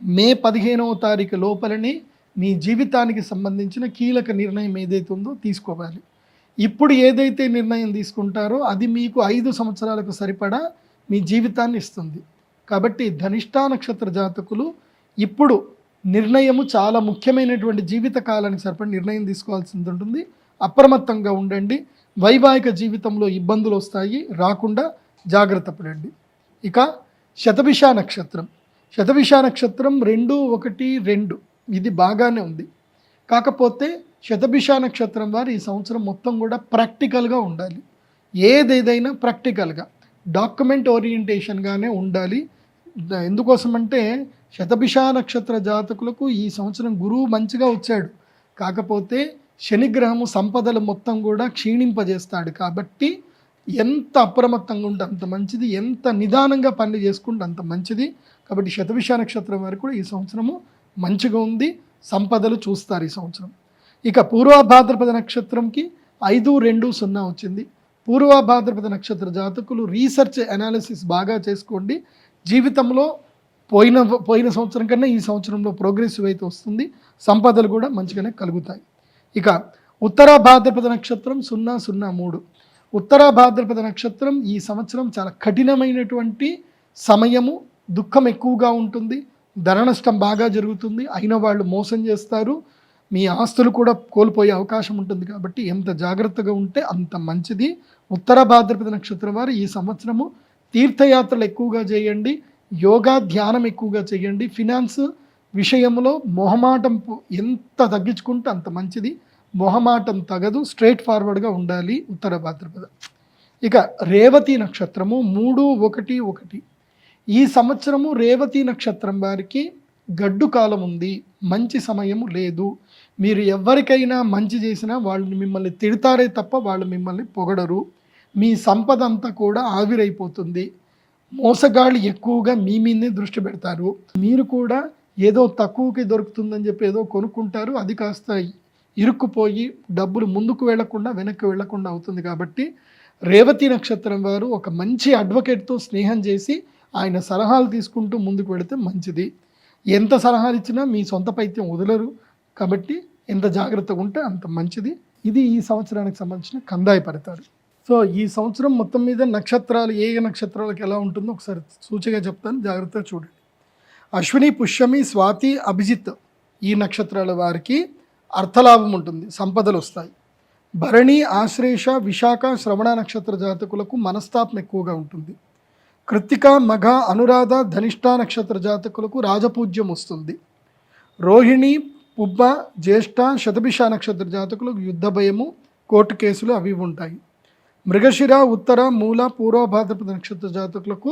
మే 15వ తారీఖు లోపలనే మీ జీవితానికి సంబంధించిన కీలక నిర్ణయం ఏదైతే ఉందో తీసుకోవాలి. ఇప్పుడు ఏదైతే నిర్ణయం తీసుకుంటారో అది మీకు 5 సంవత్సరాలకు సరిపడా మీ జీవితాన్ని ఇస్తుంది. కాబట్టి ధనిష్టా నక్షత్ర జాతకులు ఇప్పుడు నిర్ణయము చాలా ముఖ్యమైనటువంటి జీవిత కాలానికి సరిపడి నిర్ణయం తీసుకోవాల్సి ఉంటుంది. అప్రమత్తంగా ఉండండి. వైవాహిక జీవితంలో ఇబ్బందులు వస్తాయి, రాకుండా జాగ్రత్త పడండి. ఇక శతభిష నక్షత్రం. శతభిష నక్షత్రం 2, 1, 2 ఇది బాగానే ఉంది. కాకపోతే శతభిష నక్షత్రం వారు ఈ సంవత్సరం మొత్తం కూడా ప్రాక్టికల్గా ఉండాలి. ఏదేదైనా ప్రాక్టికల్గా డాక్యుమెంట్ ఓరియంటేషన్గానే ఉండాలి. ఎందుకోసమంటే శతభిష నక్షత్ర జాతకులకు ఈ సంవత్సరం గురువు మంచిగా వచ్చాడు. కాకపోతే శనిగ్రహము సంపదలు మొత్తం కూడా క్షీణింపజేస్తాడు. కాబట్టి ఎంత అప్రమత్తంగా ఉంటే అంత మంచిది, ఎంత నిదానంగా పనులు చేసుకుంటే అంత మంచిది. కాబట్టి శతభిష నక్షత్రం వారికి కూడా ఈ సంవత్సరము మంచిగా ఉంది, సంపదలు చూస్తారు ఈ సంవత్సరం. ఇక పూర్వభాద్రపద నక్షత్రంకి 5, 2, 0 వచ్చింది. పూర్వభాద్రపద నక్షత్ర జాతకులు రీసెర్చ్ అనాలిసిస్ బాగా చేసుకోండి. జీవితంలో పోయిన సంవత్సరం కన్నా ఈ సంవత్సరంలో ప్రోగ్రెసివ్ అయితే వస్తుంది, సంపదలు కూడా మంచిగానే కలుగుతాయి. ఇక ఉత్తర భాద్రపద నక్షత్రం 003. ఉత్తర భాద్రపద నక్షత్రం ఈ సంవత్సరం చాలా కఠినమైనటువంటి సమయము, దుఃఖం ఎక్కువగా ఉంటుంది, ధన నష్టం బాగా జరుగుతుంది, అయిన వాళ్ళు మోసం చేస్తారు, మీ ఆస్తులు కూడా కోల్పోయే అవకాశం ఉంటుంది. కాబట్టి ఎంత జాగ్రత్తగా ఉంటే అంత మంచిది. ఉత్తర భాద్రపద నక్షత్రం వారు ఈ సంవత్సరము తీర్థయాత్రలు ఎక్కువగా చేయండి, యోగా ధ్యానం ఎక్కువగా చేయండి. ఫినాన్స్ విషయంలో మొహమాటం ఎంత తగ్గించుకుంటే అంత మంచిది. మొహమాటం తగదు, స్ట్రైట్ ఫార్వర్డ్గా ఉండాలి ఉత్తర భాద్రపద. ఇక రేవతి నక్షత్రము 3, 1, 1 ఈ సంవత్సరము రేవతి నక్షత్రం వారికి గడ్డు కాలం ఉంది, మంచి సమయము లేదు. మీరు ఎవరికైనా మంచి చేసినా వాళ్ళు మిమ్మల్ని తిడతారే తప్ప వాళ్ళు మిమ్మల్ని పొగడరు. మీ సంపద అంతా కూడా ఆవిరైపోతుంది. మోసగాళ్ళు ఎక్కువగా మీ మీదే దృష్టి పెడతారు. మీరు కూడా ఏదో తక్కువకి దొరుకుతుందని చెప్పి ఏదో కొనుక్కుంటారు, అది కాస్త ఇరుక్కుపోయి డబ్బులు ముందుకు వెళ్లకుండా వెనక్కి వెళ్లకుండా అవుతుంది. కాబట్టి రేవతి నక్షత్రం వారు ఒక మంచి అడ్వకేట్తో స్నేహం చేసి ఆయన సలహాలు తీసుకుంటూ ముందుకు వెళితే మంచిది. ఎంత సలహాలు ఇచ్చినా మీ సొంత పైత్యం వదలరు. కాబట్టి ఎంత జాగ్రత్తగా ఉంటే అంత మంచిది. ఇది ఈ సంవత్సరానికి సంబంధించిన కందాయ ఫలితాలు. సో ఈ సంవత్సరం మొత్తం మీద నక్షత్రాలు ఏ నక్షత్రాలకు ఎలా ఉంటుందో ఒకసారి సూచిగా చెప్తాను, జాగ్రత్తగా చూడండి. అశ్విని, పుష్యమి, స్వాతి, అభిజిత్ ఈ నక్షత్రాల వారికి అర్థలాభం ఉంటుంది, సంపదలు వస్తాయి. భరణి, ఆశ్లేష, విశాఖ, శ్రవణ నక్షత్ర జాతకులకు మనస్తాపం ఎక్కువగా ఉంటుంది. కృత్తిక, మఘ, అనురాధ, ధనిష్టా నక్షత్ర జాతకులకు రాజపూజ్యం వస్తుంది. రోహిణి, పుబ్బ, జ్యేష్ఠ, శతభిష నక్షత్ర జాతకులకు యుద్ధ భయము, కోర్టు కేసులు అవి ఉంటాయి. మృగశిర, ఉత్తర, మూల, పూర్వభాద్రపద నక్షత్ర జాతకులకు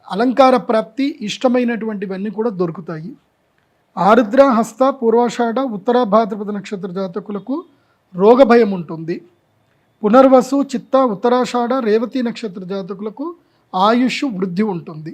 అలంకార ప్రాప్తి, ఇష్టమైనటువంటివన్నీ కూడా దొరుకుతాయి. ఆరుద్ర, హస్త, పూర్వాషాఢ, ఉత్తర భాద్రపద నక్షత్ర జాతకులకు రోగభయం ఉంటుంది. పునర్వసు, చిత్త, ఉత్తరాషాఢ, రేవతి నక్షత్ర జాతకులకు ఆయుష్ వృద్ధి ఉంటుంది.